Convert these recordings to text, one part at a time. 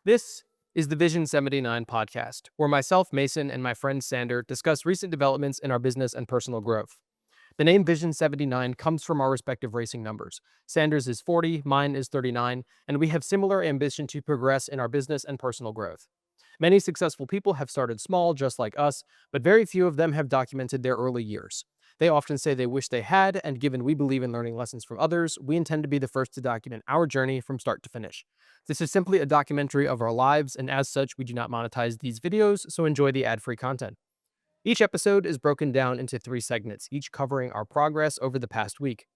This is the Vision 79 podcast, where myself, Mason, and my friend Sander discuss recent developments in our business and personal growth. The name Vision 79 comes from our respective racing numbers. Sanders is 40, mine is 39, and we have similar ambition to progress in our business and personal growth. Many successful people have started small, just like us, but very few of them have documented their early years. They often say they wish they had, and given we believe in learning lessons from others, we intend to be the first to document our journey from start to finish. This is simply a documentary of our lives, and as such, we do not monetize these videos, so enjoy the ad-free content. Each episode is broken down into 3 segments, each covering our progress over the past week.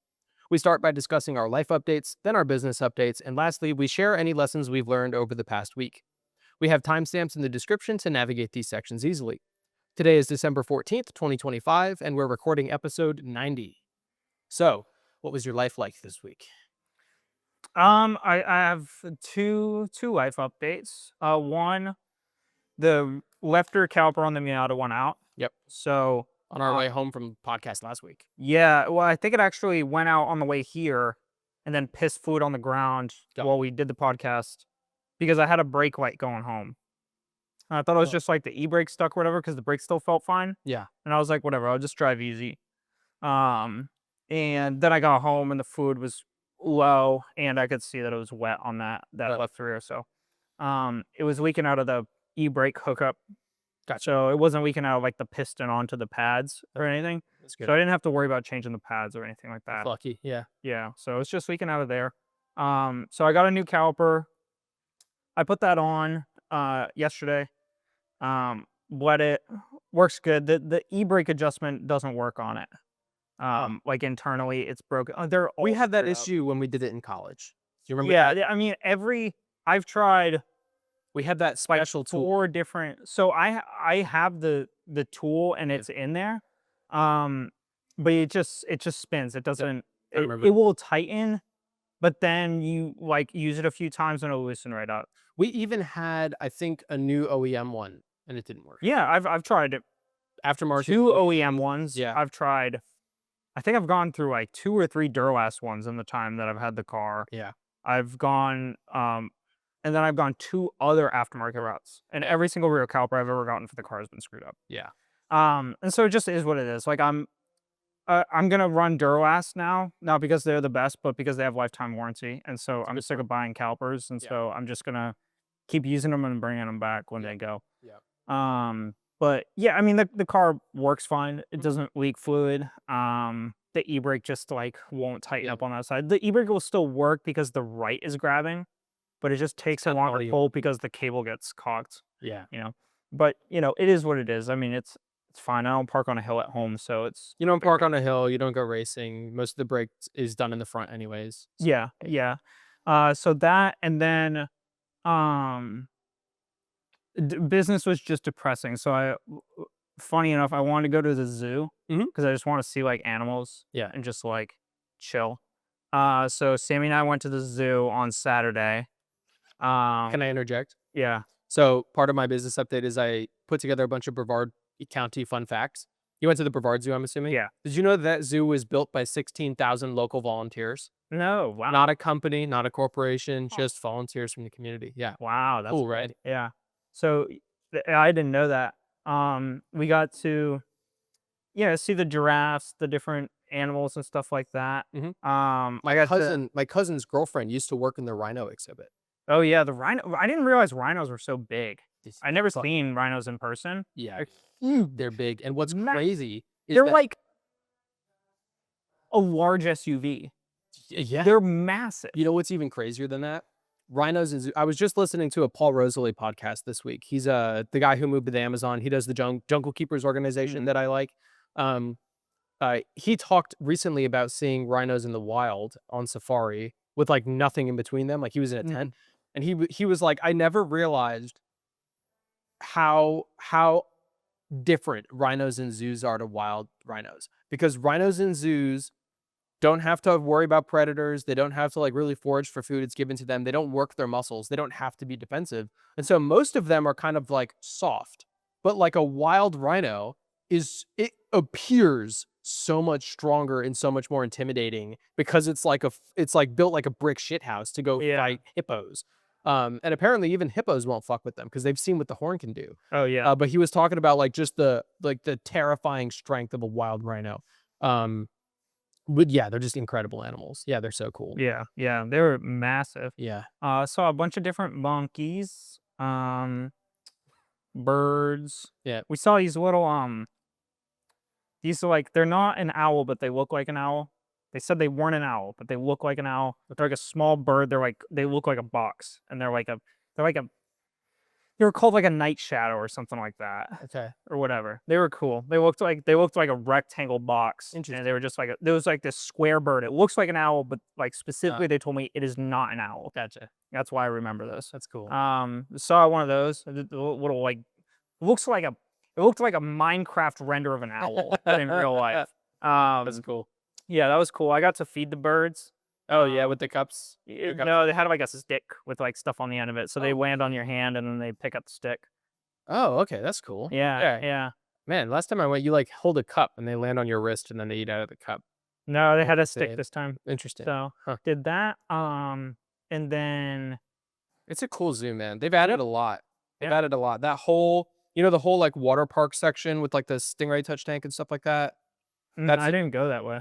We start by discussing our life updates, then our business updates, and lastly, we share any lessons we've learned over the past week. We have timestamps in the description to navigate these sections easily. Today is December 14th, 2025, and we're recording episode 90. So, what was your life like this week? I have two life updates. One, the left rear caliper on the Miata went out. Yep. So On our way home from podcast last week. yeah, well, I think it actually went out on the way here, and then pissed fluid on the ground Yep. while we did the podcast because I had a brake light going home. And I thought it was just like the e-brake stuck or whatever because the brake still felt fine. Yeah. And I was like, whatever, I'll just drive easy. And then I got home and the fluid was low and I could see that it was wet on that Right. left rear. So it was leaking out of the e-brake hookup. Gotcha. So it wasn't leaking out of like the piston onto the pads or anything. That's good. So I didn't have to worry about changing the pads or anything like that. Lucky, yeah. Yeah. So it's just leaking out of there. So I got a new caliper. I put that on yesterday. Let it works good. The e-brake adjustment doesn't work on it. Like internally it's broken. We had that screwed up. issue when we did it in college. Do you remember Yeah, that? I mean I've tried We had that special tool. 4 different. So I have the tool and it's in there. But it just spins. It doesn't. I remember. It will tighten, but then you like use it a few times and it'll loosen right up. We even had, I think, a new OEM one, and it didn't work. Yeah, I've tried it. Aftermarket. 2 OEM ones. Yeah. I've tried. I think I've gone through like 2 or 3 Duralast ones in the time that I've had the car. Yeah. I've gone, and then I've gone 2 other aftermarket routes, and every single rear caliper I've ever gotten for the car has been screwed up. Yeah. And so it just is what it is. Like I'm gonna run Duralast now, not because they're the best, but because they have lifetime warranty, and so I'm sick of buying calipers, and so I'm just gonna keep using them and bringing them back when they go. Yeah. But yeah, I mean the car works fine. It doesn't leak fluid. The e-brake just like won't tighten up on that side. The e-brake will still work because the right is grabbing, but it just takes a longer pull because the cable gets cocked. Yeah. But it is what it is. I mean, it's fine. I don't park on a hill at home, so it's You don't park on a hill, you don't go racing. Most of the brake is done in the front anyways. So, yeah. So that, and then business was just depressing. So funny enough, I wanted to go to the zoo because I just want to see like animals, Yeah. and just like chill. So Sammy and I went to the zoo on Saturday. Can I interject? Yeah. So part of my business update is I put together a bunch of Brevard County fun facts. You went to the Brevard Zoo, I'm assuming? Yeah. Did you know that zoo was built by 16,000 local volunteers? No. Wow. Not a company, not a corporation, just volunteers from the community. Yeah. Wow. That's Cool, right? Yeah. So I didn't know that. We got to, see the giraffes, the different animals and stuff like that. Mhm. I got My cousin's girlfriend used to work in the rhino exhibit. Oh yeah, the rhino. I didn't realize rhinos were so big. I never Fuck. seen rhinos in person. Yeah, they're big. And what's crazy is They're that, like a large SUV. yeah. They're massive. You know what's even crazier than that? Rhinos and I was just listening to a Paul Rosalie podcast this week. He's the guy who moved to the Amazon. He does the Jungle Keepers organization that I like. He talked recently about seeing rhinos in the wild on safari with like nothing in between them. Like he was in a tent, and he was like, I never realized how different rhinos in zoos are to wild rhinos, because rhinos in zoos don't have to worry about predators. They don't have to like really forage for food. It's given to them. They don't work their muscles. They don't have to be defensive. And so most of them are kind of like soft, but like a wild rhino it appears so much stronger and so much more intimidating because it's like built like a brick shithouse to go fight hippos. And apparently even hippos won't fuck with them because they've seen what the horn can do. Oh yeah. But he was talking about like just the terrifying strength of a wild rhino. But yeah, they're just incredible animals. Yeah, they're so cool. Yeah. Yeah. They were massive. Yeah. Saw a bunch of different monkeys, birds. Yeah. We saw these little these are like they're not an owl, but they look like an owl. They said they weren't an owl, but they look like an owl. They're like a small bird. They look like a box, and they were called like a night shadow or something like that, Okay. or whatever. They were cool. They looked like a rectangle box, and Interesting. they were just there was like this square bird. It looks like an owl, but like specifically, they told me it is not an owl. Gotcha. That's why I remember this. That's cool. Saw one of those. The little like looks like a it looked like a Minecraft render of an owl but in real life. That's cool. Yeah, that was cool. I got to feed the birds. Oh yeah, with the cups. No, they had like a stick with like stuff on the end of it, so they Oh. land on your hand and then they pick up the stick. Oh, okay, that's cool. Yeah, yeah. Man, last time I went, you like hold a cup and they land on your wrist and then they eat out of the cup. No, they had a That's stick it. this time. Interesting. So Huh. did that. And then It's a cool zoo, man. They've added Yep. a lot. They've Yep. added a lot. That whole, the whole like water park section with like the stingray touch tank and stuff like that. That's I didn't go that way.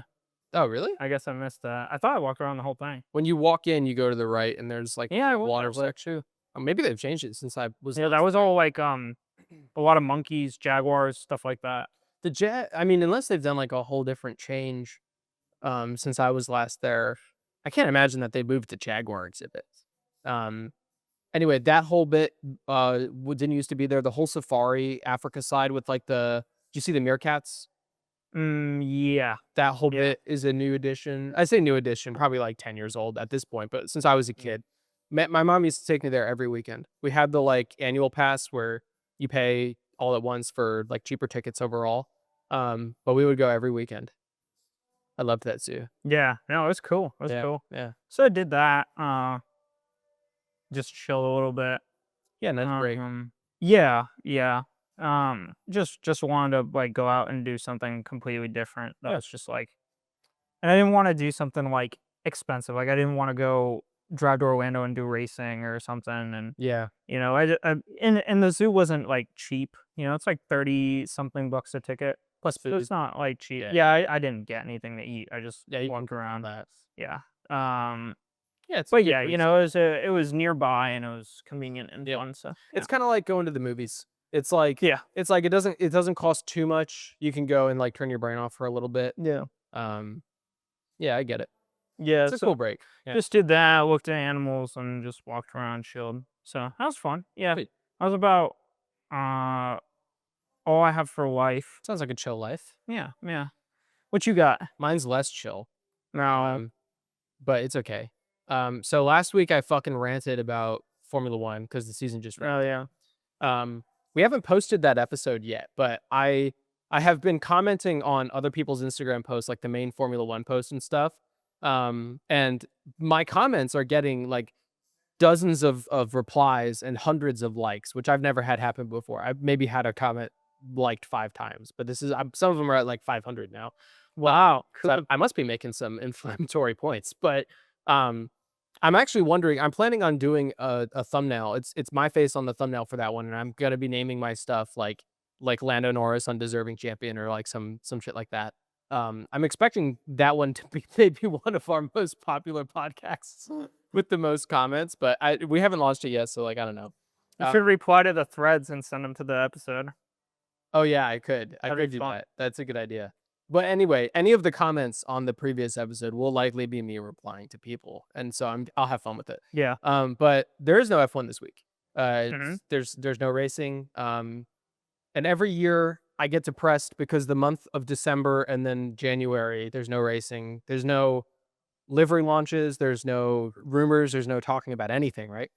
Oh, really? I guess I missed that. I thought I walked around the whole thing. When you walk in, you go to the right and there's like Yeah, I went water that way. section. Oh, maybe they've changed it since I was Yeah, that last was there. all like a lot of monkeys, jaguars, stuff like that. The jet, I mean, unless they've done like a whole different change since I was last there, I can't imagine that they moved the jaguar exhibit. Um Anyway, that whole bit didn't used to be there. The whole safari Africa side with like do you see the meerkats? Yeah. That whole Yeah. bit is a new addition. I say new addition, probably like 10 years old at this point, but since I was a kid, my mom used to take me there every weekend. We had the like annual pass where you pay all at once for like cheaper tickets overall. But we would go every weekend. I loved that zoo. Yeah. No, it was cool. It was Yeah. cool. Yeah. So I did that. Just chill a little bit. Yeah, and that's great. Yeah, yeah. Just wanted to like go out and do something completely different. Yeah. That's just like, and I didn't want to do something like expensive. Like I didn't want to go drive to Orlando and do racing or something. And Yeah. and the zoo wasn't like cheap. It's like 30 something bucks a ticket. Plus So food. it's not like cheap. Yeah. Yeah, I didn't get anything to eat. I just Yeah, you walked can around. that. Yeah. Yeah, it's a But good yeah, reason. it was nearby and it was convenient and Yeah. fun. So It's kind of like going to the movies. It's like yeah, it's like it doesn't cost too much. You can go and like turn your brain off for a little bit. yeah, Yeah, I get it. yeah. It's a So cool break. Yeah. just did that, looked at animals, and just walked around, chilled. So that was fun. Yeah, Sweet. that was about all I have for life. Sounds like a chill life. Yeah, yeah. What you got? Mine's less chill. No. But it's okay. So last week I fucking ranted about Formula One because the season just Oh yeah. we haven't posted that episode yet, but I have been commenting on other people's Instagram posts, like the main Formula One posts and stuff. And my comments are getting like dozens of replies and hundreds of likes, which I've never had happen before. I've maybe had a comment liked 5 times, but some of them are at like 500 now. Wow. So I must be making some inflammatory points, but I'm actually wondering. I'm planning on doing a thumbnail. It's my face on the thumbnail for that one, and I'm gonna be naming my stuff like Lando Norris, undeserving champion, or like some shit like that. I'm expecting that one to be maybe one of our most popular podcasts with the most comments, but we haven't launched it yet, so like I don't know. You should reply to the threads and send them to the episode. Oh yeah, I could That'd be do fun. that. That's a good idea. But anyway, any of the comments on the previous episode will likely be me replying to people, and so I'll have fun with it. Yeah. But there is no F1 this week. Mhm. There's no racing. And every year I get depressed because the month of December and then January there's no racing. There's no livery launches. There's no rumors. There's no talking about anything, right?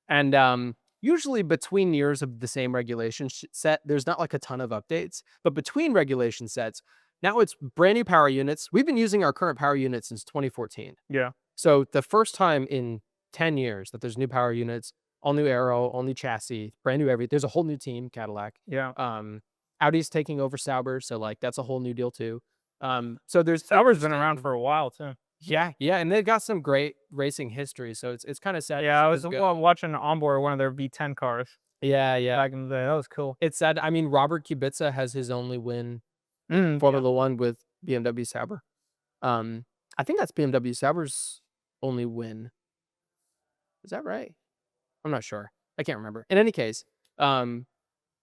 And usually between years of the same regulation set, there's not like a ton of updates. But between regulation sets, now it's brand new power units. We've been using our current power unit since 2014. Yeah. So the first time in 10 years that there's new power units, all new aero, all new chassis, brand new everything. There's a whole new team, Cadillac. Yeah. Audi's taking over Sauber, so like that's a whole new deal too. So there's Sauber's been around for a while too. Yeah, and they've got some great racing history, so it's kind of sad to Yeah, I see was them go. watching onboard one of their V10 cars Yeah. back in the day. That was cool. It's sad. I mean, Robert Kubica has his only win Yeah. Formula One with BMW Sauber. Um, I think that's BMW Sauber's only win. Is that right? I'm not sure. I can't remember. In any case, um,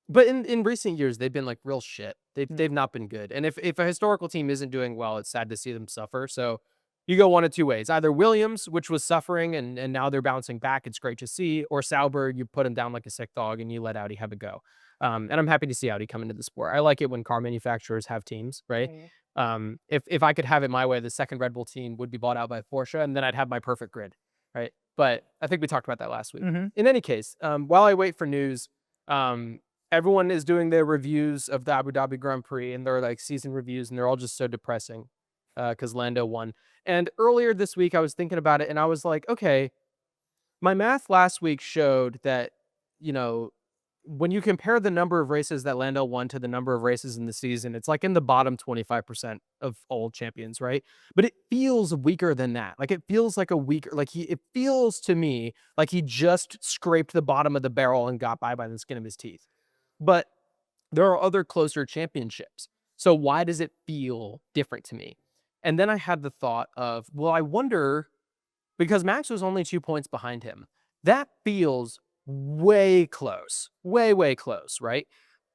but in recent years they've been like real shit. They've not been good. And if a historical team isn't doing well, it's sad to see them suffer. So you go one of two ways. Either Williams, which was suffering and now they're bouncing back, it's great to see, or Sauber, you put him down like a sick dog and you let Audi have a go. And I'm happy to see Audi come into the sport. I like it when car manufacturers have teams, right? If I could have it my way, the second Red Bull team would be bought out by Porsche, and then I'd have my perfect grid, right? But I think we talked about that last week. Mhm. In any case, while I wait for news, um, everyone is doing their reviews of the Abu Dhabi Grand Prix and their like season reviews, and they're all just so depressing because Lando won. And earlier this week, I was thinking about it, and I was like, okay, my math last week showed that, you know, when you compare the number of races that Lando won to the number of races in the season, it's like in the bottom 25% of all champions, right? But it feels weaker than that. Like it feels like a weaker, like it feels to me like he just scraped the bottom of the barrel and got by the skin of his teeth. But there are other closer championships. So why does it feel different to me? And then I had the thought of, well, I wonder because Max was only 2 points behind him. That feels way close. Way close, right?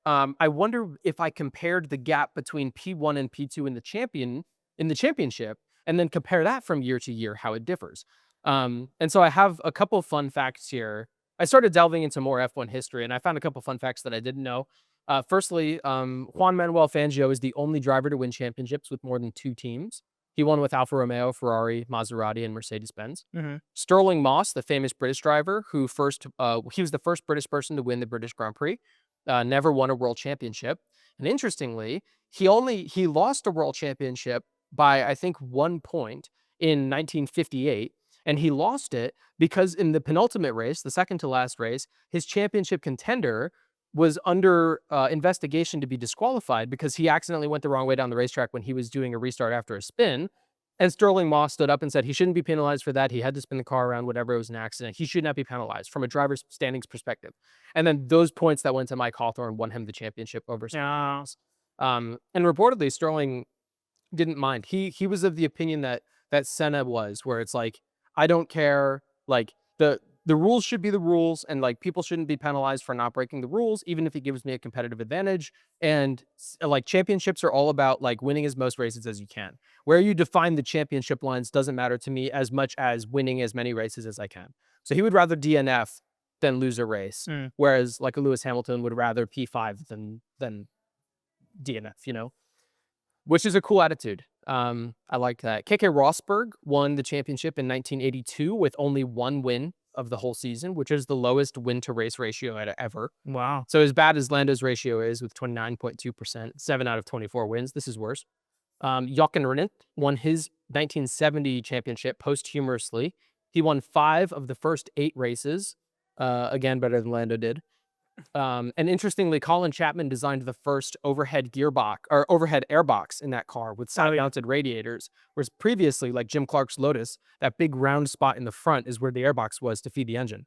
I wonder if I compared the gap between P1 and P2 in the championship and then compare that from year to year how it differs. And so I have a couple fun facts here. I started delving into more F1 history and I found a couple fun facts that I didn't know. Firstly, Juan Manuel Fangio is the only driver to win championships with more than 2 teams. He won with Alfa Romeo, Ferrari, Maserati, and Mercedes-Benz. Mhm. Sterling Moss, the famous British driver he was the first British person to win the British Grand Prix, never won a world championship. And interestingly, he lost a world championship by, I think, 1 point in 1958. And he lost it because in the penultimate race, the second to last race, his championship contender was under investigation to be disqualified because he accidentally went the wrong way down the racetrack when he was doing a restart after a spin. And Sterling Moss stood up and said he shouldn't be penalized for that. He had to spin the car around, whatever, it was an accident. He should not be penalized from a driver's standings perspective. And then those points that went to Mike Hawthorne won him the championship over Sterling Yeah. Moss. And reportedly, Sterling didn't mind. He was of the opinion that Senna was, where it's like, I don't care. Like the rules should be the rules, and like people shouldn't be penalized for not breaking the rules, even if it gives me a competitive advantage. And like championships are all about like winning as most races as you can. Where you define the championship lines doesn't matter to me as much as winning as many races as I can. So he would rather DNF than lose a race, Mm. whereas like a Lewis Hamilton would rather P5 than DNF. Which is a cool attitude. I like that. KK Rosberg won the championship in 1982 with only 1 win of the whole season, which is the lowest win to race ratio ever. Wow. So as bad as Lando's ratio is with 29.2%, 7 out of 24 wins, this is worse. Jochen Rindt won his 1970 championship posthumously. He won 5 of the first 8 races, again better than Lando did. And interestingly, Colin Chapman designed the first overhead airbox in that car with side-mounted radiators, whereas previously, like Jim Clark's Lotus, that big round spot in the front is where the airbox was to feed the engine.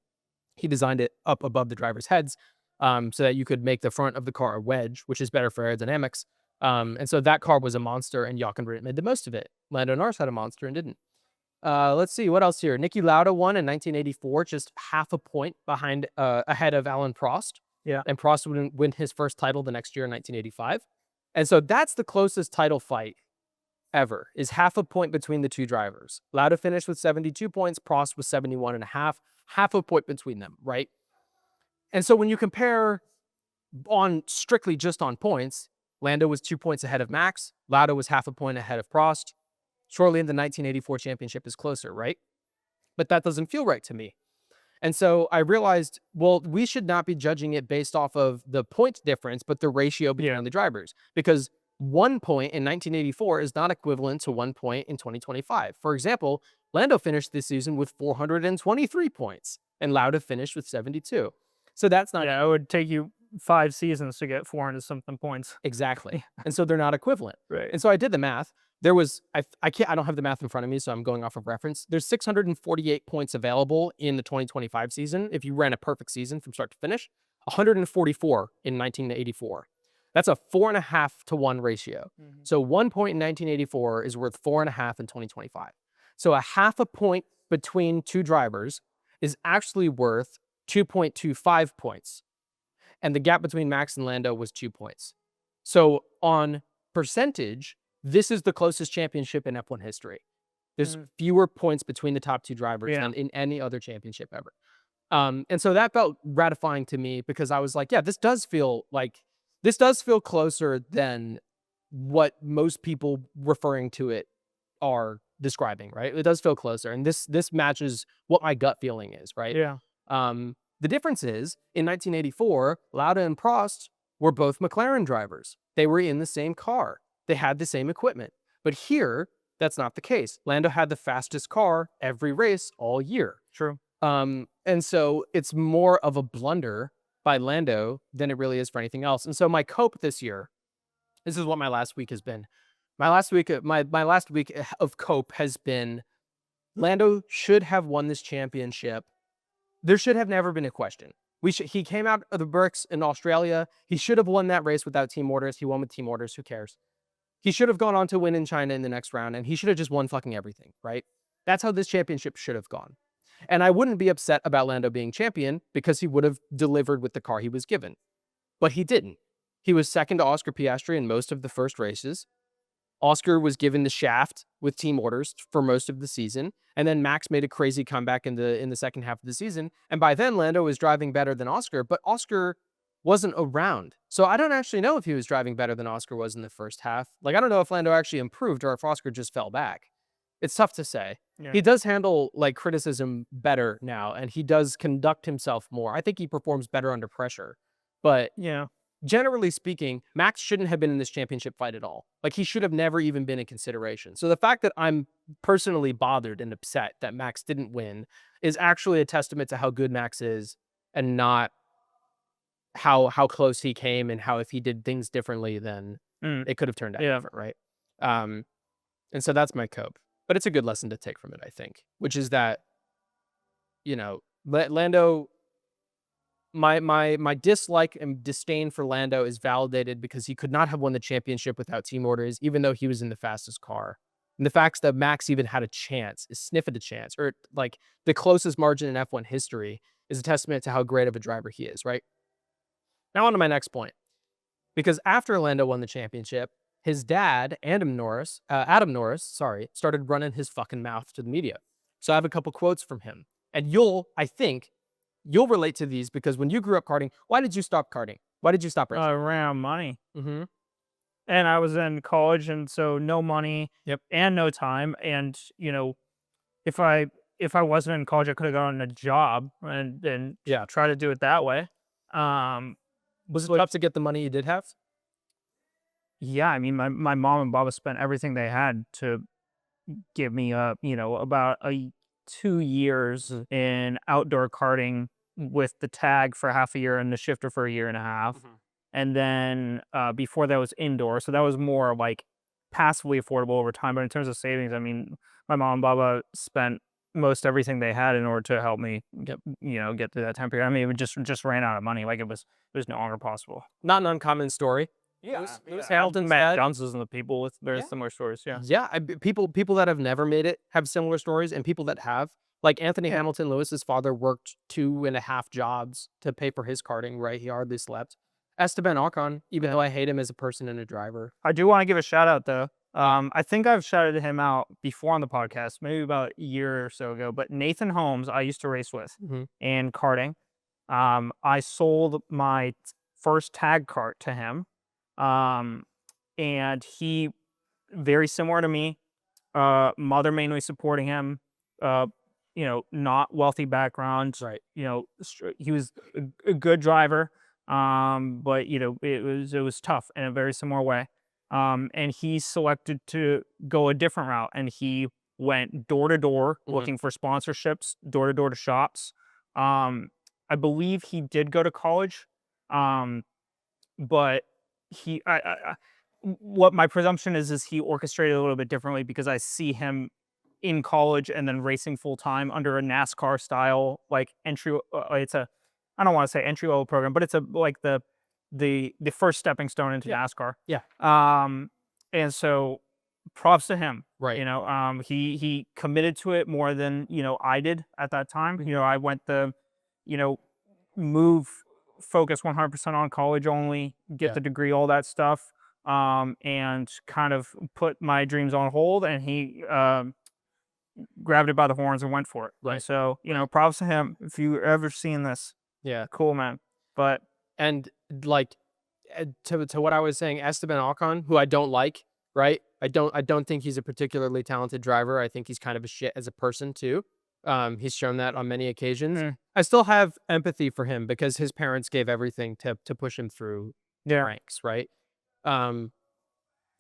He designed it up above the drivers' heads so that you could make the front of the car a wedge, which is better for aerodynamics. And so that car was a monster, and Jochen Rindt made the most of it. Lando Norris had a monster and didn't. Let's see what else here. Niki Lauda won in 1984, just half a point ahead of Alan Prost. Yeah. And Prost would win his first title the next year in 1985. And so that's the closest title fight ever, is half a point between the two drivers. Lauda finished with 72 points, Prost was 71 and a half a point between them, right? And so when you compare strictly just on points, Lando was 2 points ahead of Max, Lauda was half a point ahead of Prost. Surely in the 1984 championship is closer, right? But that doesn't feel right to me. And so I realized, well, we should not be judging it based off of the point difference, but the ratio between the drivers. Because 1 point in 1984 is not equivalent to 1 point in 2025. For example, Lando finished this season with 423 points, and Lauda finished with 72. So that's not... Yeah, it would take you 5 seasons to get 400 something points. Exactly. And so they're not equivalent. Right. And so I did the math. There was I don't have the math in front of me, so I'm going off of reference. There's 648 points available in the 2025 season if you ran a perfect season from start to finish. 144 in 1984. That's a 4.5 to 1 ratio. So 1 point in 1984 is worth 4.5 in 2025. So a half a point between two drivers is actually worth 2.25 points. And the gap between Max and Lando was 2 points. So on percentage, this is the closest championship in F1 history. There's fewer points between the top two drivers than in any other championship ever. And so that felt gratifying to me because I was like, yeah, this does feel closer than what most people referring to it are describing, right? It does feel closer. And this matches what my gut feeling is, right? Yeah. The difference is in 1984, Lauda and Prost were both McLaren drivers. They were in the same car. They had the same equipment. But here, that's not the case. Lando had the fastest car every race all year. True. And so it's more of a blunder by Lando than it really is for anything else. And so my cope this year, this is what my last week has been. My last week of cope has been Lando should have won this championship. There should have never been a question. He came out of the bricks in Australia. He should have won that race without team orders. He won with team orders. Who cares? He should have gone on to win in China in the next round, and he should have just won fucking everything, right? That's how this championship should have gone. And I wouldn't be upset about Lando being champion because he would have delivered with the car he was given. But he didn't. He was second to Oscar Piastri in most of the first races. Oscar was given the shaft with team orders for most of the season, and then Max made a crazy comeback in the second half of the season. And by then, Lando was driving better than Oscar, but Oscar wasn't around. So I don't actually know if he was driving better than Oscar was in the first half. Like, I don't know if Lando actually improved or if Oscar just fell back. It's tough to say. Yeah. He does handle like criticism better now, and he does conduct himself more. I think he performs better under pressure. But Yeah. generally speaking, Max shouldn't have been in this championship fight at all. Like, he should have never even been in consideration. So the fact that I'm personally bothered and upset that Max didn't win is actually a testament to how good Max is and not how close he came and how if he did things differently, then it could have turned out different, right? And so that's my cope. But it's a good lesson to take from it, I think, which is that, you know, Lando... My dislike and disdain for Lando is validated because he could not have won the championship without team orders, even though he was in the fastest car. And the fact that Max even had a chance, is sniff at a chance, or like the closest margin in F1 history, is a testament to how great of a driver he is, right? Now on to my next point. Because after Lando won the championship, his dad, Adam Norris, started running his fucking mouth to the media. So I have a couple quotes from him. And I think, you'll relate to these because when you grew up karting, why did you stop karting? Why did you stop racing? I ran out of money. Mm-hmm. And I was in college, and so no money and no time. And, you know, if I wasn't in college, I could have gotten a job and try to do it that way. Was it tough to get the money you did have? Yeah, I mean, my mom and Baba spent everything they had to give me about 2 years in outdoor karting with the tag for half a year and the shifter for a year and a half. And then before that was indoor. So that was more like passively affordable over time. But in terms of savings, I mean, my mom and Baba spent most everything they had in order to help me get through that time period. I mean, it just ran out of money. Like it was no longer possible. Not an uncommon story. Lewis Hamilton's Matt Johnson's and the people with very similar stories. People that have never made it have similar stories, and people that have, like Anthony Hamilton, Lewis's father, worked 2.5 jobs to pay for his karting. Right, he hardly slept. Esteban Ocon, even though I hate him as a person and a driver, I do want to give a shout out though. I think I've shouted him out before on the podcast, maybe about a year or so ago. But Nathan Holmes, I used to race with in karting. I sold my first tag kart to him. And he, very similar to me, mother mainly supporting him, not wealthy background. right? He was a good driver. But it was tough in a very similar way. And he selected to go a different route, and he went door to door looking for sponsorships, door to door to shops. I believe he did go to college. But what my presumption is he orchestrated a little bit differently because I see him in college and then racing full time under a NASCAR style like entry. It's a I don't want to say entry level program, but it's a like the first stepping stone into Yeah. NASCAR. Yeah. And so props to him. Right. He committed to it more than I did at that time. I went the you know move focus 100% on college only, get Yeah. the degree, all that stuff, and kind of put my dreams on hold. And he grabbed it by the horns and went for it. And Right. so, props to him. If you ever seen this, Yeah. cool man. But And like to what I was saying, Esteban Ocon, who I don't like, right? I don't think he's a particularly talented driver. I think he's kind of a shit as a person too. He's shown that on many occasions. mm, I still have empathy for him because his parents gave everything to push him through yeah, ranks, right? Um,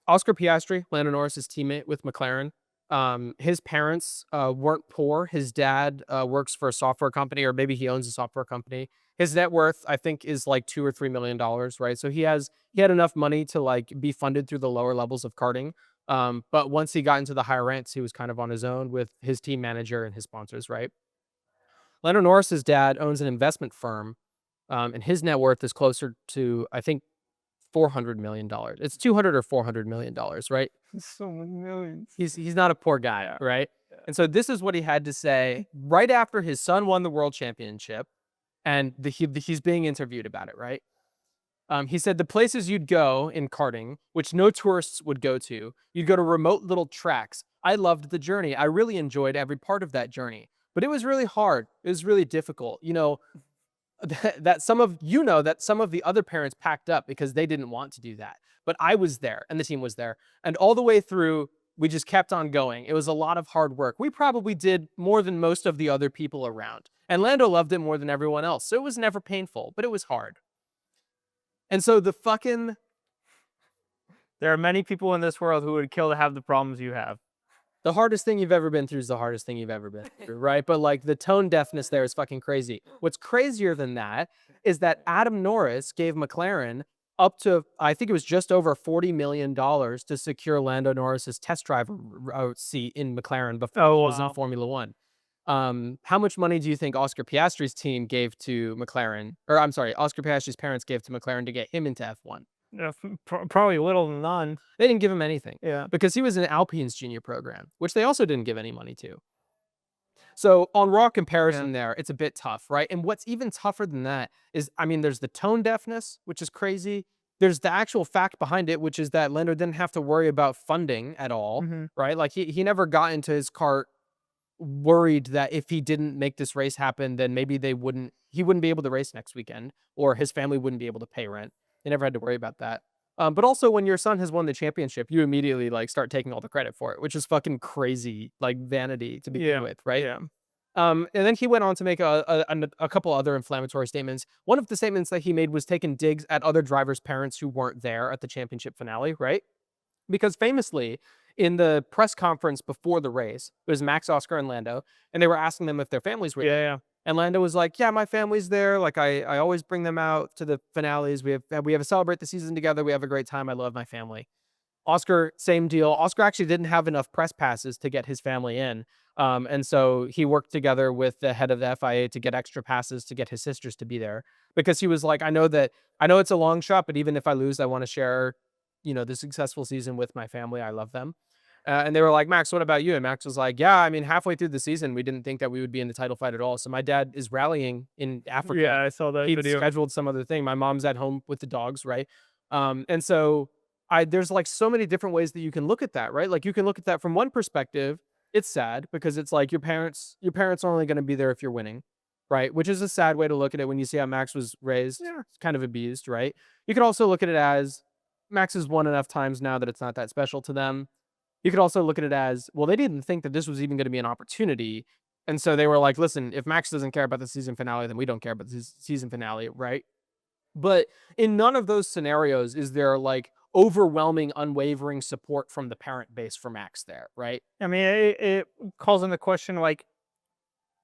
Oscar Piastri, Lando Norris's teammate with McLaren. His parents weren't poor. His dad works for a software company, or maybe he owns a software company. His net worth, I think, is like $2 or $3 million, right? So he had enough money to like be funded through the lower levels of karting. But once he got into the higher ranks, he was kind of on his own with his team manager and his sponsors, right? Lando Norris's dad owns an investment firm, and his net worth is closer to, I think, $400 million. It's 200 or $400 million, right? so many millions. He's not a poor guy, Yeah. right? Yeah. And so this is what he had to say right after his son won the world championship, and he's being interviewed about it, right? He said the places you'd go in karting, which no tourists would go to, you'd go to remote little tracks. I loved the journey. I really enjoyed every part of that journey, but it was really hard. It was really difficult. That some of the other parents packed up because they didn't want to do that. But I was there and the team was there. And all the way through, we just kept on going. It was a lot of hard work. We probably did more than most of the other people around. And Lando loved it more than everyone else. So it was never painful, but it was hard. And so There are many people in this world who would kill to have the problems you have. the hardest thing you've ever been through is the hardest thing you've ever been through, right? But like the tone deafness there is fucking crazy. What's crazier than that is that Adam Norris gave McLaren up to, I think it was just over $40 million to secure Lando Norris's test driver seat in McLaren before Oh, he was in wow. Formula One. How much money do you think Oscar Piastri's team gave to McLaren? Or I'm sorry, Oscar Piastri's parents gave to McLaren to get him into F1? Yeah, probably little to none. They didn't give him anything. Yeah. Because he was in Alpine's junior program, which they also didn't give any money to. So on raw comparison there, it's a bit tough, right? And what's even tougher than that is, I mean, there's the tone deafness, which is crazy. There's the actual fact behind it, which is that Lando didn't have to worry about funding at all, Mhm. right? Like he never got into his cart worried that if he didn't make this race happen, then maybe he wouldn't be able to race next weekend, or his family wouldn't be able to pay rent. They never had to worry about that. But also when your son has won the championship, you immediately like start taking all the credit for it, which is fucking crazy, like vanity to begin Yeah. with, right? Yeah. And then he went on to make a couple other inflammatory statements. One of the statements that he made was taking digs at other drivers' parents who weren't there at the championship finale, right? Because famously, in the press conference before the race, it was Max, Oscar, and Lando, and they were asking them if their families were there. Yeah. And Lando was like, "Yeah, my family's there. Like, I always bring them out to the finales. We have a celebrate the season together. We have a great time. I love my family." Oscar, same deal. Oscar actually didn't have enough press passes to get his family in. And so he worked together with the head of the FIA to get extra passes to get his sisters to be there, because he was like, I know it's a long shot, but even if I lose, I want to share, the successful season with my family. I love them. And they were like, Max, what about you? And Max was like, yeah, I mean, halfway through the season, we didn't think that we would be in the title fight at all. So my dad is rallying in Africa. Yeah, I saw that He'd video. scheduled some other thing. My mom's at home with the dogs, right? And so there's like so many different ways that you can look at that, right? Like you can look at that from one perspective. It's sad because it's like your parents are only going to be there if you're winning, right? Which is a sad way to look at it when you see how Max was raised, Yeah. kind of abused, right? You could also look at it as Max has won enough times now that it's not that special to them. You could also look at it as, well, they didn't think that this was even going to be an opportunity. And so they were like, listen, if Max doesn't care about the season finale, then we don't care about the season finale, right? But in none of those scenarios is there like overwhelming, unwavering support from the parent base for Max there, right? I mean, it calls into question, like,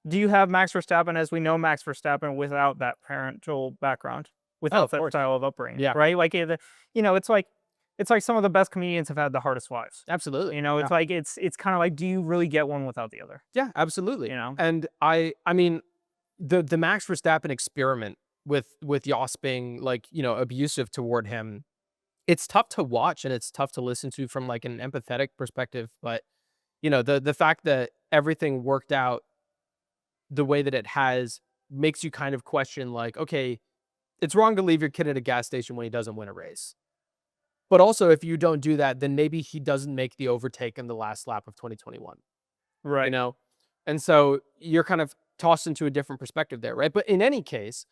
do you have Max Verstappen as we know Max Verstappen without that parental background? without that course. style of upbringing, Yeah. right? Like, it's like some of the best comedians have had the hardest wives. Absolutely. You know, Yeah. it's like it's kind of like, do you really get one without the other? Yeah, absolutely. You know? And I mean, the Max Verstappen experiment with Yoss being like, abusive toward him, it's tough to watch and it's tough to listen to from like an empathetic perspective. But the fact that everything worked out the way that it has makes you kind of question like, okay, it's wrong to leave your kid at a gas station when he doesn't win a race. But also, if you don't do that, then maybe he doesn't make the overtake in the last lap of 2021. you Right. know? And so you're kind of tossed into a different perspective there, right? But in any case,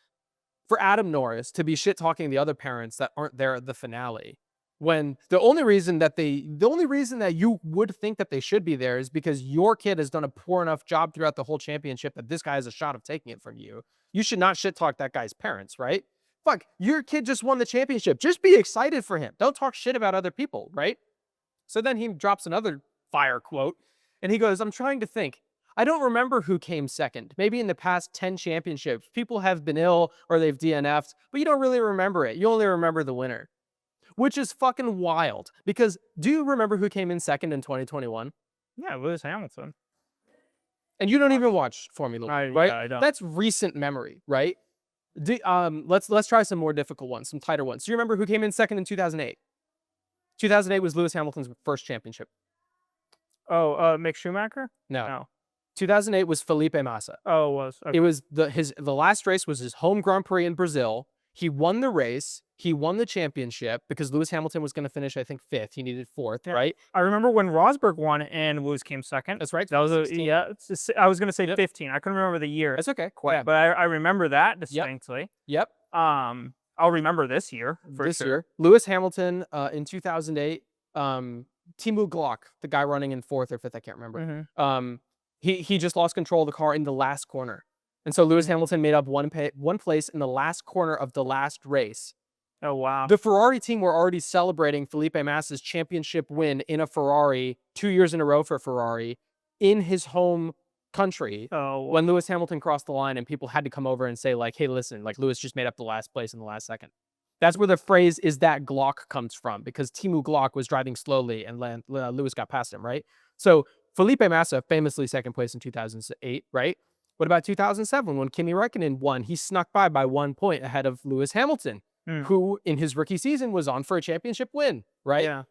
for Adam Norris to be shit talking the other parents that aren't there at the finale, when the only reason that you would think that they should be there is because your kid has done a poor enough job throughout the whole championship that this guy has a shot of taking it from you. You should not shit talk that guy's parents, right? Fuck, your kid just won the championship. Just be excited for him. Don't talk shit about other people, right? So then he drops another fire quote and he goes, I'm trying to think. I don't remember who came second. Maybe in the past 10 championships, people have been ill or they've DNF'd, but you don't really remember it. You only remember the winner, which is fucking wild. Because do you remember who came in second in 2021? Yeah, Lewis Hamilton. And you don't even watch Formula One, right? Yeah, I don't. That's recent memory, right? Let's try some more difficult ones, some tighter ones. Do you remember who came in second in 2008? 2008 was Lewis Hamilton's first championship. Oh, Mick Schumacher? No. No. 2008 was Felipe Massa. Oh, it was. Okay. It was the last race was his home Grand Prix in Brazil. He won the race. He won the championship because Lewis Hamilton was going to finish, I think, fifth. He needed fourth, Yeah. right? I remember when Rosberg won and Lewis came second. That's right. That was 16. I was gonna say Yep. 15. I couldn't remember the year That's okay. quite, Yeah. but I remember that distinctly. Yep. I'll remember this year for This sure. year, Lewis Hamilton in 2008. Timu Glock, the guy running in fourth or fifth, I can't remember. Mhm. He just lost control of the car in the last corner, and so Lewis Mhm. Hamilton made up one place in the last corner of the last race. Oh wow. The Ferrari team were already celebrating Felipe Massa's championship win in a Ferrari 2 years in a row for Ferrari in his home country Oh when Lewis Hamilton crossed the line and people had to come over and say like, hey, listen, like Lewis just made up the last place in the last second. That's where the phrase "is that Glock" comes from because Timu Glock was driving slowly and Lewis got past him, right? So Felipe Massa, famously second place in 2008, right? What about 2007 when Kimi Räikkönen won? He snuck by 1 point ahead of Lewis Hamilton, Mm. who in his rookie season was on for a championship win, right? Yeah.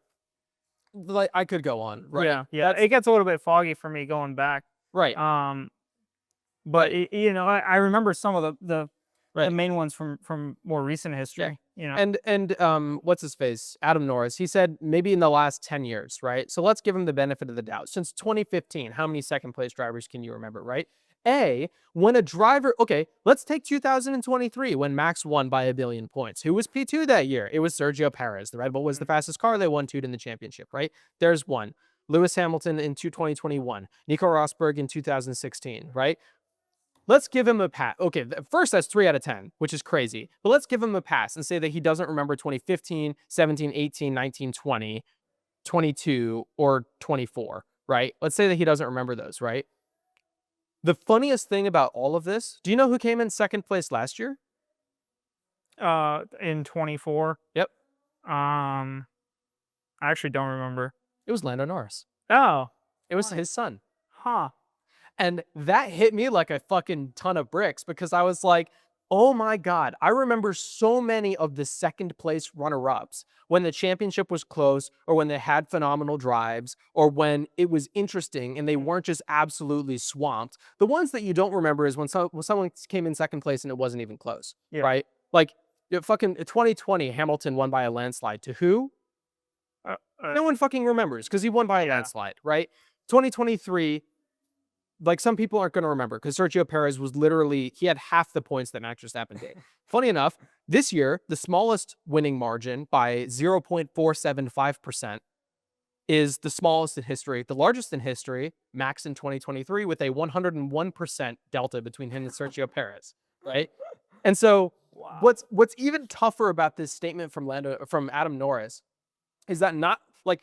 Like I could go on, right? Yeah. It gets a little bit foggy for me going back. Right. But I remember some of the Right. main ones from more recent history. You know. And what's his face? Adam Norris. He said maybe in the last 10 years, right? So let's give him the benefit of the doubt. Since 2015, how many second place drivers can you remember, right? When a driver, okay, let's take 2023 when Max won by 1 billion points. Who was P2 that year? It was Sergio Perez. The Red Bull was the fastest car. They won 2 in the championship, right? There's one. Lewis Hamilton in 2021. Nico Rosberg in 2016, right? Let's give him a pass. Okay, first that's 3 out of 10, which is crazy. But let's give him a pass and say that he doesn't remember 2015, 17, 18, 19, 20, 22, or 24, right? Let's say that he doesn't remember those, right? The funniest thing about all of this, do you know who came in second place last year? In 24. Yep. I actually don't remember. It was Lando Norris. Oh. It was Why? his son. Huh. And that hit me like a fucking ton of bricks because I was like, oh my God, I remember so many of the second place runner-ups when the championship was close or when they had phenomenal drives or when it was interesting and they weren't just absolutely swamped. The ones that you don't remember is when someone came in second place and it wasn't even close, Yeah. right? Like fucking 2020, Hamilton won by a landslide to who? No one fucking remembers because he won by a landslide, right? 2023, like some people aren't going to remember because Sergio Perez was he had half the points that Max Verstappen did. Funny enough, this year, the smallest winning margin by 0.475% is the smallest in history. The largest in history, Max in 2023 with a 101% delta between him and Sergio Perez, right? And so Wow. what's even tougher about this statement from Adam Norris is that not like,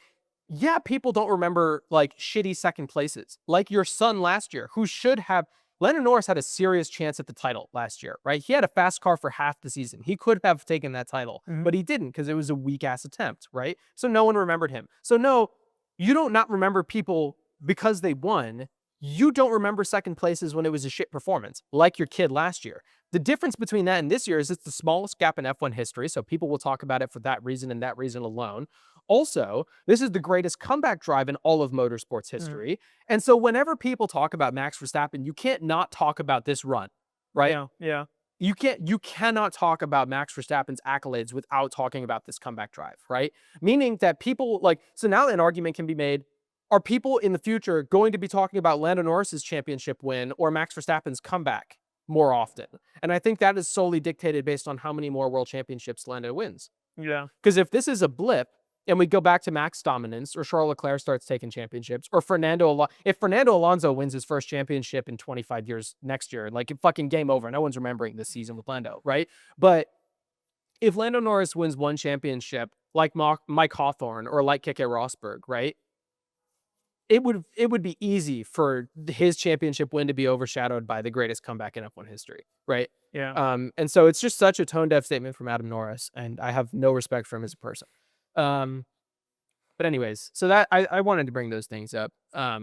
yeah, people don't remember like shitty second places, like your son last year, who should have Lando Norris had a serious chance at the title last year, right? He had a fast car for half the season. He could have taken that title, but he didn't because it was a weak-ass attempt, right? So no one remembered him. So no, you don't not remember people because they won. You don't remember second places when it was a shit performance, like your kid last year. The difference between that and this year is it's the smallest gap in F1 history, so people will talk about it for that reason and that reason alone. Also, this is the greatest comeback drive in all of motorsports history. And so whenever people talk about Max Verstappen, you can't not talk about this run, right? Yeah. You cannot talk about Max Verstappen's accolades without talking about this comeback drive, right? Meaning that people like, so now an argument can be made, are people in the future going to be talking about Lando Norris's championship win or Max Verstappen's comeback more often? And I think that is solely dictated based on how many more world championships Lando wins. Yeah. Because if this is a blip and we go back to Max dominance, or Charles Leclerc starts taking championships, or if Fernando Alonso wins his first championship in 25 years next year, like fucking game over. No one's remembering this season with Lando, right? But if Lando Norris wins one championship, like Mike Hawthorne or like Keke Rosberg, right? It would be easy for his championship win to be overshadowed by the greatest comeback in F1 history, right? Yeah. And so it's just such a tone-deaf statement from Adam Norris, and I have no respect for him as a person. But anyways, so that I wanted to bring those things up. I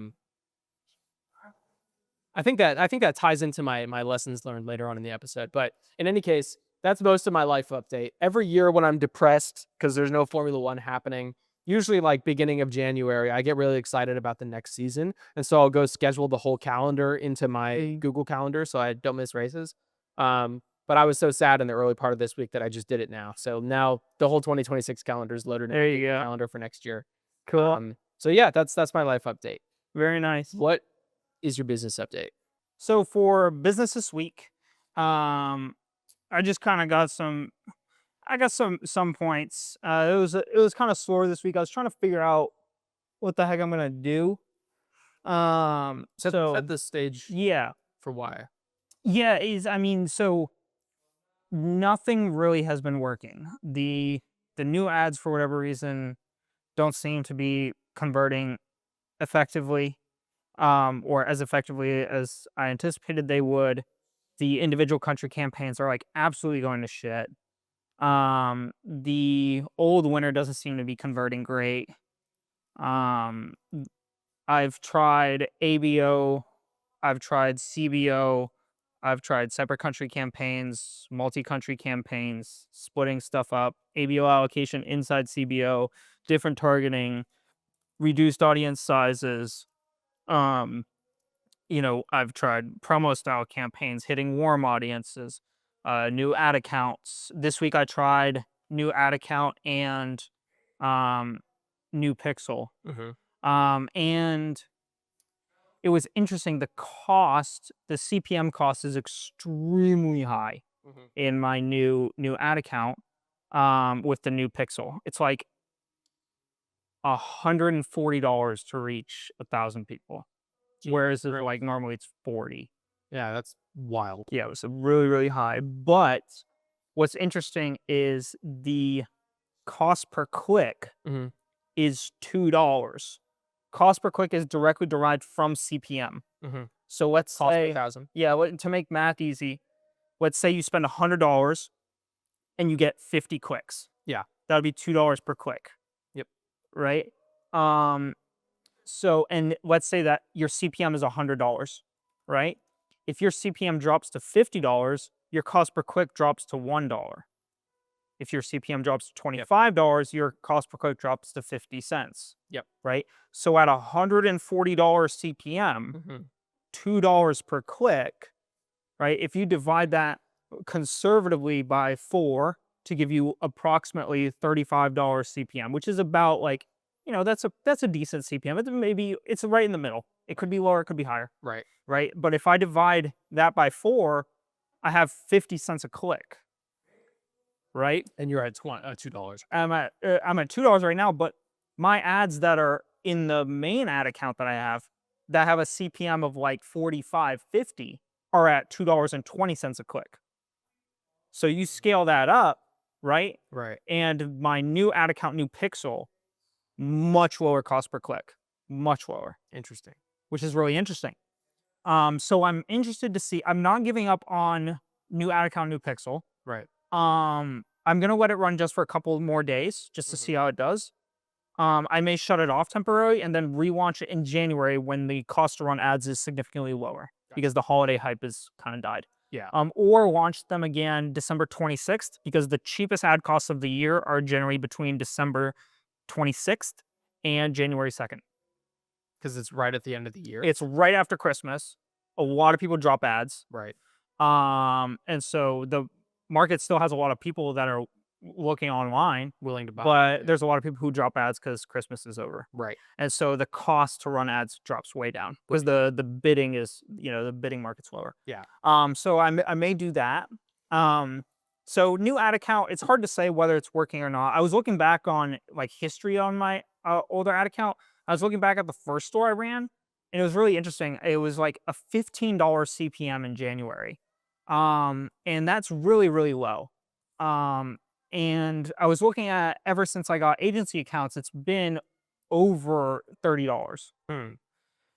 think that ties into my lessons learned later on in the episode. But in any case, that's most of my life update. Every year when I'm depressed because there's no Formula One happening, usually like beginning of January, I get really excited about the next season. And so I'll go schedule the whole calendar into my Google Calendar so I don't miss races. But I was so sad in the early part of this week that I just did it now. So now the whole 2026 calendar is loaded in There my you Google go. calendar for next year. Cool. So yeah, that's my life update. Very nice. What is your business update? So for business this week, I just kind of got some. I got some points. It was kind of slower this week. I was trying to figure out what the heck I'm gonna do. Set the stage Yeah, for why. yeah. So nothing really has been working. The new ads for whatever reason don't seem to be converting effectively, or as effectively as I anticipated they would. The individual country campaigns are like absolutely going to shit. The old winner doesn't seem to be converting great. Um, I've tried ABO, I've tried CBO, I've tried separate country campaigns, multi-country campaigns, splitting stuff up, ABO allocation inside CBO, different targeting, reduced audience sizes. I've tried promo style campaigns, hitting warm audiences, new ad accounts. This week I tried new ad account and new pixel. And it was interesting. The CPM cost is extremely high in my new ad account with the new pixel. It's like $140 to reach 1,000 people. Whereas like normally it's 40. Yeah, that's wild. Yeah, it was really, really high. But what's interesting is the cost per click is $2. Cost per click is directly derived from CPM. So let's Cost per say, 1,000. yeah, to make math easy, let's say you spend $100 and you get 50 clicks. Yeah. That would be $2 per click. Yep. Right? So, and let's say that your CPM is $100, right? If your CPM drops to $50, your cost per click drops to $1. If your CPM drops to $25, your cost per click drops to 50 cents. Yep. Right? So at $140 CPM, $2 per click, right? If you divide that conservatively by 4 to give you approximately $35 CPM, which is about like, that's a decent CPM. It's right in the middle. It could be lower, it could be higher. Right. Right. But if I divide that by 4, I have 50 cents a click. Right. And you're at $2. I'm at $2 right now, but my ads that are in the main ad account that I have that have a CPM of like 45, 50 are at $2.20 a click. So you scale that up, right? Right. And my new ad account, new pixel, much lower cost per click, much lower, Interesting. which is really interesting. So I'm interested to see. I'm not giving up on new ad account, new pixel. Right. I'm gonna let it run just for a couple more days just to see how it does. I may shut it off temporarily and then relaunch it in January when the cost to run ads is significantly lower because the holiday hype is kind of died. Yeah. Or launch them again December 26th because the cheapest ad costs of the year are generally between December 26th and January 2nd. Because it's right at the end of the year. It's right after Christmas. A lot of people drop ads. Right. And so the market still has a lot of people that are looking online, Willing to buy. but there's a lot of people who drop ads because Christmas is over. Right. And so the cost to run ads drops way down because the bidding is, the bidding market's lower. Yeah. So I may do that. So new ad account, it's hard to say whether it's working or not. I was looking back on like history on my older ad account. I was looking back at the first store I ran, and it was really interesting. It was like a $15 CPM in January. And that's really, really low. And I was looking at ever since I got agency accounts, it's been over $30. Hmm.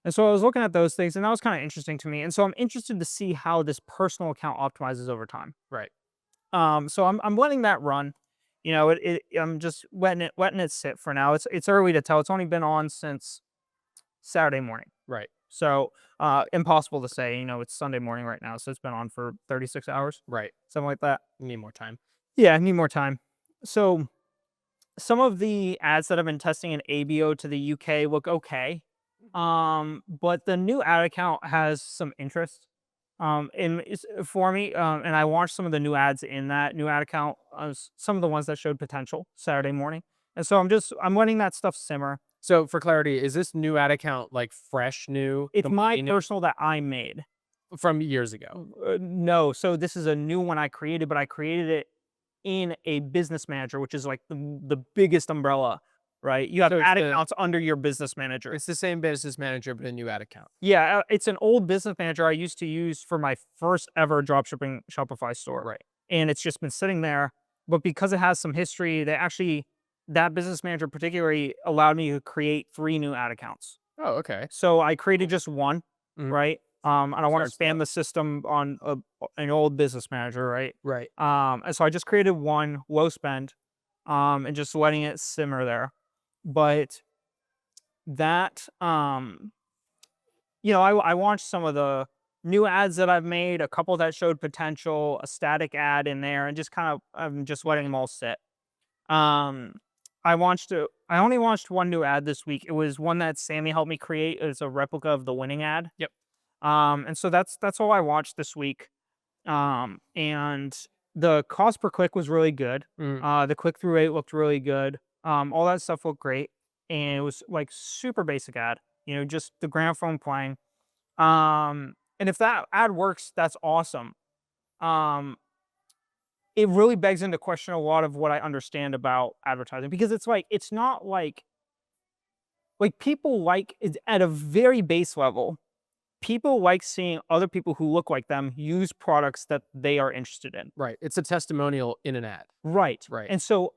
And so I was looking at those things, and that was kind of interesting to me. And so I'm interested to see how this personal account optimizes over time. Right. So I'm letting that run. I'm just letting it sit for now. It's early to tell. It's only been on since Saturday morning. Right. So impossible to say. It's Sunday morning right now, so it's been on for 36 hours, Right. something like that. You need more time. Yeah, I need more time. So some of the ads that I've been testing in ABO to the UK look okay. But the new ad account has some interest. For me, and I watched some of the new ads in that new ad account, some of the ones that showed potential Saturday morning. And so I'm letting that stuff simmer. So for clarity, is this new ad account like fresh new? It's my completely new personal that I made. from years ago? No, so this is a new one I created, but I created it in a business manager, which is like the biggest umbrella, right? You have So it's ad the- accounts under your business manager. It's the same business manager, but a new ad account. Yeah, it's an old business manager I used to use for my first ever dropshipping Shopify store. Right. And it's just been sitting there. But because it has some history, that business manager particularly allowed me to create 3 new ad accounts. Oh, okay. So I created just one, Mhm. right? And I want to Starts spam the system on an old business manager, right? Right. And so I just created one low spend, and just letting it simmer there. But that, I watched some of the new ads that I've made, a couple that showed potential, a static ad in there, and just kind of, I'm just letting them all sit. Um, I only watched one new ad this week. It was one that Sammy helped me create. It's a replica of the winning ad. Yep. And so that's all I watched this week. And the cost per click was really good. The click-through rate looked really good. All that stuff looked great. And it was like super basic ad, just the gramophone playing. And if that ad works, that's awesome. It really begs into question a lot of what I understand about advertising, because it's not like people like it's at a very base level. People like seeing other people who look like them use products that they are interested in. Right. It's a testimonial in an ad. Right. Right. And so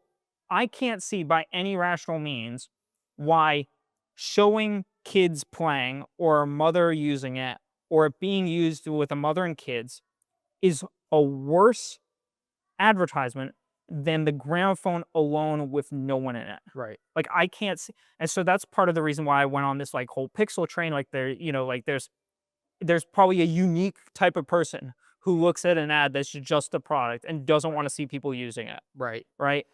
I can't see by any rational means why showing kids playing or a mother using it or it being used with a mother and kids is a worse advertisement than the gramophone alone with no one in it. Right. Like I can't see. And so that's part of the reason why I went on this like whole pixel train. Like there's probably a unique type of person who looks at an ad that's just a product and doesn't want to see people using it. Right. Right.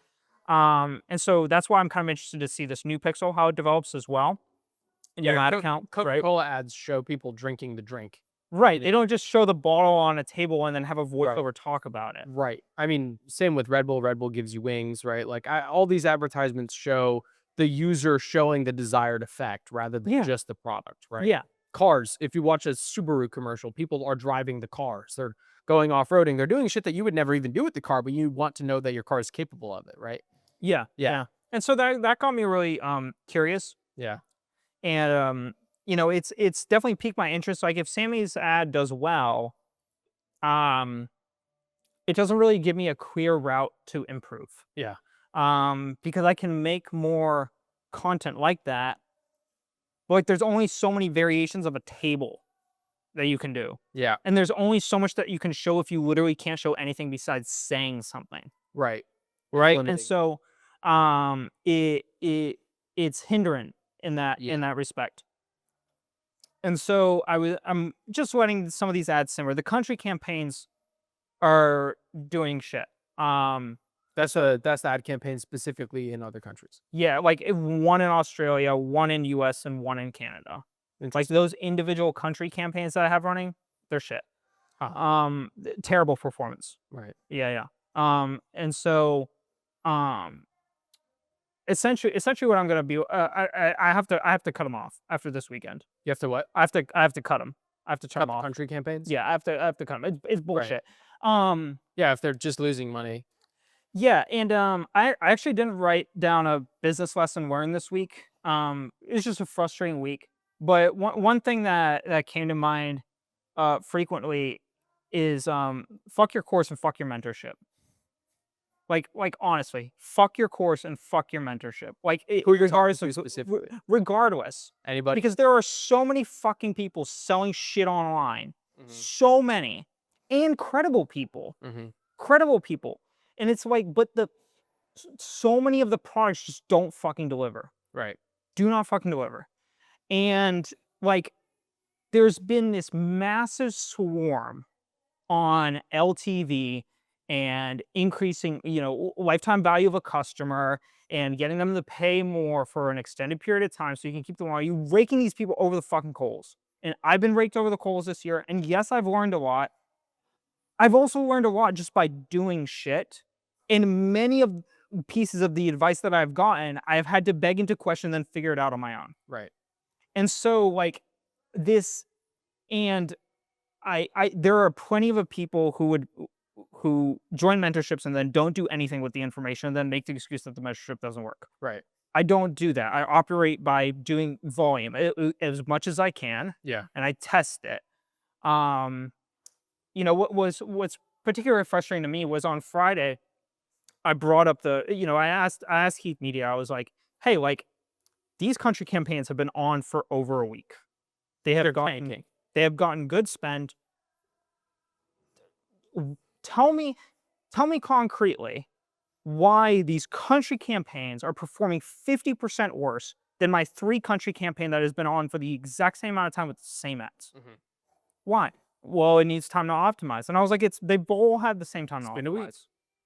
And so that's why I'm kind of interested to see this new pixel, how it develops as well. And your ad account, right? Coca-Cola ads show people drinking the drink. Right. They don't just show the bottle on a table and then have a voiceover talk about it. Right. I mean, same with Red Bull. Red Bull gives you wings, right? Like all these advertisements show the user showing the desired effect rather than just the product, right? Yeah. Cars. If you watch a Subaru commercial, people are driving the cars. They're going off-roading. They're doing shit that you would never even do with the car, but you want to know that your car is capable of it, right? Yeah. Yeah. And so that got me really curious. Yeah. And it's definitely piqued my interest. Like if Sammy's ad does well, it doesn't really give me a clear route to improve. Yeah. Because I can make more content like that. But like there's only so many variations of a table. that you can do. Yeah. And there's only so much that you can show if you literally can't show anything besides saying something. Right. Right. Limiting. And so it's hindering in that respect. And so I'm just letting some of these ads simmer. The country campaigns are doing shit. That's the ad campaign specifically in other countries. Yeah, like one in Australia, one in US, and one in Canada. Like those individual country campaigns that I have running, they're shit. Terrible performance. Right. Yeah. And so essentially what I'm gonna be, I have to cut them off after this weekend. You have to what? I have to cut them. I have to turn Cut them off. country campaigns? Yeah, I have to cut them. It's bullshit. Yeah, if they're just losing money. Yeah, and I actually didn't write down a business lesson learned this week. It's just a frustrating week. But one thing that came to mind frequently is fuck your course and fuck your mentorship. Like honestly, fuck your course and fuck your mentorship. Like Who you're talking regardless to of specifically? regardless, Anybody? because there are so many fucking people selling shit online. Mhm. So many, and credible people. Credible people. And it's like, but so many of the products just don't fucking deliver. Right. Do not fucking deliver. And like, there's been this massive swarm on LTV and increasing, lifetime value of a customer and getting them to pay more for an extended period of time so you can keep them on. You're raking these people over the fucking coals. And I've been raked over the coals this year. And yes, I've learned a lot. I've also learned a lot just by doing shit. And many of pieces of the advice that I've gotten, I've had to beg into question, then figure it out on my own. Right. And so like this, and there are plenty of people who join mentorships and then don't do anything with the information and then make the excuse that the mentorship doesn't work. Right. I don't do that. I operate by doing volume as much as I can. Yeah. And I test it. What's particularly frustrating to me was on Friday, I brought up I asked Heath Media, I was like, hey, like these country campaigns have been on for over a week. They have gotten good spend. Tell me concretely why these country campaigns are performing 50% worse than my 3 country campaign that has been on for the exact same amount of time with the same ads. Why? Well, it needs time to optimize. And I was like, they've all had the same time to been a week. optimize.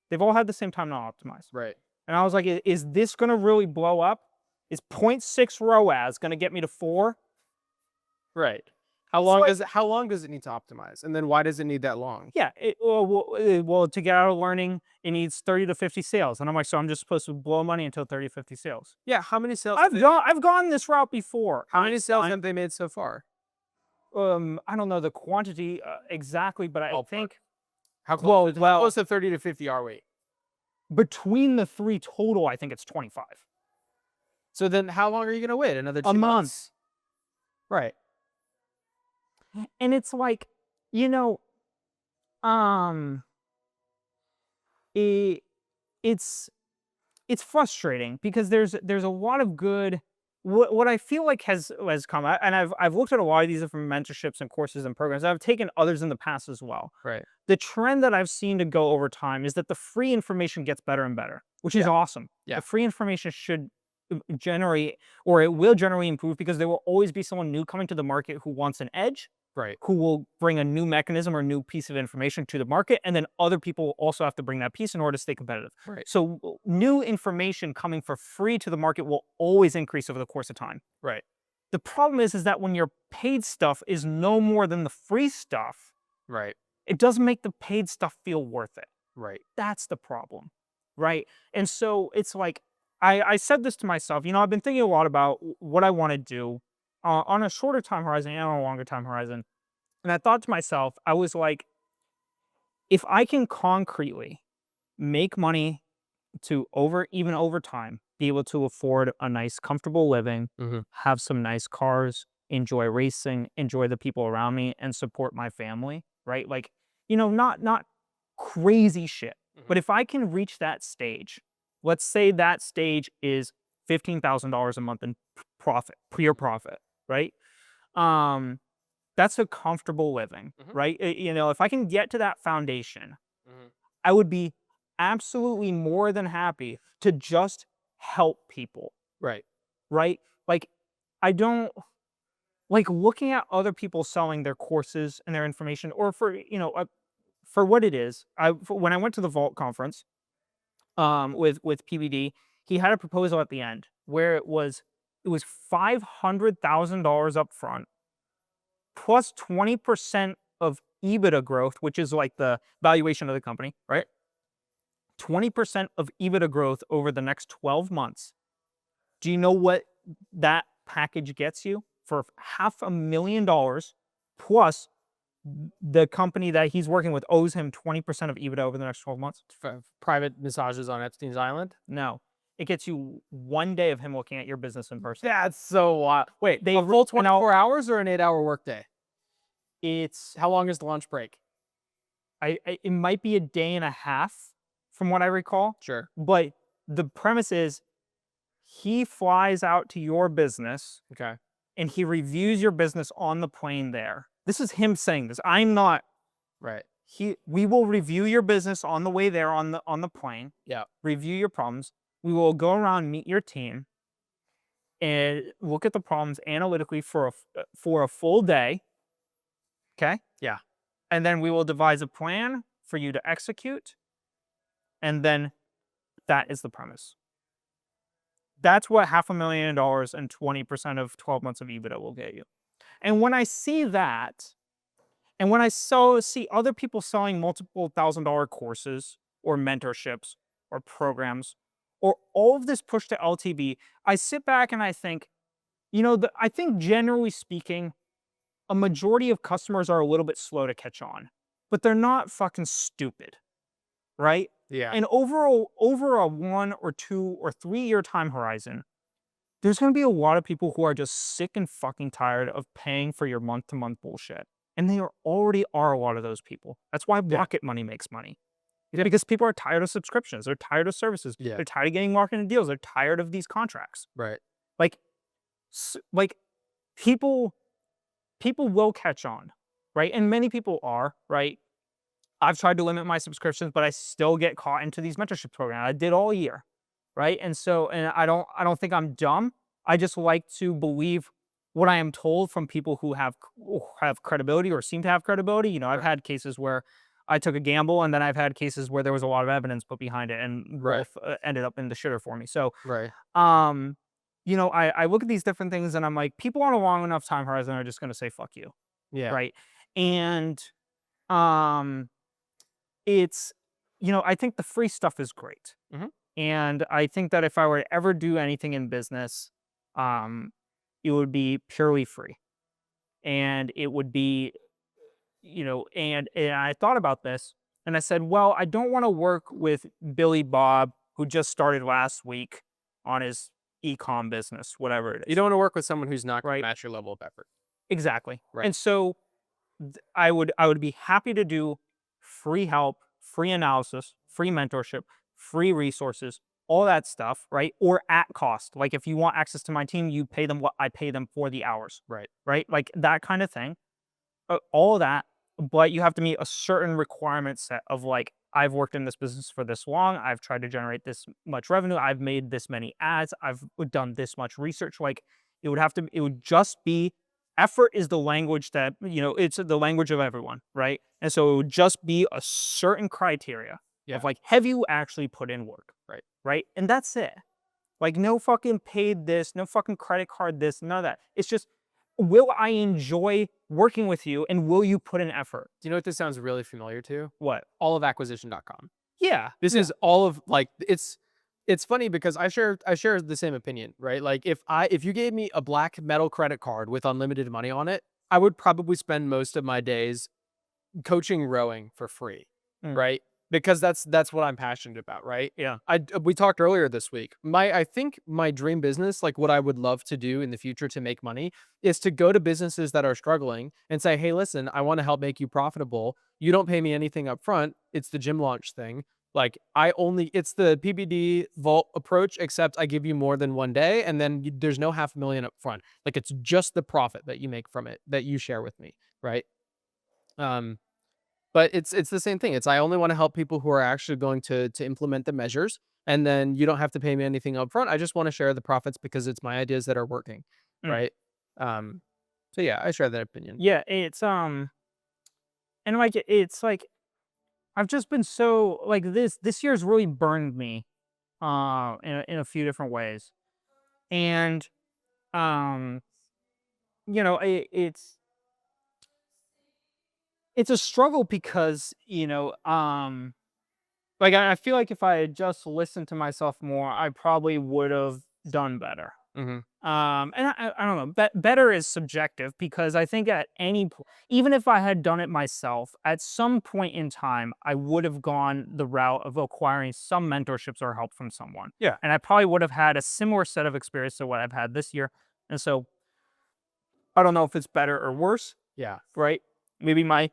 They've all had the same time to optimize. Right. And I was like, is this going to really blow up? Is 0.6 ROAS going to get me to 4? Right. How long does it need to optimize? And then why does it need that long? Yeah. Well, to get out of learning, it needs 30 to 50 sales. And I'm like, so I'm just supposed to blow money until 30 to 50 sales. Yeah. How many sales? I've gone this route before. How many sales have they made so far? I don't know the quantity exactly, but I think how close to 30 to 50 are we? Between the 3 total, I think it's 25. So then how long are you going to wait? Another 2 month. months? Right. And it's like, it's frustrating because there's a lot of good. What I feel like has come out, and I've looked at a lot of these different mentorships and courses and programs. I've taken others in the past as well. Right. The trend that I've seen to go over time is that the free information gets better and better, which is awesome. Yeah. The free information should generate, or it will generally improve, because there will always be someone new coming to the market who wants an edge. Right. Who will bring a new mechanism or new piece of information to the market, and then other people also have to bring that piece in order to stay competitive. Right. So new information coming for free to the market will always increase over the course of time. Right. The problem is that when your paid stuff is no more than the free stuff, right, it doesn't make the paid stuff feel worth it. Right. That's the problem. Right. And so it's like, I said this to myself, I've been thinking a lot about what I want to do on a shorter time horizon and on a longer time horizon. And I thought to myself, I was like, if I can concretely make money to even over time, be able to afford a nice, comfortable living, have some nice cars, enjoy racing, enjoy the people around me, and support my family, right? Like, not crazy shit. But if I can reach that stage, let's say that stage is $15,000 a month in profit, pure profit, right? That's a comfortable living, Mhm. right? If I can get to that foundation, Mhm. I would be absolutely more than happy to just help people, Right. right? Like, I don't like looking at other people selling their courses and their information, or for what it is. When I went to the Vault conference, with PBD, he had a proposal at the end where it was $500,000 up front plus 20% of EBITDA growth, which is like the valuation of the company, right? 20% of EBITDA growth over the next 12 months. Do you know what that package gets you? For $500,000 plus the company that he's working with owes him 20% of EBITDA over the next 12 months? Private massages on Epstein's Island. No. It gets you 1 day of him looking at your business in person. That's so wild. Wait, They a re- full and now 24 hours or an 8-hour workday? it's How long is the lunch break? it might be a day and a half from what I recall, Sure. but the premise is he flies out to your business Okay. and he reviews your business on the plane there. This is him saying this. I'm not. Right. We will review your business on the way there on the plane, Yeah. review your problems. We will go around, meet your team, and look at the problems analytically for a full day. Okay? Yeah. And then we will devise a plan for you to execute. And then that is the premise. That's what $500,000 and 20% of 12 months of EBITDA will get you. And when I see that, and when I see other people selling multiple $1,000 courses or mentorships or programs or all of this push to LTV, I sit back and I think, I think generally speaking, a majority of customers are a little bit slow to catch on, but they're not fucking stupid, right? Yeah. And over a 1 or 2 or 3 year time horizon, there's going to be a lot of people who are just sick and fucking tired of paying for your month to month bullshit. And they already are a lot of those people. That's why Yeah. Rocket Money makes money. It's because people are tired of subscriptions. They're tired of services. Yeah. They're tired of getting marketing deals. They're tired of these contracts. Right. Like, like people will catch on, right? And many people are, right? I've tried to limit my subscriptions, but I still get caught into these mentorship programs. I did all year, right? And I don't think I'm dumb. I just like to believe what I am told from people who have credibility or seem to have credibility. I've Right. had cases where I took a gamble, and then I've had cases where there was a lot of evidence put behind it, and Right. both ended up in the shitter for me. So, Right. um, I look at these different things, and I'm like, people on a long enough time horizon are just going to say "fuck you," Yeah. right? And um, it's I think the free stuff is great. Mhm. And I think that if I were to ever do anything in business, um, it would be purely free. And it would be, and I thought about this and I said, well, I don't want to work with Billy Bob, who just started last week on his e-com business, whatever it You is. don't want to work with someone who's not going to Right. match your level of effort. Exactly. Right. And so I would be happy to do free help, free analysis, free mentorship, free resources, all that stuff, right? Or at cost. Like if you want access to my team, you pay them what I pay them for the hours, Right. right? Like that kind of thing. All of that, but you have to meet a certain requirement set of like, I've worked in this business for this long. I've tried to generate this much revenue. I've made this many ads. I've done this much research. Like it would just be effort is the language that, it's the language of everyone, right? And so it would just be a certain criteria Yeah. of like, have you actually put in work? Right. Right. And that's it. Like no fucking paid this, no fucking credit card this, none of that. It's just, will I enjoy working with you and will you put in effort? Do you know what this sounds really familiar to? What? Allofacquisition.com. Yeah. This yeah. is all of like it's funny because I share the same opinion, right? Like if you gave me a black metal credit card with unlimited money on it, I would probably spend most of my days coaching rowing for free, Mm, right? Because that's what I'm passionate about, right? yeah. We talked earlier this week. I think my dream business, like what I would love to do in the future to make money, is to go to businesses that are struggling and say, "Hey, listen, I want to help make you profitable. You don't pay me anything up front. It's the gym launch thing, Like it's the PBD vault approach, except I give you more than 1 day, and then there's no 500,000 up front. Like it's just the profit that you make from it that you share with me, right? Um, but it's the same thing. It's I only want to help people who are actually going to implement the measures, and then you don't have to pay me anything up front. I just want to share the profits because it's my ideas that are working, Mm. right? Um, so yeah, I share that opinion. Yeah, and like it's like I've just been so like this year's really burned me in a few different ways. And um it's a struggle because like I feel like if I had just listened to myself more, I probably would have done better. Hmm. And I don't know. Better is subjective because I think even if I had done it myself, at some point in time, I would have gone the route of acquiring some mentorships or help from someone. Yeah. And I probably would have had a similar set of experience to what I've had this year. And so I don't know if it's better or worse, Yeah. right? Maybe my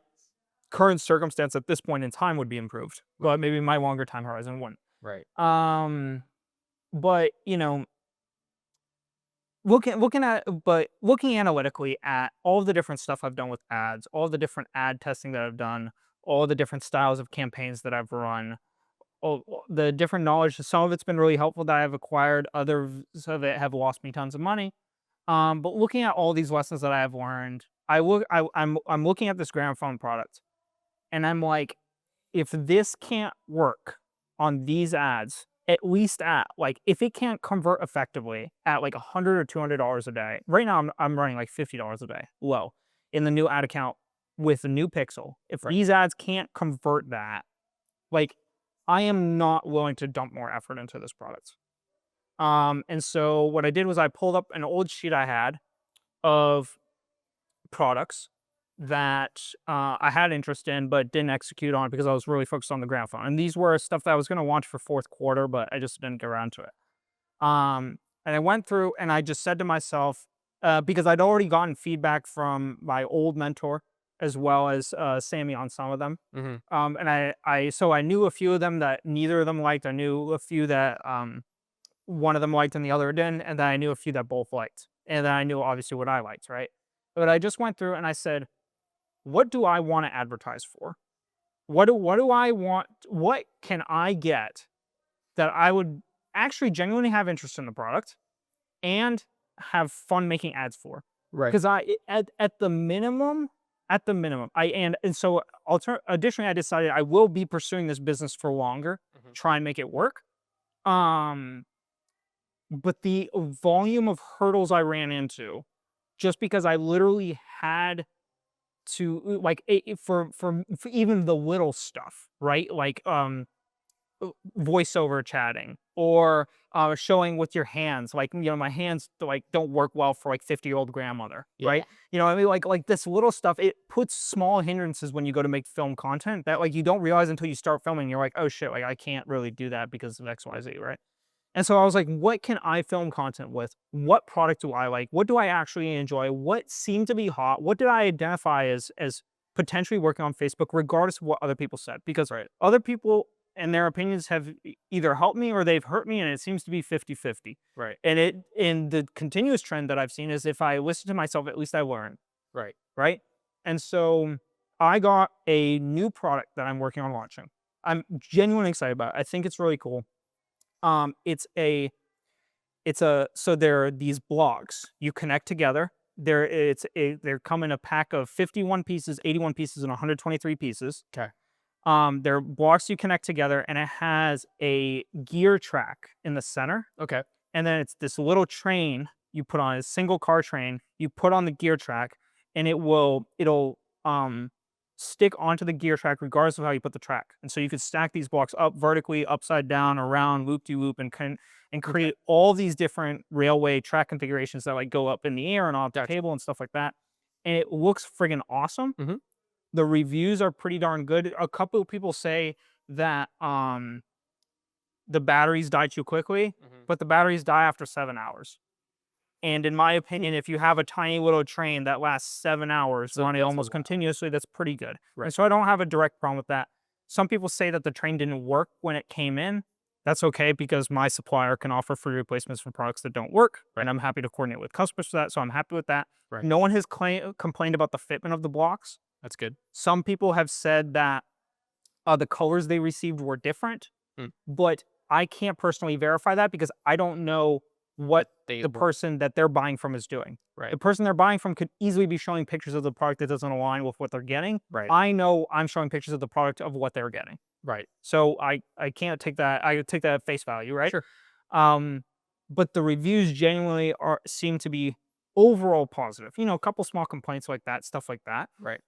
current circumstance at this point in time would be improved, but maybe my longer time horizon wouldn't. Right. Um, but looking analytically at all the different stuff I've done with ads, all the different ad testing that I've done, all the different styles of campaigns that I've run, all the different knowledge. Some of it's been really helpful that I've acquired. Others of it have lost me tons of money. But looking at all these lessons that I have learned, I'm looking at this gramophone product, and I'm like, if this can't work on these ads, at least at like if it can't convert effectively at like $100 or $200 a day. Right now I'm running like $50 a day low in the new ad account with the new pixel. If Right. these ads can't convert that, like I am not willing to dump more effort into this product. And so what I did was I pulled up an old sheet I had of products that I had interest in but didn't execute on because I was really focused on the ground phone. And these were stuff that I was going to launch for fourth quarter, but I just didn't get around to it. And I went through and I just said to myself, because I'd already gotten feedback from my old mentor as well as Sammy on some of them. Hmm. So I knew a few of them that neither of them liked. I knew a few that one of them liked and the other didn't, and then I knew a few that both liked. And then I knew obviously what I liked, right? But I just went through and I said, what do I want to advertise for? What do I want? What can I get that I would actually genuinely have interest in the product and have fun making ads for? Right. Because at the minimum, and so additionally, I decided I will be pursuing this business for longer, Mhm. try and make it work. Um, but the volume of hurdles I ran into, just because I literally had to like for even the little stuff, right? Like voiceover chatting or showing with your hands. Like my hands like don't work well for like 50-year-old grandmother, Yeah. right? I mean, like this little stuff. It puts small hindrances when you go to make film content that like you don't realize until you start filming. You're like, oh shit, like I can't really do that because of X, Y, Z, right? And so I was like, what can I film content with? What product do I like? What do I actually enjoy? What seemed to be hot? What did I identify as potentially working on Facebook, regardless of what other people said? Because Right. other people and their opinions have either helped me or they've hurt me, and it seems to be 50-50. Right. And the continuous trend that I've seen is if I listen to myself, at least I learn, Right. right? And so I got a new product that I'm working on launching. I'm genuinely excited about it. I think it's really cool. It's a so there are these blogs you connect together. They come in a pack of 51 pieces, 81 pieces, and 123 pieces. Okay. They're blocks you connect together, and it has a gear track in the center, Okay. and then it's this little train you put on a single car train. You put on the gear track, and it'll stick onto the gear track regardless of how you put the track. And so you could stack these blocks up vertically, upside down, around, loop de loop, and Okay. create all these different railway track configurations that like go up in the air and off the Gotcha. table and stuff like that. And it looks friggin' awesome. Mhm. The reviews are pretty darn good. A couple of people say that the batteries die too quickly, Mhm. but the batteries die after 7 hours. And in my opinion, if you have a tiny little train that lasts 7 hours So running that's a almost lot. continuously, that's pretty good. Right. And so I don't have a direct problem with that. Some people say that the train didn't work when it came in. That's okay because my supplier can offer free replacements for products that don't work. And I'm happy to coordinate with customers for that. So I'm happy with that. Right. No one has complained about the fitment of the blocks. That's good. Some people have said that the colors they received were different, but I can't personally verify that because I don't know what the person that they're buying from is doing. Right. The person they're buying from could easily be showing pictures of the product that doesn't align with what they're getting. Right. I know I'm showing pictures of the product of what they're getting. Right. So I can't take that. I take that at face value, right? Sure. But the reviews genuinely seem to be overall positive. A couple small complaints like that, stuff like that. Right.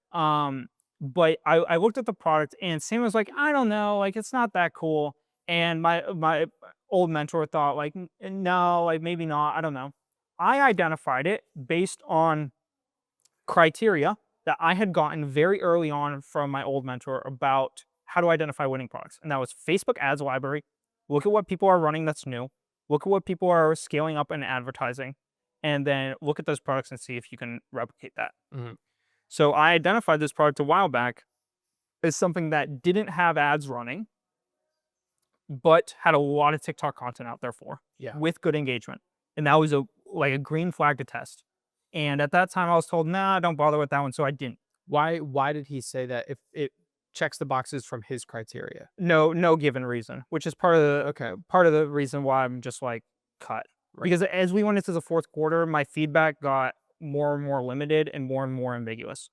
But I looked at the product and Sam was like, I don't know, like it's not that cool. And my old mentor thought like, no, like maybe not. I don't know. I identified it based on criteria that I had gotten very early on from my old mentor about how to identify winning products. And that was Facebook ads library. Look at what people are running that's new. Look at what people are scaling up in advertising. And then look at those products and see if you can replicate that. So I identified this product a while back as something that didn't have ads running, but had a lot of TikTok content out there with good engagement. And that was a green flag to test. And at that time I was told, nah, don't bother with that one. So I didn't. Why did he say that if it checks the boxes from his criteria? No given reason, which is part of the reason why I'm just like cut. Right. Because as we went into the fourth quarter, my feedback got more and more limited and more ambiguous.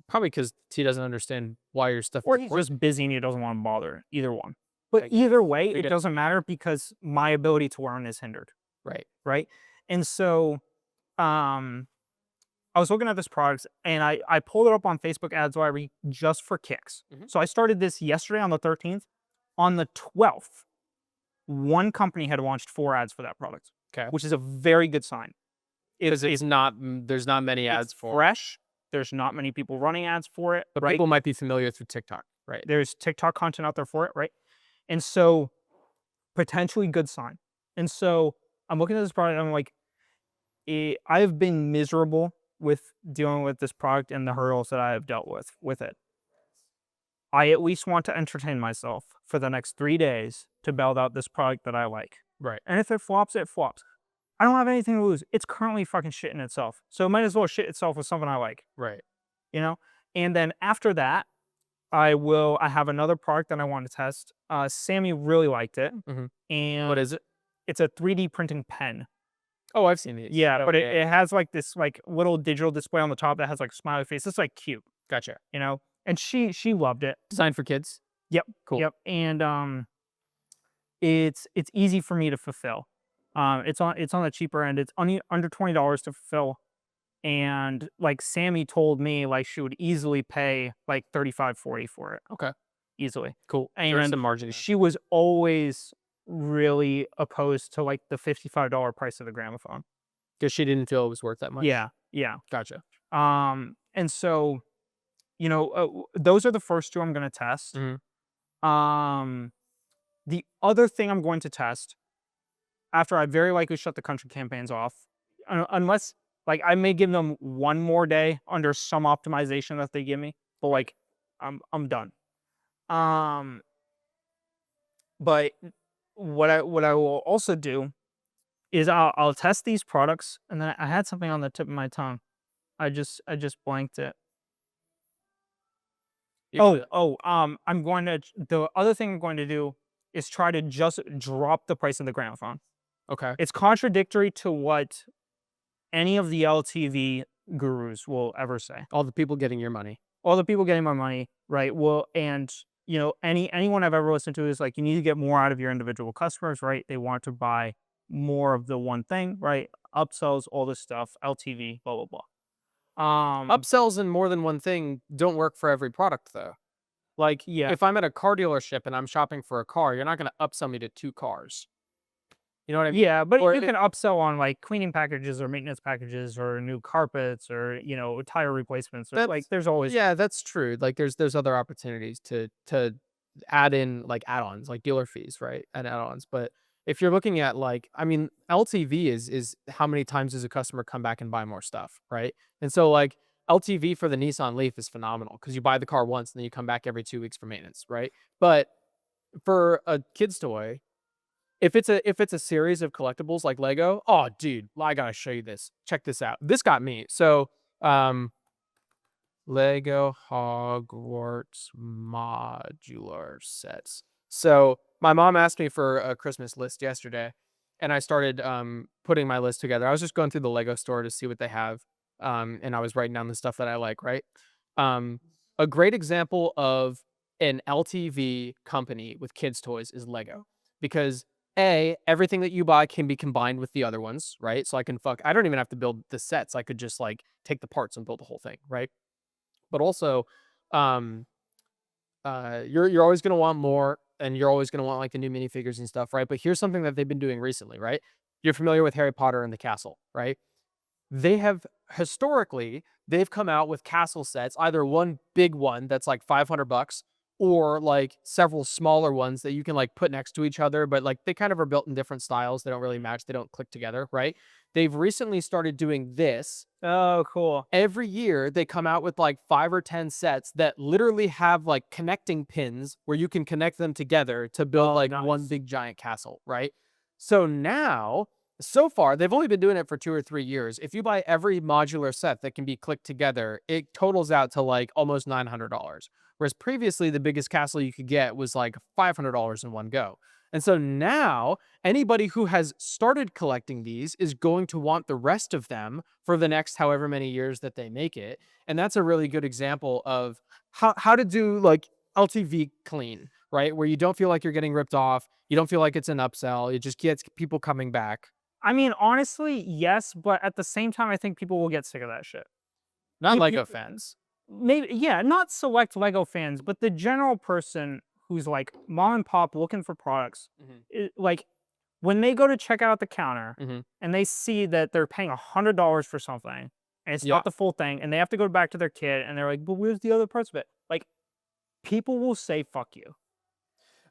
Probably because he doesn't understand why your stuff. Or he's just busy and he doesn't want to bother. Either one. But either way, it doesn't matter because my ability to learn is hindered. Right. Right. And so I was looking at this product and I pulled it up on Facebook ads library just for kicks. So I started this yesterday on the 13th. On the 12th, one company had launched 4 ads for that product. Okay. Which is a very good sign. Because there's not many ads for it. Fresh. There's not many people running ads for it. But people might be familiar through TikTok. Right. There's TikTok content out there for it. Right. And so potentially good sign. And so I'm looking at this product and I'm like, I've been miserable with dealing with this product and the hurdles that I have dealt with it. I at least want to entertain myself for the next 3 days to build out this product that I like. Right. And if it flops, it flops. I don't have anything to lose. It's currently fucking shitting itself. So it might as well shit itself with something I like. Right. And then after that, I have another product that I want to test. Sammy really liked it. And what is it? It's a 3D printing pen. Oh, I've seen these. Yeah, but it has like this like little digital display on the top that has like smiley face. It's like cute. Gotcha. And she loved it. Designed for kids. Yep. Cool. Yep. And it's easy for me to fulfill. It's on the cheaper end. It's under $20 to fulfill. And like Sammy told me, like she would easily pay like $35-$40 for it. Okay. Easily. Cool. And the margin. She was always really opposed to like the $55 price of the gramophone because she didn't feel it was worth that much. Yeah. Gotcha. And so those are the first 2 I'm going to test. The other thing I'm going to test after I very likely shut the country campaigns off, unless like I may give them 1 more day under some optimization that they give me, but like I'm done. But what I will also do is I'll test these products, and then I had something on the tip of my tongue. I just blanked it. The other thing I'm going to do is try to just drop the price of the gramophone. Okay. It's contradictory to what any of the LTV gurus will ever say. All the people getting your money. All the people getting my money, right? Well, and anyone I've ever listened to is like, you need to get more out of your individual customers, right? They want to buy more of the one thing, right? Upsells, all this stuff, LTV, blah, blah, blah. Upsells in more than one thing don't work for every product though. Like, if I'm at a car dealership and I'm shopping for a car, you're not going to upsell me to 2 cars. You know what I mean? Yeah, but you can upsell on like cleaning packages or maintenance packages or new carpets or tire replacements. Like there's always that's true. Like there's other opportunities to add in like add-ons, like dealer fees, right? And add-ons. But if you're looking at like, I mean, LTV is how many times does a customer come back and buy more stuff, right? And so like LTV for the Nissan Leaf is phenomenal because you buy the car once and then you come back every 2 weeks for maintenance, right? But for a kid's toy, if it's a series of collectibles like Lego, oh dude, I gotta show you this. Check this out. This got me. So Lego Hogwarts modular sets. So my mom asked me for a Christmas list yesterday, and I started putting my list together. I was just going through the Lego store to see what they have, and I was writing down the stuff that I like. Right, um, a great example of an LTV company with kids' toys is Lego, because everything that you buy can be combined with the other ones, right? So I don't even have to build the sets. I could just like take the parts and build the whole thing, right? But also, um, you're always gonna want more, and you're always gonna want like the new minifigures and stuff, right? But here's something that they've been doing recently, right? You're familiar with Harry Potter and the Castle, right? They have historically they've come out with castle sets, either one big one that's like 500 bucks or like several smaller ones that you can like put next to each other, but like they kind of are built in different styles. They don't really match, they don't click together, right? They've recently started doing this. Oh, cool. Every year they come out with like 5 or 10 sets that literally have like connecting pins where you can connect them together to build Oh, like nice. one big giant castle, right? So now, so far, they've only been doing it for 2 or 3 years. If you buy every modular set that can be clicked together, it totals out to like almost $900. Whereas previously, the biggest castle you could get was like $500 in one go. And so now, anybody who has started collecting these is going to want the rest of them for the next however many years that they make it. And that's a really good example of how to do like LTV clean, right? Where you don't feel like you're getting ripped off. You don't feel like it's an upsell. It just gets people coming back. I mean, honestly, yes, but at the same time, I think people will get sick of that shit. Not You Lego fans. maybe yeah, not select Lego fans, but the general person who's like mom and pop looking for products, like when they go to check out at the counter Mhm. and they see that they're paying $100 for something and it's Yeah. not the full thing, and they have to go back to their kid and they're like, "But where's the other parts of it?" Like people will say "fuck you,"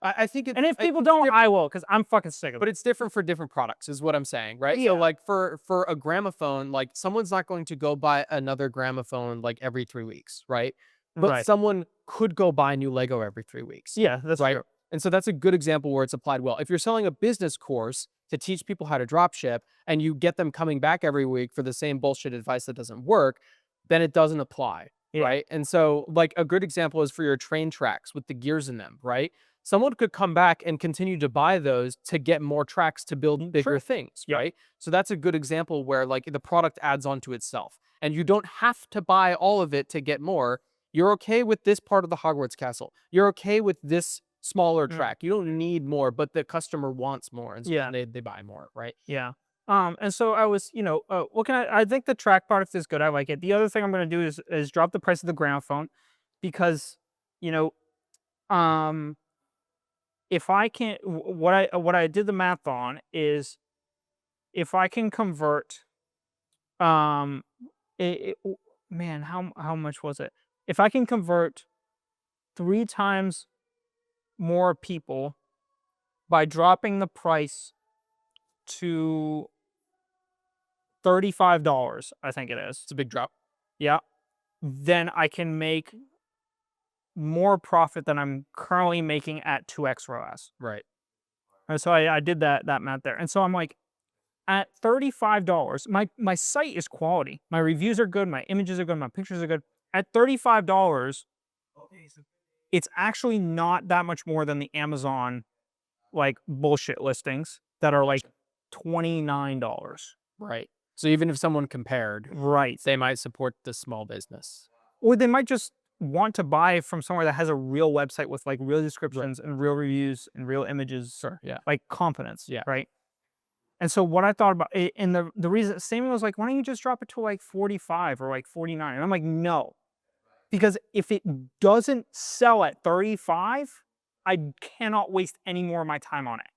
I think and if people it's don't, I will because I'm fucking sick of but it. it's different for different products is what I'm saying, right? So Yeah. like for a gramophone, like someone's not going to go buy another gramophone like every 3 weeks, right? But Right. someone could go buy new Lego every 3 weeks, Yeah, that's right? true. And so that's a good example where it's applied well. If you're selling a business course to teach people how to drop ship and you get them coming back every week for the same bullshit advice that doesn't work, then it doesn't apply, Yeah. right? And so like a good example is for your train tracks with the gears in them, right? Someone could come back and continue to buy those to get more tracks to build bigger True. things, Yep. right? So that's a good example where like the product adds on to itself and you don't have to buy all of it to get more. You're okay with this part of the Hogwarts castle. You're okay with this smaller Mm. track. You don't need more, but the customer wants more and so Yeah. they buy more, right? Yeah. And so I was, what can I think the track product is good. I like it. The other thing I'm going to do is drop the price of the gramophone because, you know, um, if I can, what I did the math on is if I can convert, um, man, how much was it? If I can convert 3 times more people by dropping the price to $35, I think it is. It's a big drop. Yeah. Then I can make more profit than I'm currently making at 2x ROAS. Right. And so I did that math there. And so I'm like, at $35, my site is quality. My reviews are good, my images are good, my pictures are good. At $35, it's actually not that much more than the Amazon like bullshit listings that are like $29. Right. So even if someone compared, Right. they might support the small business. Or they might just want to buy from somewhere that has a real website with like real descriptions and real reviews and real images, Sure. Yeah. like confidence. Yeah. Right. And so what I thought about it, and the reason Samuel was like, why don't you just drop it to like 45 or like 49? And I'm like, no. Because if it doesn't sell at 35, I cannot waste any more of my time on it.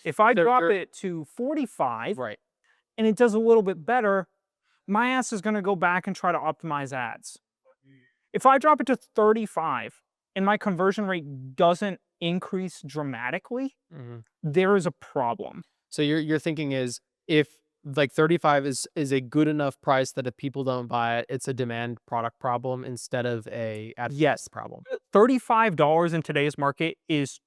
If I drop it to 45 Right. and it does a little bit better, my ass is going to go back and try to optimize ads. If I drop it to 35 and my conversion rate doesn't increase dramatically, Mhm. there is a problem. So your thinking is if like 35 is a good enough price that if people don't buy it, it's a demand product problem instead of a Yes. problem. $35 in today's market is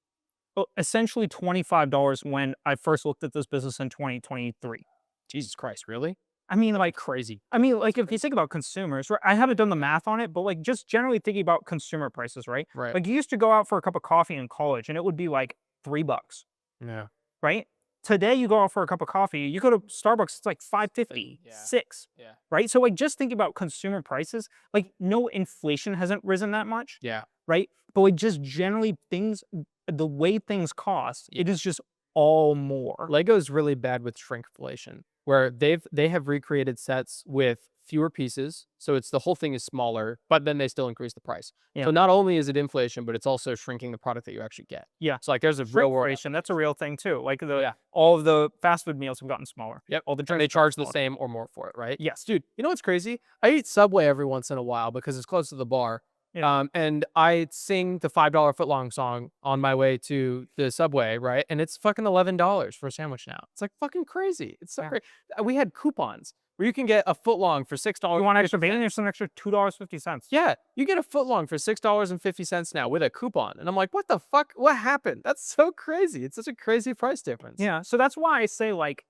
essentially $25 when I first looked at this business in 2023. Jesus Christ, really? I mean, like, Crazy. if you think about consumers, right? I haven't done the math on it, but like just generally thinking about consumer prices, right? Right. Like you used to go out for a cup of coffee in college and it would be like $3, Yeah. right? Today you go out for a cup of coffee, you go to Starbucks, it's like 5.50, Yeah. 6, Yeah. right? So like just thinking about consumer prices, like no inflation hasn't risen that much, Yeah. right? But like just generally things, the way things cost, Yeah. it is just all more. Lego's really bad with shrinkflation, where they have recreated sets with fewer pieces, so it's the whole thing is smaller, but then they still increase the price. Yeah. So not only is it inflation, but it's also shrinking the product that you actually get. Yeah. So like there's a real world. Shrinkflation, that's a real thing too. Like Yeah. all of the fast food meals have gotten smaller. Yep. All the And drinks they have gotten charge the smaller. same or more for it, right? Yes. Dude, you know what's crazy? I eat Subway every once in a while because it's close to the bar. Yeah. And I sing the $5 footlong song on my way to the Subway, right? And it's fucking $11 for a sandwich now. It's like fucking crazy. It's so Yeah. crazy. We had coupons where you can get a footlong for $6. You want extra bacon? There's an extra $2.50. Yeah, you get a footlong for $6.50 now with a coupon. And I'm like, what the fuck? What happened? That's so crazy. It's such a crazy price difference. Yeah. So that's why I say like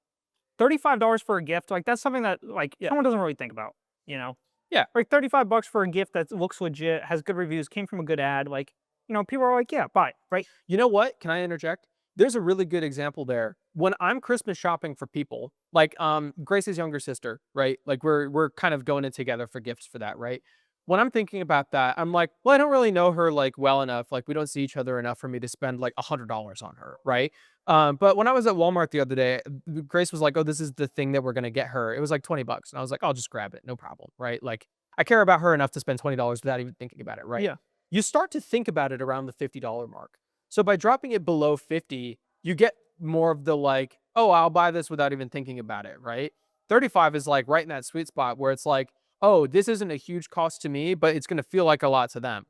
$35 for a gift, like that's something that like Yeah. someone doesn't really think about, you know? Yeah. Like $35 for a gift that looks legit, has good reviews, came from a good ad, like, people are like, yeah, buy it, right? You know what? Can I interject? There's a really good example there. When I'm Christmas shopping for people, like Grace's younger sister, right? Like we're kind of going in together for gifts for that, right? When I'm thinking about that, I'm like, well, I don't really know her like well enough. Like we don't see each other enough for me to spend like $100 on her, right? But when I was at Walmart the other day, Grace was like, "Oh, this is the thing that we're gonna get her." It was like $20, and I was like, "I'll just grab it, no problem," right? Like I care about her enough to spend $20 without even thinking about it, right? Yeah. You start to think about it around the $50 mark. So by dropping it below 50, you get more of the like, oh, I'll buy this without even thinking about it, right? 35 is like right in that sweet spot where it's like, oh, this isn't a huge cost to me, but it's going to feel like a lot to them.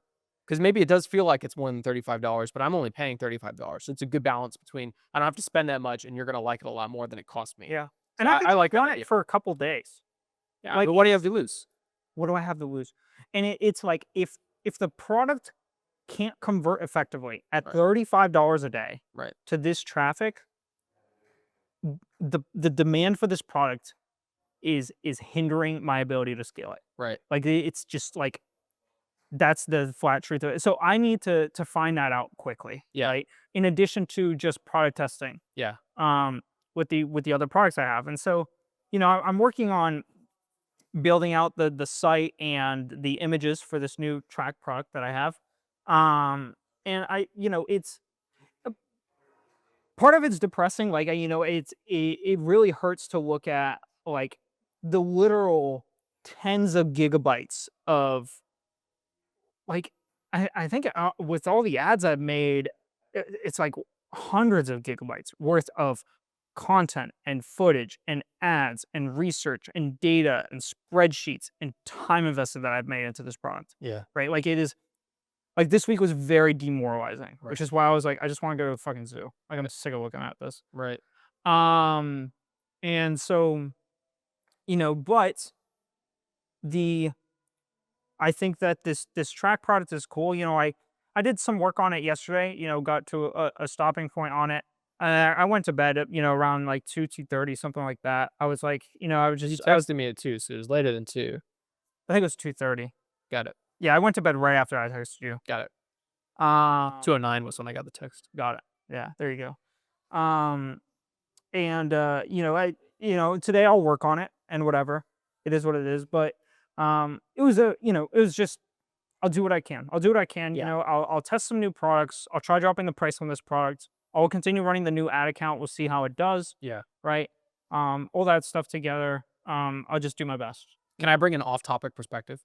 Because maybe it does feel like it's more than $35, but I'm only paying $35. So it's a good balance between I don't have to spend that much and you're going to like it a lot more than it cost me. Yeah. So And I like done that. it for a couple days. Yeah, like- but what do you have to lose? What do I have to lose? And it's like if the product can't convert effectively at Right. $35 a day Right. to this traffic, the demand for this product is hindering my ability to scale it. Right. Like it's just like that's the flat truth of it. So I need to find that out quickly. Yeah. Right. In addition to just product testing. Yeah. With the other products I have. And so, I'm working on building out the site and the images for this new track product that I have. And it's part of it's depressing. Like, it really hurts to look at like the literal tens of gigabytes of like, I think with all the ads I've made, it's like hundreds of gigabytes worth of content and footage and ads and research and data and spreadsheets and time invested that I've made into this product. Yeah. Right. Like it is like this week was very demoralizing, Right. which is why I was like, I just want to go to the fucking zoo. Like I'm sick of looking at this. Right. And so, but I think that this track product is cool. I did some work on it yesterday, got to a stopping point on it. I went to bed at, around like 2:30, something like that. I was like, I was You just, texted me at 2, so it was later than 2. I think it was 2:30. Got it. Yeah, I went to bed right after I texted you. Got it. Um, 2:09 was when I got the text. got it. Yeah, there you go. Today I'll work on it and whatever. It is what it is. But it was just, I'll do what I can. I'll do what I can. Yeah. I'll test some new products. I'll try dropping the price on this product. I'll continue running the new ad account. We'll see how it does. Yeah. Right. All that stuff together. I'll just do my best. Can I bring an off-topic perspective?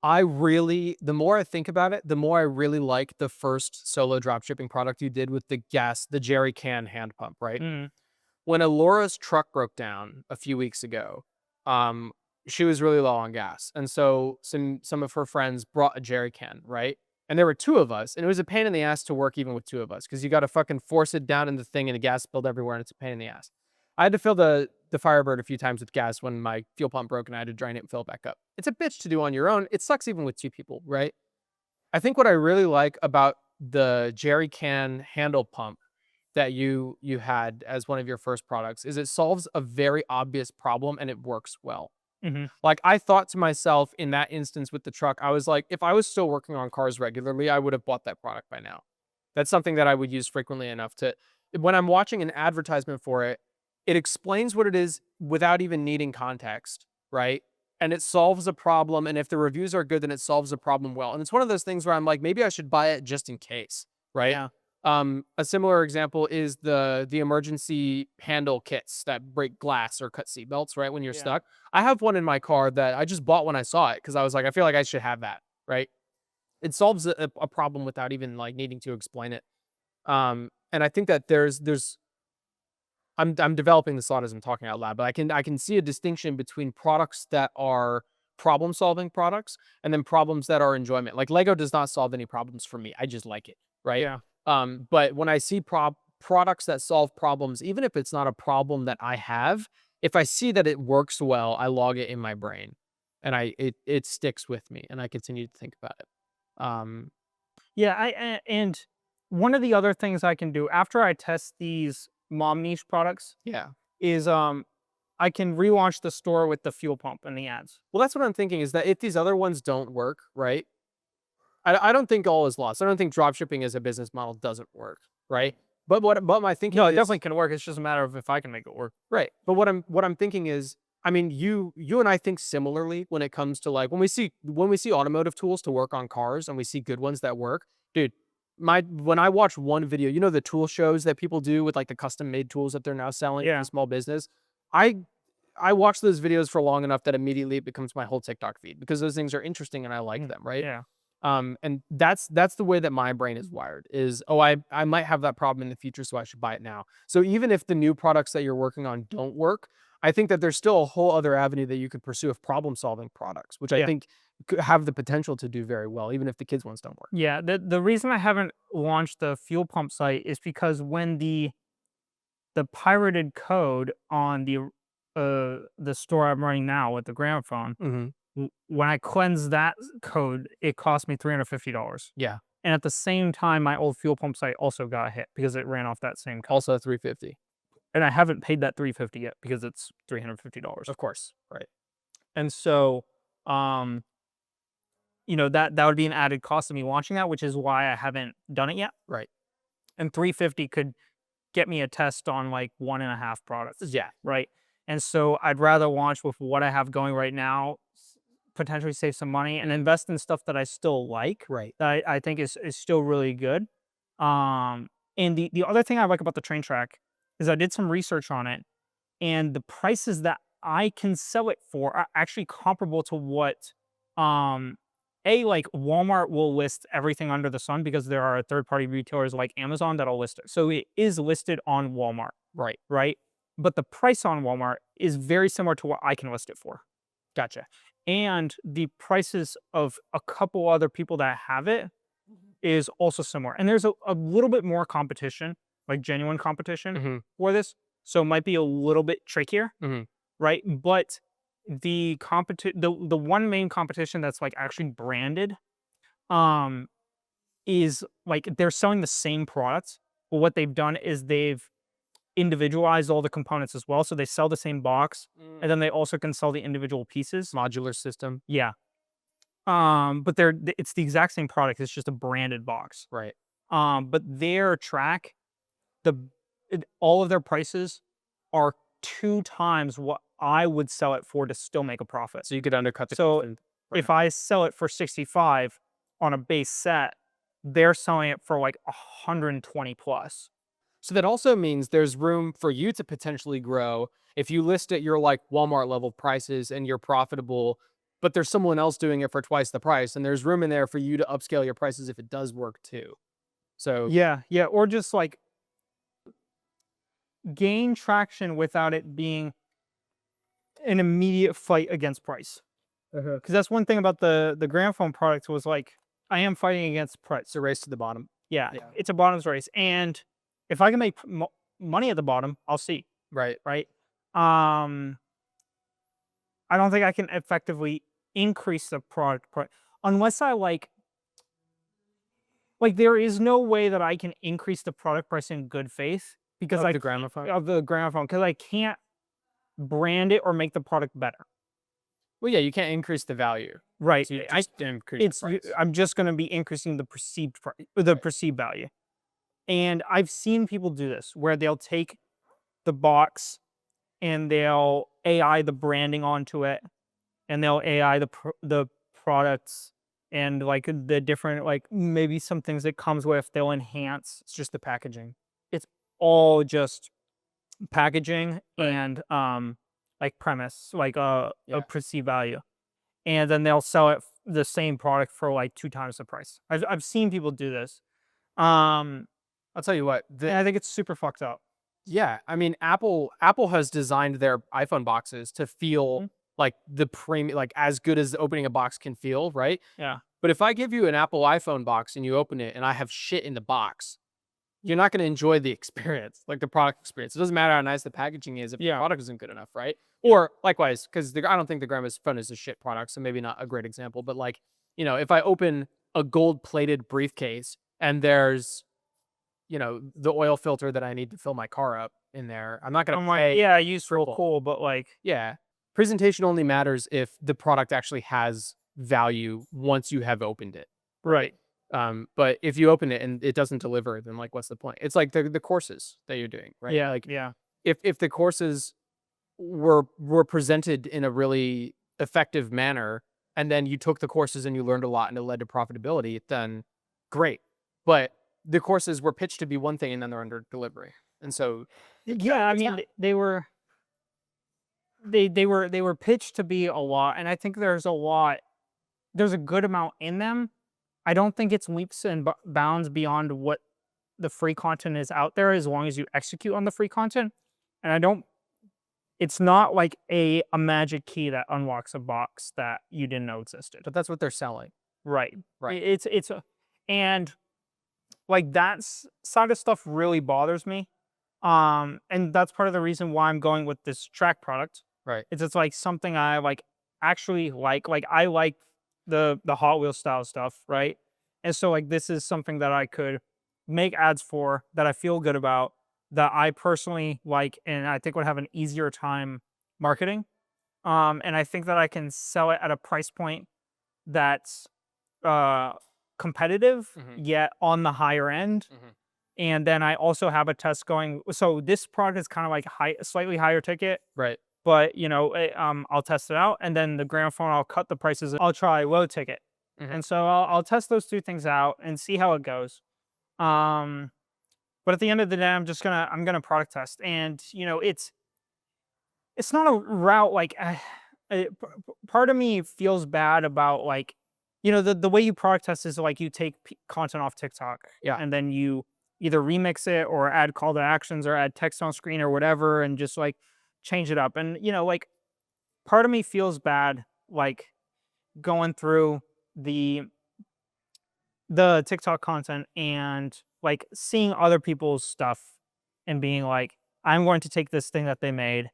The more I think about it, the more I really like the first solo dropshipping product you did with the jerry can hand pump, right? Mm. When Alora's truck broke down a few weeks ago, she was really low on gas. And so some of her friends brought a jerry can, right? And there were 2 of us, and it was a pain in the ass to work even with 2 of us because you got to fucking force it down in the thing and the gas spilled everywhere and it's a pain in the ass. I had to fill the Firebird a few times with gas when my fuel pump broke and I had to drain it and fill it back up. It's a bitch to do on your own. It sucks even with two people, right? I think what I really like about the jerry can handle pump that you had as one of your first products is it solves a very obvious problem and it works well. Hmm. Like, I thought to myself in that instance with the truck, I was like, if I was still working on cars regularly, I would have bought that product by now. That's something that I would use frequently enough to, when I'm watching an advertisement for it, it explains what it is without even needing context, right? And it solves a problem. And if the reviews are good, then it solves a problem well. And it's one of those things where I'm like, maybe I should buy it just in case, right? Yeah. A similar example is the emergency handle kits that break glass or cut seat belts, right? When you're Yeah. stuck. I have one in my car that I just bought when I saw it because I was like, I feel like I should have that, right? It solves a problem without even like needing to explain it. And I think that there's I'm developing this thought as I'm talking out loud, but I can see a distinction between products that are problem solving products and then problems that are enjoyment. Like Lego does not solve any problems for me. I just like it, right? Yeah. But when I see products that solve problems, even if it's not a problem that I have, if I see that it works well, I log it in my brain, and it sticks with me, and I continue to think about it. Um, Yeah, and one of the other things I can do after I test these mom niche products yeah. is I can relaunch the store with the fuel pump and the ads. Well, that's what I'm thinking is that if these other ones don't work, right? I don't think all is lost. I don't think drop shipping as a business model doesn't work, right? But my thinking No, it is definitely can work. It's just a matter of if I can make it work. right. But what I'm thinking is, I mean, you and I think similarly when it comes to like when we see automotive tools to work on cars and we see good ones that work, dude. When I watch one video, the tool shows that people do with like the custom made tools that they're now selling Yeah. to small business. I I watch those videos for long enough that immediately it becomes my whole TikTok feed because those things are interesting and I like them, right? Yeah. And that's the way that my brain is wired is, oh, I might have that problem in the future, so I should buy it now. So even if the new products that you're working on don't work, I think that there's still a whole other avenue that you could pursue of problem solving products, which I Yeah. think could have the potential to do very well, even if the kids ones don't work. Yeah. The reason I haven't launched the fuel pump site is because when the pirated code on the store I'm running now with the gramophone, Hmm. when I cleanse that code, it cost me $350. Yeah. And at the same time, my old fuel pump site also got hit because it ran off that same code. Also 350. And I haven't paid that 350 yet because it's $350. Of course. Right. And so, um, that would be an added cost of me launching that, which is why I haven't done it yet. Right. And 350 could get me a test on like 1.5 products, Yeah. right? And so I'd rather launch with what I have going right now, potentially save some money and invest in stuff that I still like, Right. that I think is still really good. And the other thing I like about the train track is I did some research on it, and the prices that I can sell it for are actually comparable to what um like Walmart will list everything under the sun because there are third party retailers like Amazon that'll list it. So it is listed on Walmart, Right. right? But the price on Walmart is very similar to what I can list it for. Gotcha. And the prices of a couple other people that have it is also similar. And there's a little bit more competition, like genuine competition Hmm. for this. So it might be a little bit trickier, Hmm. right? But the one main competition that's like actually branded um is like they're selling the same products, but what they've done is they've individualized all the components as well. So they sell the same box and then they also can sell the individual pieces. Modular system. Yeah. But it's the exact same product. It's just a branded box. Right. But their track, the all of their prices are 2 times what I would sell it for to still make a profit. So you could undercut the So cost if I sell it for 65 on a base set, they're selling it for like 120 plus. So that also means there's room for you to potentially grow if you list at your like Walmart level prices and you're profitable, but there's someone else doing it for twice the price, and there's room in there for you to upscale your prices if it does work too. So Yeah, yeah, or just like gain traction without it being an immediate fight against price. Because that's one thing about the gramophone product was like I am fighting against price. it's a race to the bottom. Yeah, Yeah. it's a bottoms race, and if I can make money at the bottom, I'll see. Right. right? I don't think I can effectively increase the product price unless I there is no way that I can increase the product price in good faith because Of I the can't, gramophone. of the gramophone because I can't brand it or make the product better. Well, yeah, you can't increase the value. Right. So you I just increase it's the price. I'm just going to be increasing the perceived price, the perceived value. And I've seen people do this where they'll take the box and they'll AI the branding onto it, and they'll AI the products and like the different like maybe some things it comes with. They'll enhance. It's just the packaging. It's all just packaging Right. and like premise, like a Yeah. perceived value, and then they'll sell it the same product for like 2 times the price. I've seen people do this. Um, I'll tell you what. and I think it's super fucked up. Yeah, I mean, Apple has designed their iPhone boxes to feel Mhm. like the premium, like as good as opening a box can feel, right? Yeah. But if I give you an Apple iPhone box and you open it and I have shit in the box, you're not going to enjoy the experience, like the product experience. It doesn't matter how nice the packaging is if the Yeah. product isn't good enough, right? Or likewise, because I don't think the Grandma's phone is a shit product, so maybe not a great example. But like, if I open a gold plated briefcase and there's the oil filter that I need to fill my car up in there, I'm not gonna I'm like, pay yeah, useful, triple. cool, but like, Yeah. Presentation only matters if the product actually has value once you have opened it, right? right. But if you open it and it doesn't deliver, then like what's the point? It's like the courses that you're doing, right? Yeah. Like Yeah. if the courses were presented in a really effective manner and then you took the courses and you learned a lot and it led to profitability, then great. But the courses were pitched to be one thing and then they're under delivery. And so Yeah. I it's mean, not they were pitched to be a lot, and I think there's a good amount in them. I don't think it's leaps and bounds beyond what the free content is out there as long as you execute on the free content. And I don't it's not like a magic key that unlocks a box that you didn't know existed. but that's what they're selling. Right. Right. It's a, and like side of stuff really bothers me. And that's part of the reason why I'm going with this track product. Right. It's like something I like actually like. Like I like the Hot Wheels style stuff, right? And so like this is something that I could make ads for that I feel good about, that I personally like, and I think would have an easier time marketing. And I think that I can sell it at a price point that's uh competitive Mhm. yet on the higher end. Mhm. And then I also have a test going. So this product is kind of like slightly higher ticket, Right. but I'll test it out, and then the gramophone, I'll cut the prices. I'll try low ticket, Mhm. and so I'll test those two things out and see how it goes. Um, but at the end of the day, I'm gonna product test, and it's not a route like part of me feels bad about like the way you product test is like you take content off TikTok Yeah. and then you either remix it or add call to actions or add text on screen or whatever and just like change it up. And like part of me feels bad like going through the TikTok content and like seeing other people's stuff and being like, I'm going to take this thing that they made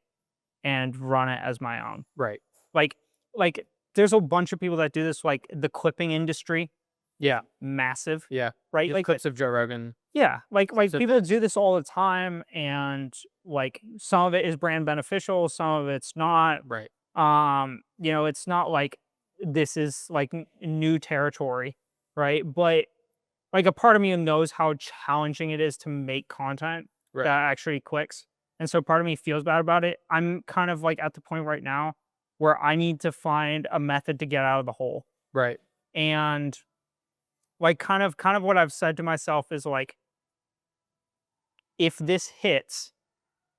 and run it as my own. Right. Like like there's a bunch of people that do this, like the clipping industry, Yeah. massive, Yeah. right? You have Like clips of Joe Rogan. yeah, like So people do this all the time, and like some of it is brand beneficial, some of it's not. right. It's not like this is like new territory, right? But like a part of me knows how challenging it is to make content Right. that actually clicks. And so part of me feels bad about it. I'm kind of like at the point right now where I need to find a method to get out of the hole. Right. And like kind of what I've said to myself is like, if this hits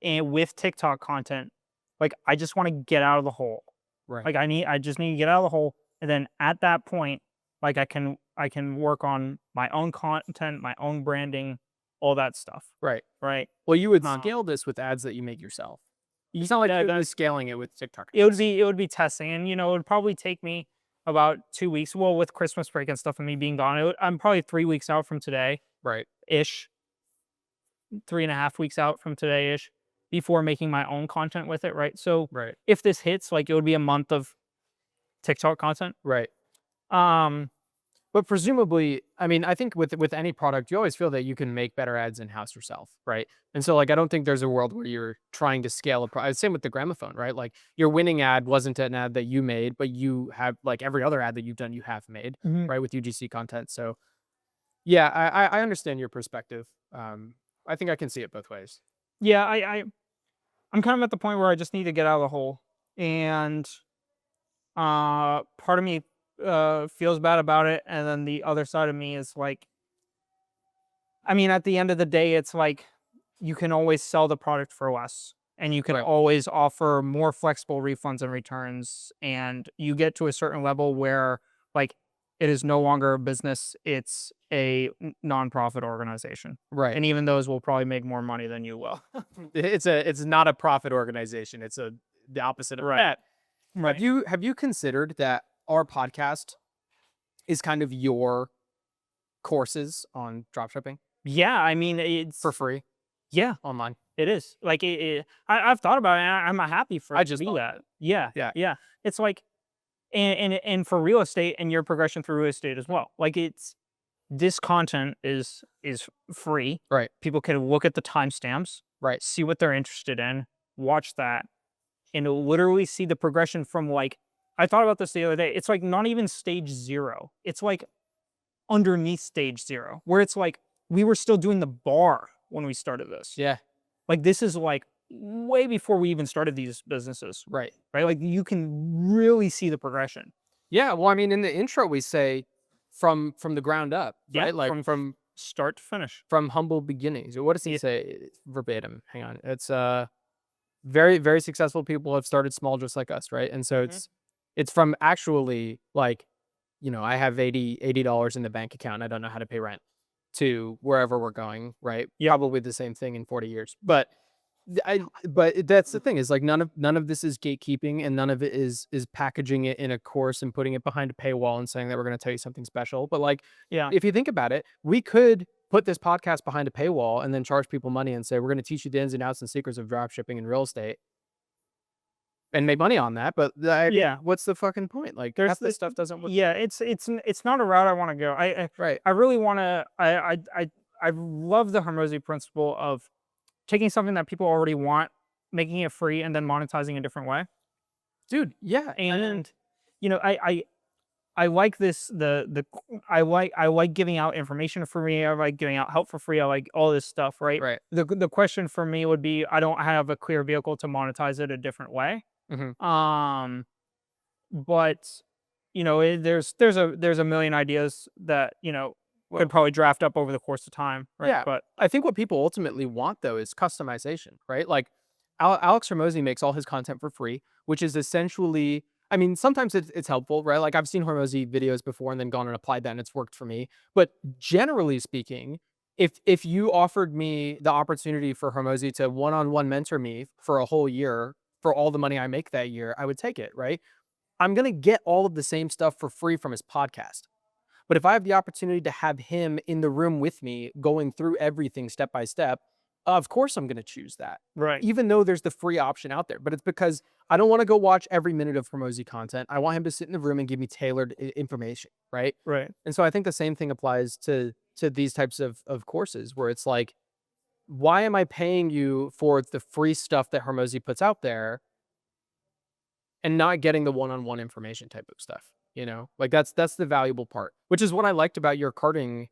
and with TikTok content, like I just want to get out of the hole. Right. Like I just need to get out of the hole. And then at that point, like I can work on my own content, my own branding, all that stuff. Right. Right. Well, you would Uh, scale this with ads that you make yourself. It's not like that, you're that, scaling it with TikTok it would ads. be testing, and it would probably take me about 2 weeks. Well, with Christmas break and stuff and me being gone, I'm probably 3 weeks out from today Right. ish, 3.5 weeks out from today ish. before making my own content with it, right? So Right. if this hits, like, it would be a month of TikTok content. Right. Um, But presumably, I mean, I think with any product, you always feel that you can make better ads in house yourself, right? And so, like, I don't think there's a world where you're trying to scale a same with the gramophone, right? Like, your winning ad wasn't an ad that you made, but you have like every other ad that you've done, you have made, mhm. right, with UGC content. So, yeah, I understand your perspective. I think I can see it both ways. Yeah, I'm kind of at the point where I just need to get out of the hole, and part of me feels bad about it, and then the other side of me is like, I mean, at the end of the day, it's like you can always sell the product for less, and you can Right. always offer more flexible refunds and returns, and you get to a certain level where, like, it is no longer a business, it's a nonprofit organization. Right. And even those will probably make more money than you will. It's not a profit organization. It's the opposite of Right. that. Right. Have you considered that our podcast is kind of your courses on dropshipping Yeah, I mean, for it's free yeah, online? it is. Like, I've thought about it, and I'm happy for I it to just be thought that. Yeah, yeah. yeah. It's like, and for real estate and your progression through real estate as well. Like, it's this content is free. Right. People can look at the timestamps, Right. see what they're interested in, watch that, and literally see the progression from, like, I thought about this the other day. It's like not even stage 0. It's like underneath stage 0, where it's like we were still doing the bar when we started this. Yeah. Like, this is like way before we even started these businesses, Right. right? Like, you can really see the progression. Yeah. Well, I mean, in the intro, we say from the ground up, Yeah, right? Like from start to finish. from humble beginnings. What does he Yeah. say verbatim? Hang on. It's very, very successful people have started small just like us, right? And so Mhm. it's from actually like, I have $80 in the bank account and I don't know how to pay rent to wherever we're going, right? Yep. Probably the same thing in 40 years. But that's the thing is like none of this is gatekeeping and none of it is packaging it in a course and putting it behind a paywall and saying that we're going to tell you something special. But like Yeah. if you think about it, we could put this podcast behind a paywall and then charge people money and say we're going to teach you the ins and outs and secrets of drop shipping and real estate and make money on that. But Yeah. what's the fucking point? Like There's half this the stuff doesn't work. Yeah, it's not a route I want to go. Right. I really want to I love the Hormozy principle of taking something that people already want, making it free, and then monetizing a different way. Dude, yeah. And you know, I like this I like giving out information for free. I like giving out help for free. I like all this stuff, right? Right. The question for me would be, I don't have a clear vehicle to monetize it a different way. Mhm. But there's a million ideas that Well, could probably draft up over the course of time, right? yeah. But I think what people ultimately want though is customization, right? Like Alex Hormozy makes all his content for free, which is essentially, I mean, sometimes it's helpful, right? Like I've seen Hormozy videos before and then gone and applied that and it's worked for me. But generally speaking, if you offered me the opportunity for Hormozy to one-on-one mentor me for a whole year for all the money I make that year, I would take it, right? I'm gonna get all of the same stuff for free from his podcast. But if I have the opportunity to have him in the room with me going through everything step by step, of course I'm going to choose that. right, Even though there's the free option out there, but it's because I don't want to go watch every minute of Hormozy content. I want him to sit in the room and give me tailored information, right? right, And so I think the same thing applies to these types of courses where it's like, why am I paying you for the free stuff that Hormozy puts out there and not getting the one-on-one information type of stuff, like that's the valuable part, which is what I liked about your karting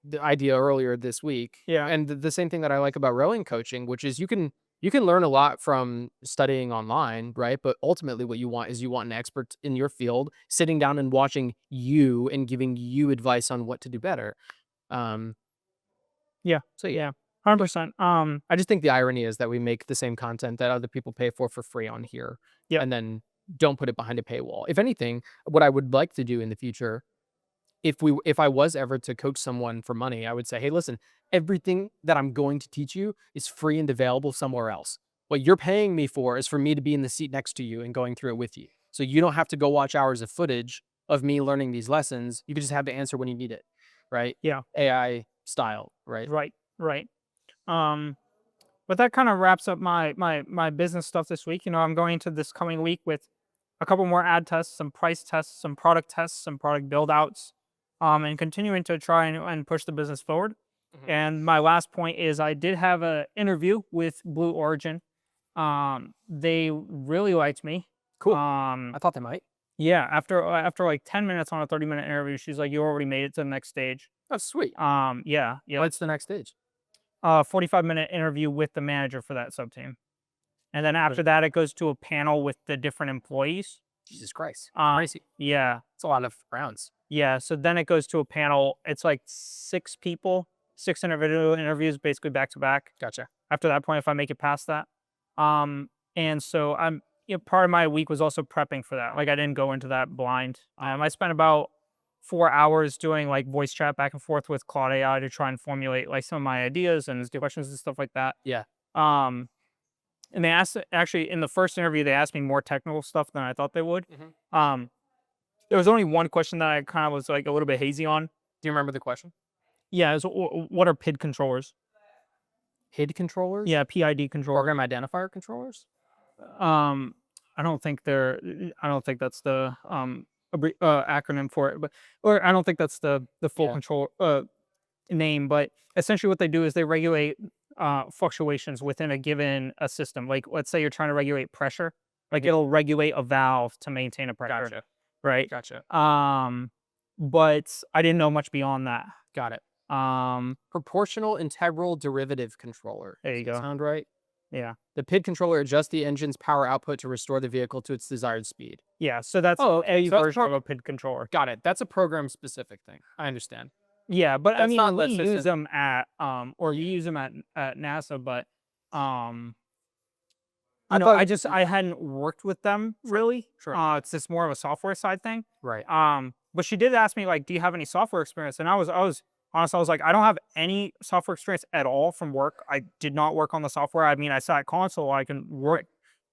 the idea earlier this week, yeah, and the same thing that I like about rowing coaching, which is you can learn a lot from studying online, right? But ultimately what you want an expert in your field sitting down and watching you and giving you advice on what to do better. um yeah, so yeah, yeah, 100%. I just think the irony is that we make the same content that other people pay for free on here, Yep. and then don't put it behind a paywall. If anything, what I would like to do in the future, if I was ever to coach someone for money, I would say, "Hey, listen, everything that I'm going to teach you is free and available somewhere else. What you're paying me for is for me to be in the seat next to you and going through it with you. So you don't have to go watch hours of footage of me learning these lessons. You can just have the answer when you need it." Right? Yeah, AI style, right? right, right. Um, But that kind of wraps up my business stuff this week. I'm going into this coming week with a couple more ad tests, some price tests, some product build outs, and continuing to try and push the business forward. And my last point is I did have an interview with Blue Origin. They really liked me. Cool. I thought they might. Yeah, after like 10 minutes on a 30-minute interview, she's like, "You already made it to the next stage." That's sweet. Yeah. What's the next stage? 45-minute interview with the manager for that sub team. And then after that, it goes to a panel with the different employees. Jesus Christ. Crazy. Yeah. It's a lot of rounds. Yeah. So then it goes to a panel. It's like 6 people, 6 individual interviews, basically back to back. Gotcha. After that point, if I make it past that. And so part of my week was also prepping for that. Like I didn't go into that blind. I spent about 4 hours doing like voice chat back and forth with Claude AI to try and formulate like some of my ideas and questions and stuff like that. Yeah. And they asked, actually in the first interview, they asked me more technical stuff than I thought they would. There was only one question that I kind of was like a little bit hazy on. Do you remember the question? Yeah. It was, what are PID controllers? PID controllers? Yeah. PID controllers. Program identifier controllers? I don't think that's the acronym for it, or I don't think that's the full control name. But essentially, what they do is they regulate fluctuations within a given system. Like, let's say you're trying to regulate pressure, like it'll regulate a valve to maintain a pressure. Gotcha. Right. Gotcha. But I didn't know much beyond that. Got it. Proportional integral derivative controller. There you Does that go. sound right? Yeah. The PID controller adjusts the engine's power output to restore the vehicle to its desired speed. Yeah. So that's a version of a PID controller. Got it. That's a program specific thing. I understand. Yeah, but I That's not mean, we consistent. use them at or you use them at NASA, but I hadn't worked with them really. Sure. It's just more of a software side thing. Right. But she did ask me like, "Do you have any software experience?" And I was honest. I was like, "I don't have any software experience at all from work. I did not work on the software. I mean, I sat at console. I can work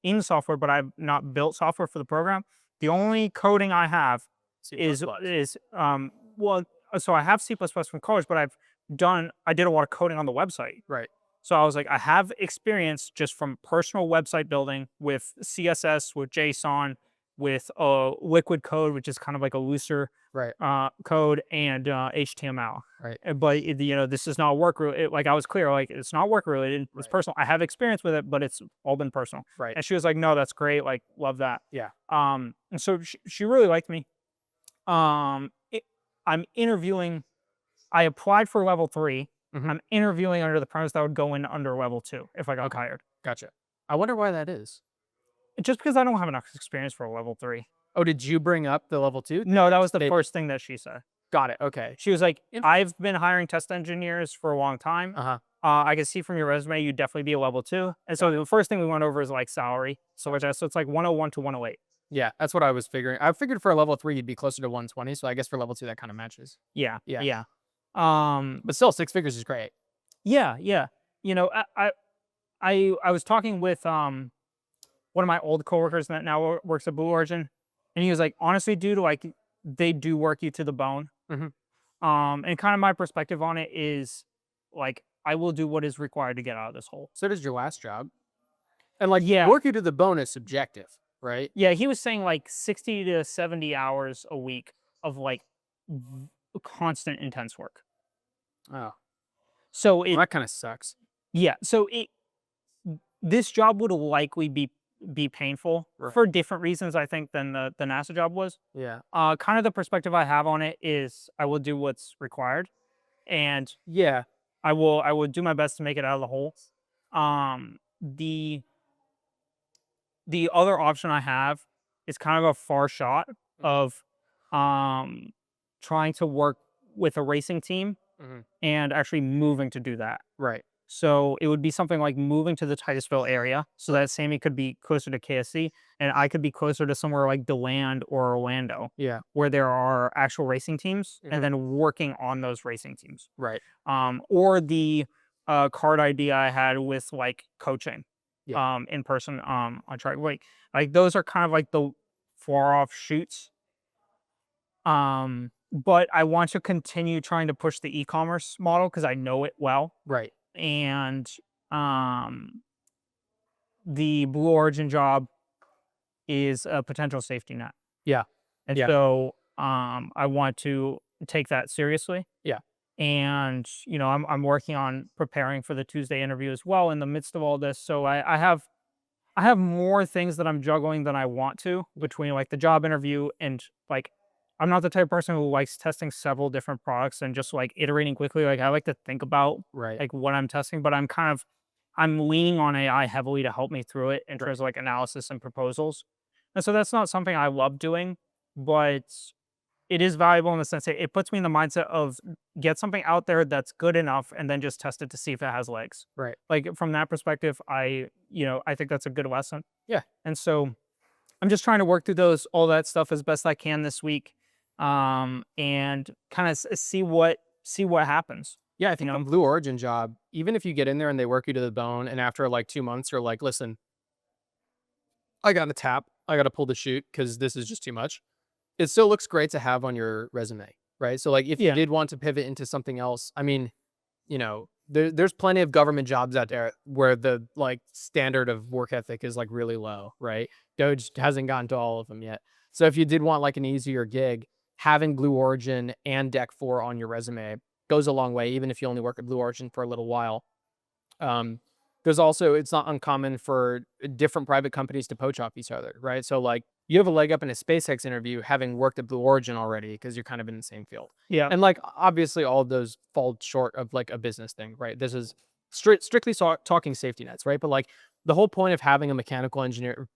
in software, but I've not built software for the program. The only coding I have is well, so I have C++ from college, but I did a lot of coding on the website. Right. So I was like, I have experience just from personal website building with CSS, with JSON, with liquid code, which is kind of like a looser code, and HTML. Right. But this is not work related. Like I was clear, like it's not work related. It's personal. I have experience with it, but it's all been personal. Right. And she was like, "No, that's great. Like, love that." Yeah. And so she really liked me. I'm interviewing. I applied for level 3. I'm interviewing under the premise that I would go in under level 2 if I got hired. Gotcha. I wonder why that is. Just because I don't have enough experience for a level 3. Oh, did you bring up the level 2? No, that was the first thing that she said. Got it. Okay. She was like, "I've been hiring test engineers for a long time. I can see from your resume you'd definitely be a level 2." And so the first thing we went over is like salary. So it's like 101 to 108. Yeah, that's what I was figuring. I figured for a level 3 you'd be closer to 120. So I guess for level 2 that kind of matches. Yeah. But still, 6 figures is great. Yeah. I was talking with one of my old coworkers that now works at Blue Origin, and he was like, "Honestly, dude, like they do work you to the bone." And kind of my perspective on it is like, I will do what is required to get out of this hole. So does your last job. And like, Yeah. work you to the bone is subjective, right? Yeah, he was saying like 60 to 70 hours a week of like constant intense work. Oh, So well, that kind of sucks. yeah, so this job would likely be painful for different reasons, I think, than the NASA job was. Yeah. Kind of the perspective I have on it is I will do what's required, and Yeah. I will do my best to make it out of the hole. The other option I have is kind of a far shot of trying to work with a racing team and actually moving to do that. Right. So it would be something like moving to the Titusville area so that Sammy could be closer to KSC and I could be closer to somewhere like DeLand or Orlando. Yeah. Where there are actual racing teams and then working on those racing teams. Right. Or the card idea I had with like coaching in person on track. Like those are kind of like the far off shoots. But I want to continue trying to push the e-commerce model because I know it well. Right. And the Blue Origin job is a potential safety net. Yeah. And Yeah. so I want to take that seriously. Yeah. And, I'm working on preparing for the Tuesday interview as well in the midst of all this. So I have more things that I'm juggling than I want to between like the job interview and like I'm not the type of person who likes testing several different products and just like iterating quickly. Like I like to think about Right. like what I'm testing, but I'm leaning on AI heavily to help me through it in Right. terms of like analysis and proposals. And so that's not something I love doing, but it is valuable in the sense that it puts me in the mindset of get something out there that's good enough and then just test it to see if it has legs. Right. Like from that perspective, I think that's a good lesson. Yeah. And so I'm just trying to work through all that stuff as best I can this week, and kind of see what happens. Yeah, I You think the know, Blue Origin job, even if you get in there and they work you to the bone, and after like 2 months, you're like, listen, I got to tap, I got to pull the chute because this is just too much. It still looks great to have on your resume, right? So, like, if you yeah, did want to pivot into something else, I mean, there's plenty of government jobs out there where the like standard of work ethic is like really low, right? Doge hasn't gotten to all of them yet. So, if you did want like an easier gig, having Blue Origin and Deck 4 on your resume goes a long way, even if you only work at Blue Origin for a little while. Um, there's also it's not uncommon for different private companies to poach off each other, right? So like you have a leg up in a SpaceX interview having worked at Blue Origin already because you're kind of in the same field. yeah, And like obviously all of those fall short of like a business thing, right? This is strictly talking safety nets, right? But like the whole point of having a mechanical engineer,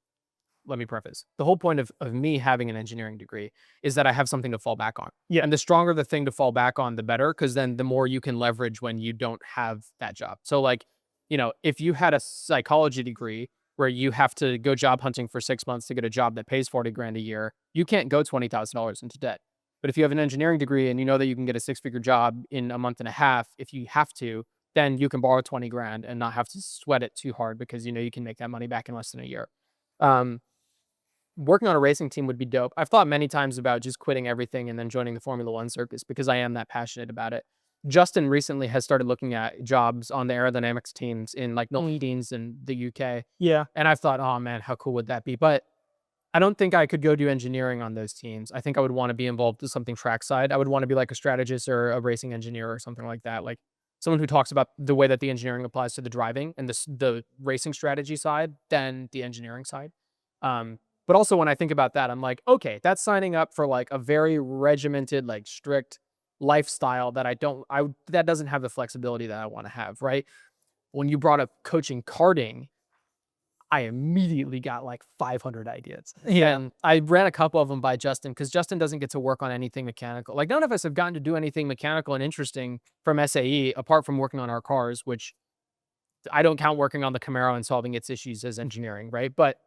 let me preface, the whole point of me having an engineering degree is that I have something to fall back on. yeah, And the stronger the thing to fall back on, the better, because then the more you can leverage when you don't have that job. So, like, if you had a psychology degree where you have to go job hunting for 6 months to get a job that pays 40 grand a year, you can't go $20,000 into debt. But if you have an engineering degree and you know that you can get a 6 figure job in a month and a half, if you have to, then you can borrow 20 grand and not have to sweat it too hard because you can make that money back in less than a year. Um, Working on a racing team would be dope. I've thought many times about just quitting everything and then joining the Formula One circus because I am that passionate about it. Justin recently has started looking at jobs on the aerodynamics teams in like Milton Keynes in the UK. yeah, And I've thought, oh man, how cool would that be? But I don't think I could go do engineering on those teams. I think I would want to be involved with something trackside. I would want to be like a strategist or a racing engineer or something like that. Like someone who talks about the way that the engineering applies to the driving and the racing strategy side than the engineering side. But also when I think about that, I'm like, okay, that's signing up for like a very regimented, like strict lifestyle that that doesn't have the flexibility that I want to have, right? When you brought up coaching karting, I immediately got like 500 ideas. yeah, And I ran a couple of them by Justin because Justin doesn't get to work on anything mechanical. Like none of us have gotten to do anything mechanical and interesting from SAE apart from working on our cars, which I don't count working on the Camaro and solving its issues as engineering, right? But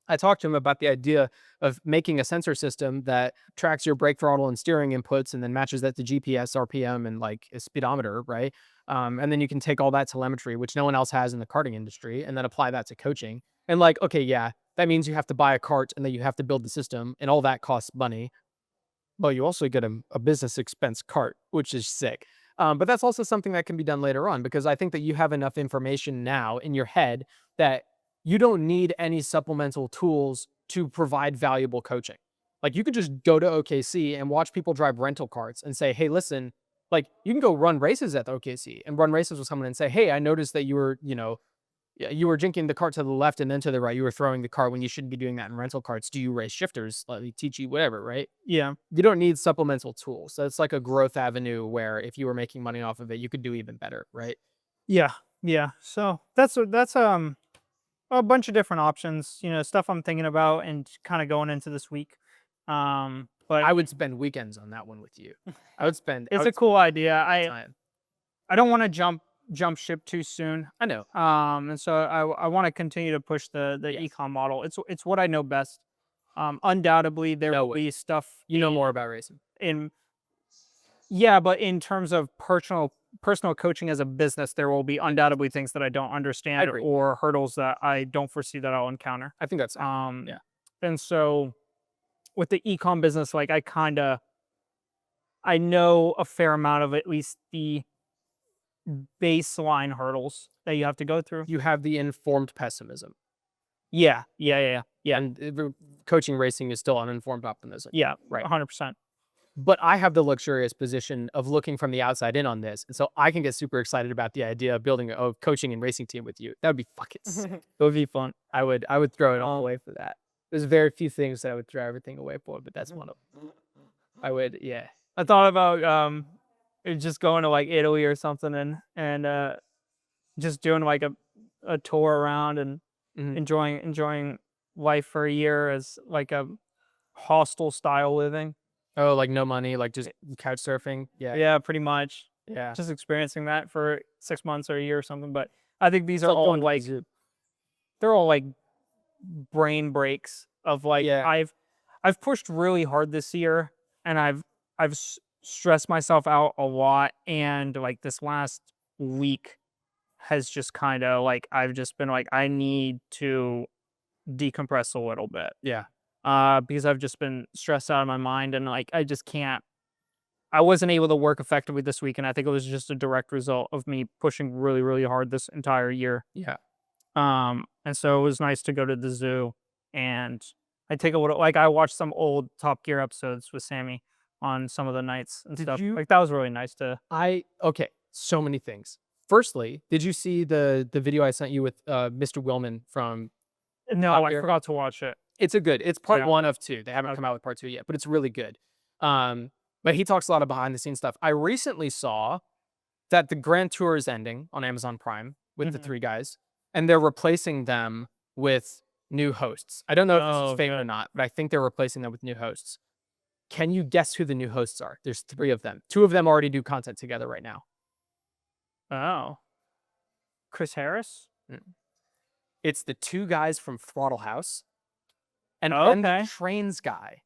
I talked to him about the idea of making a sensor system that tracks your brake throttle and steering inputs and then matches that to GPS, RPM, and like a speedometer, right? And then you can take all that telemetry, which no one else has in the karting industry, and then apply that to coaching. And like, okay, yeah, that means you have to buy a cart and then you have to build the system, and all that costs money. Well, you also get a business expense cart, which is sick. But that's also something that can be done later on because I think that you have enough information now in your head that you don't need any supplemental tools to provide valuable coaching. Like you could just go to OKC and watch people drive rental carts and say, hey, listen, like you can go run races at the OKC and run races with someone and say, hey, I noticed that yeah, you were jinking the cart to the left and then to the right. You were throwing the cart when you shouldn't be doing that in rental carts. Do you race shifters? Let me teach you whatever, right? yeah, You don't need supplemental tools. So it's like a growth avenue where if you were making money off of it, you could do even better, right? yeah, yeah. So that's a bunch of different options, stuff I'm thinking about and kind of going into this week. But I would spend weekends on that one with you. I it's would a cool idea. spend time. I don't want to jump ship too soon. I know. And so I want to continue to push the Yes. econ model. It's what I know best. Undoubtedly there No will way. be stuff You know more about racing. in yeah, but in terms of personal coaching as a business, there will be undoubtedly things that I don't I understand agree. or hurdles that I don't foresee that I'll encounter. I think that's accurate. Um, Yeah. and so with the ecom business, like I know a fair amount of at least baseline hurdles that you have to go through. You have the informed pessimism. Yeah. And coaching racing is still uninformed optimism. Yeah. Right. 100%. But I have the luxurious position of looking from the outside in on this. And so I can get super excited about the idea of building a coaching and racing team with you. That would be fucking sick. It would be fun. I would throw it all away for that. There's very few things that I would throw everything away for, but that's one of them. I would, yeah. I thought about just going to like Italy or something and just doing like a tour around and enjoying life for a year as like a hostel style living. Oh, like no money, like just couch surfing. Yeah. Yeah, pretty much. Yeah. Just experiencing that for 6 months or a year or something. But I think these It's are like all going to the like zoo. they're all like brain breaks of like Yeah. I've pushed really hard this year and I've stressed myself out a lot, and like this last week has just kind of like I've just been like I need to decompress a little bit. Yeah. Because I've just been stressed out of my mind and like I just can't. I wasn't able to work effectively this week, and I think it was just a direct result of me pushing really, really hard this entire year. Yeah. And so it was nice to go to the zoo, and I take a little like I watched some old Top Gear episodes with Sammy on some of the nights and Did stuff. you- Like that was really nice to. Okay, so many things. Firstly, did you see the video I sent you with Mr. Willman from No, Top I Gear? forgot to watch it. It's part Yeah. 1 of 2. They haven't Okay. come out with part 2 yet, but it's really good. But he talks a lot of behind the scenes stuff. I recently saw that the Grand Tour is ending on Amazon Prime with the Mhm. 3 guys, and they're replacing them with new hosts. I don't know if this Oh, is fake or good. not, but I think they're replacing them with new hosts. Can you guess who the new hosts are? There's 3 of them. 2 of them already do content together right now. Oh, Chris Harris. It's the 2 guys from Throttle House, and then Okay. the trains guy.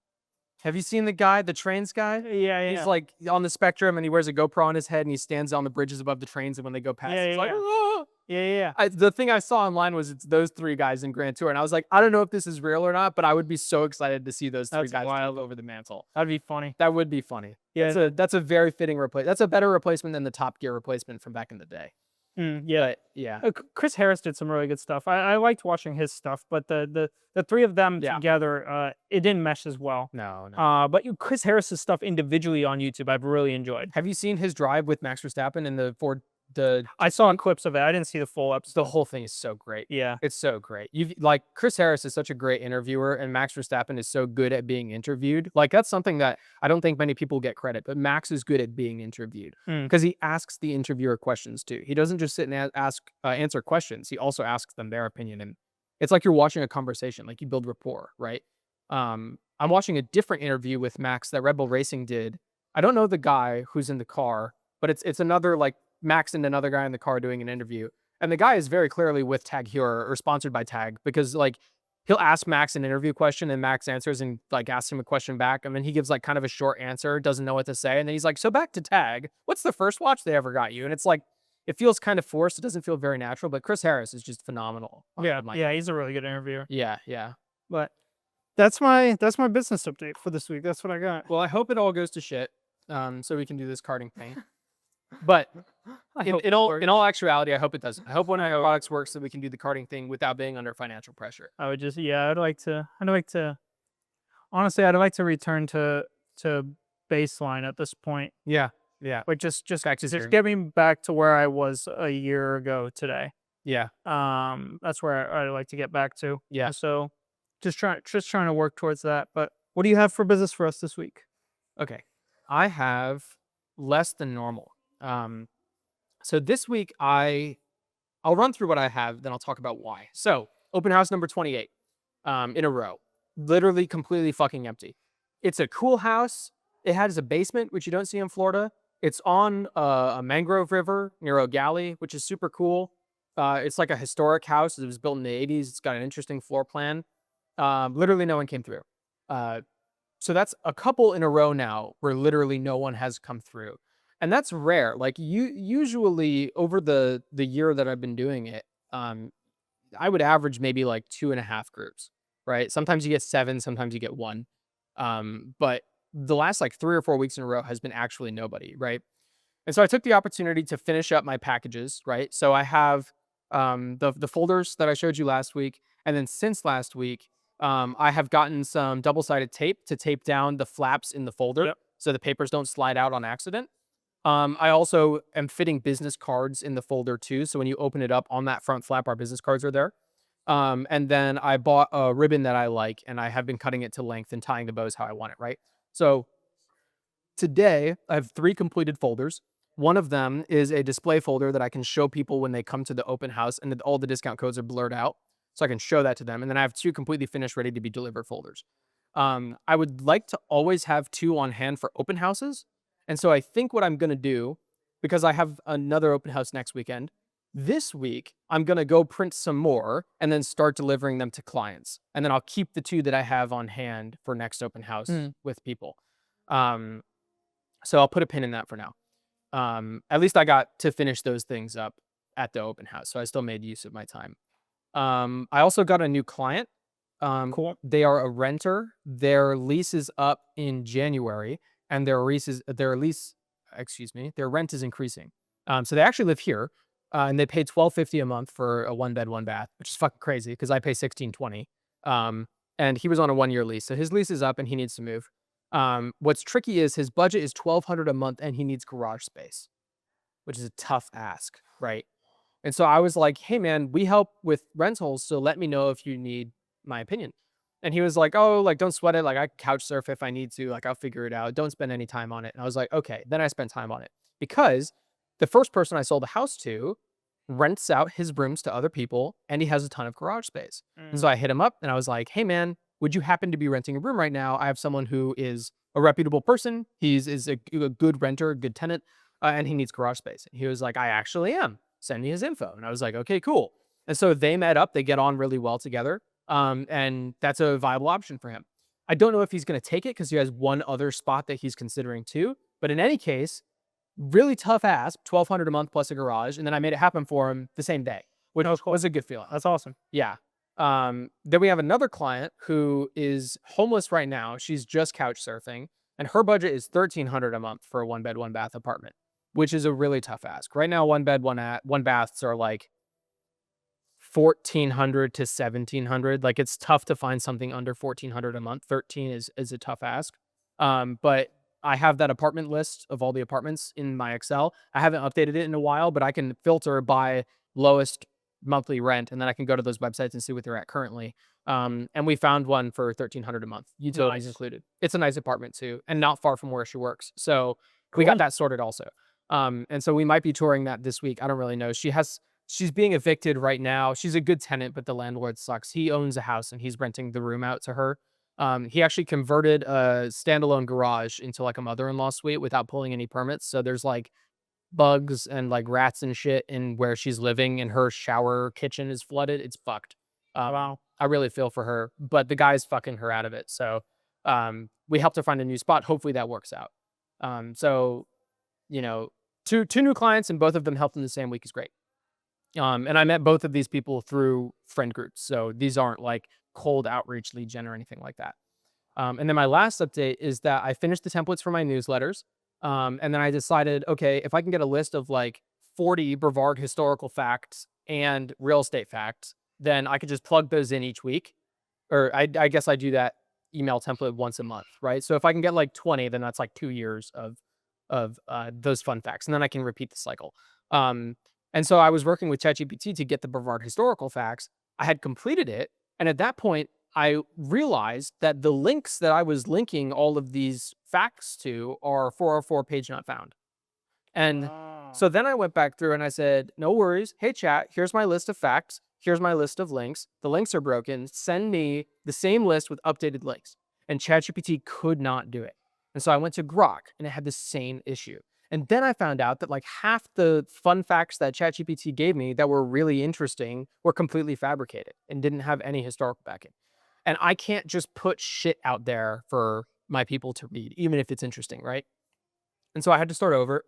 Have you seen the guy, the trains guy? Yeah, He's like on the spectrum, and he wears a GoPro on his head, and he stands on the bridges above the trains, and when they go past, Yeah, he's like, yeah. "Ah!" yeah. The thing I saw online was it's those 3 guys in Grand Tour, and I was like, I don't know if this is real or not, but I would be so excited to see those 3 That's guys wild. take over the mantle. That'd be funny. That would be funny. Yeah. That's a very fitting replace. That's a better replacement than the Top Gear replacement from back in the day. Yeah. But yeah, Chris Harris did some really good stuff. I liked watching his stuff, but the 3 of them Yeah. together, it didn't mesh as well. no. But Chris Harris's stuff individually on YouTube, I've really enjoyed. Have you seen his drive with Max Verstappen in the Ford? I saw clips of it. I didn't see the full episode. The whole thing is so great. Yeah. It's so great. You've like Chris Harris is such a great interviewer, and Max Verstappen is so good at being interviewed. Like that's something that I don't think many people get credit, but Max is good at being interviewed because he asks the interviewer questions too. He doesn't just sit and answer questions. He also asks them their opinion, and it's like you're watching a conversation. Like you build rapport, right? I'm watching a different interview with Max that Red Bull Racing did. I don't know the guy who's in the car, but it's another like Max and another guy in the car doing an interview. And the guy is very clearly with Tag Heuer or sponsored by Tag because like he'll ask Max an interview question and Max answers and like asks him a question back. And then he gives like kind of a short answer, doesn't know what to say. And then he's like, so back to Tag, what's the first watch they ever got you? And it's like, it feels kind of forced. It doesn't feel very natural, but Chris Harris is just phenomenal. Yeah, he's a really good interviewer. Yeah. But that's my business update for this week. That's what I got. Well, I hope it all goes to shit so we can do this karting thing. But in all actuality, I hope it doesn't. I hope one of our products works so we can do the karting thing without being under financial pressure. I'd like to honestly, I'd like to return to baseline at this point. Yeah. Like just Back to zero. get me back to where I was a year ago today. Yeah. That's where I'd like to get back to. Yeah. And so just trying to work towards that. But what do you have for business for us this week? Okay. I have less than normal. So this week I'll run through what I have, then I'll talk about why. So open house number 28 in a row, literally completely fucking empty. It's a cool house. It has a basement, which you don't see in Florida. It's on a mangrove river near O'Galley, which is super cool. It's like a historic house. It was built in the 80s. It's got an interesting floor plan. Literally no one came through. So that's a couple in a row now where literally no one has come through. And that's rare. Like usually over the year that I've been doing it, I would average maybe like 2.5 groups, right? Sometimes you get 7, sometimes you get 1. But the last like 3 or 4 weeks in a row has been actually nobody, right? And so I took the opportunity to finish up my packages, right? So I have the folders that I showed you last week, and then since last week, I have gotten some double-sided tape to tape down the flaps in the folder Yep. so the papers don't slide out on accident. I also am fitting business cards in the folder too, so when you open it up on that front flap, our business cards are there. And then I bought a ribbon that I like, and I have been cutting it to length and tying the bows how I want it, right? So today, I have 3 completed folders. One of them is a display folder that I can show people when they come to the open house, and all the discount codes are blurred out, so I can show that to them. And then I have 2 completely finished, ready to be delivered folders. I would like to always have 2 on hand for open houses, and so I think what I'm gonna do, because I have another open house next weekend, this week, I'm gonna go print some more and then start delivering them to clients, and then I'll keep the 2 that I have on hand for next open house Mm. with people. Um, so I'll put a pin in that for now. At least I got to finish those things up at the open house, so I still made use of my time. I also got a new client. Cool. They are a renter. Their lease is up in January, and their rent is increasing. So they actually live here, and they pay $12.50 a month for a 1 bed, 1 bath, which is fucking crazy because I pay $16.20. Um, and he was on a 1-year lease, so his lease is up and he needs to move. What's tricky is his budget is $1,200 a month and he needs garage space, which is a tough ask, right? And so I was like, "Hey man, we help with rentals, so let me know if you need my opinion." And he was like, "Oh, like don't sweat it. Like I couch surf if I need to. Like I'll figure it out. Don't spend any time on it." And I was like, "Okay." Then I spent time on it because the first person I sold the house to rents out his rooms to other people and he has a ton of garage space. And so Mm. I hit him up and I was like, "Hey man, would you happen to be renting a room right now? I have someone who is a reputable person. He's is a good renter, a good tenant, and he needs garage space." And he was like, "I actually am. Send me his info." And I was like, "Okay, cool." And so they met up. They get on really well together, and that's a viable option for him. I don't know if he's going to take it because he has one other spot that he's considering too. But in any case, really tough ask, 1,200 a month plus a garage, and then I made it happen for him the same day, which Oh, cool. was a good feeling. That's awesome. Yeah. Then we have another client who is homeless right now. She's just couch surfing, and her budget is 1,300 a month for a 1 bed, 1 bath apartment, which is a really tough ask. Right now, 1 bed, 1 baths are like 1,400 to 1,700. Like it's tough to find something under 1,400 a month. 13 is a tough ask. But I have that apartment list of all the apartments in my Excel. I haven't updated it in a while, but I can filter by lowest monthly rent, and then I can go to those websites and see what they're at currently. And we found one for 1,300 a month, utilities Nice. included. It's a nice apartment too, and not far from where she works. So we got Cool. that sorted also. And so we might be touring that this week. I don't really know. She's being evicted right now. She's a good tenant, but the landlord sucks. He owns a house and he's renting the room out to her. He actually converted a standalone garage into like a mother-in-law suite without pulling any permits. So there's like bugs and like rats and shit in where she's living, and her shower kitchen is flooded. It's fucked. Wow. I really feel for her, but the guy's fucking her out of it. So we helped her find a new spot. Hopefully that works out. So you know, two new clients and both of them helped in the same week is great. And I met both of these people through friend groups. So these aren't like cold outreach lead gen or anything like that. And then my last update is that I finished the templates for my newsletters. And then I decided, okay, if I can get a list of like 40 Brevard historical facts and real estate facts, then I could just plug those in each week. Or I guess I do that email template once a month, right? So if I can get like 20, then that's like 2 years of those fun facts, and then I can repeat the cycle. Um, and so I was working with ChatGPT to get the Brevard historical facts. I had completed it, and at that point, I realized that the links that I was linking all of these facts to are 404 page not found. And Oh. so then I went back through and I said, "No worries. Hey, chat, here's my list of facts. Here's my list of links. The links are broken. Send me the same list with updated links." And ChatGPT could not do it. And so I went to Grok and it had the same issue. And then I found out that like half the fun facts that ChatGPT gave me that were really interesting were completely fabricated and didn't have any historical backing. And I can't just put shit out there for my people to read, even if it's interesting, right? And so I had to start over.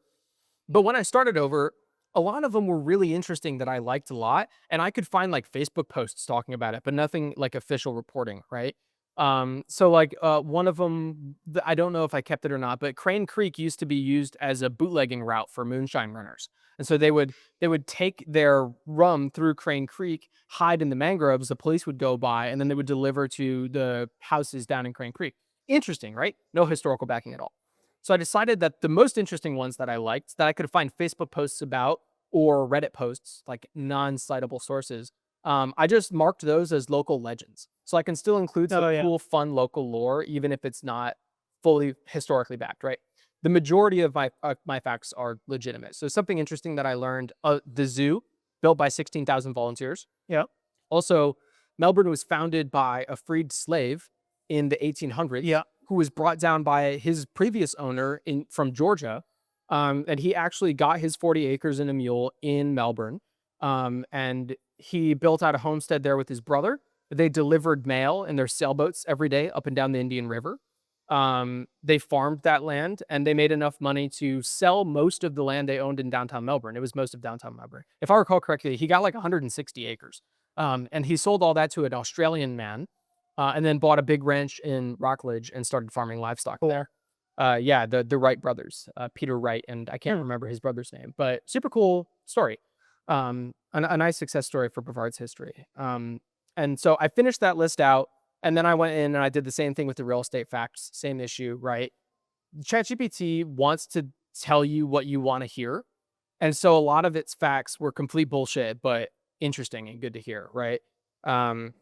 But when I started over, a lot of them were really interesting that I liked a lot, and I could find like Facebook posts talking about it, but nothing like official reporting, right? So like one of them, I don't know if I kept it or not, but Crane Creek used to be used as a bootlegging route for moonshine runners. And so they would take their rum through Crane Creek, hide in the mangroves, the police would go by, and then they would deliver to the houses down in Crane Creek. Interesting, right? No historical backing at all. So I decided that the most interesting ones that I liked, that I could find Facebook posts about or Reddit posts, like non-citable sources, I just marked those as local legends. So I can still include some Oh yeah. cool, fun local lore, even if it's not fully historically backed, right? The majority of my facts are legitimate. So something interesting that I learned: the zoo, built by 16,000 volunteers. Yep. Also, Melbourne was founded by a freed slave in the 1800s Yeah. who was brought down by his previous owner from Georgia. And he actually got his 40 acres and a mule in Melbourne. And he built out a homestead there with his brother. They delivered mail in their sailboats every day up and down the Indian River. They farmed that land and they made enough money to sell most of the land they owned in downtown Melbourne. It was most of downtown Melbourne. If I recall correctly, he got like 160 acres. And he sold all that to an Australian man, and then bought a big ranch in Rockledge and started farming livestock there. Yeah, the Wright brothers, Peter Wright, and I can't remember his brother's name, but super cool story. A nice success story for Brevard's history. And so I finished that list out, and then I went in and I did the same thing with the real estate facts, same issue, right? ChatGPT wants to tell you what you want to hear. And so a lot of its facts were complete bullshit, but interesting and good to hear, right? Um,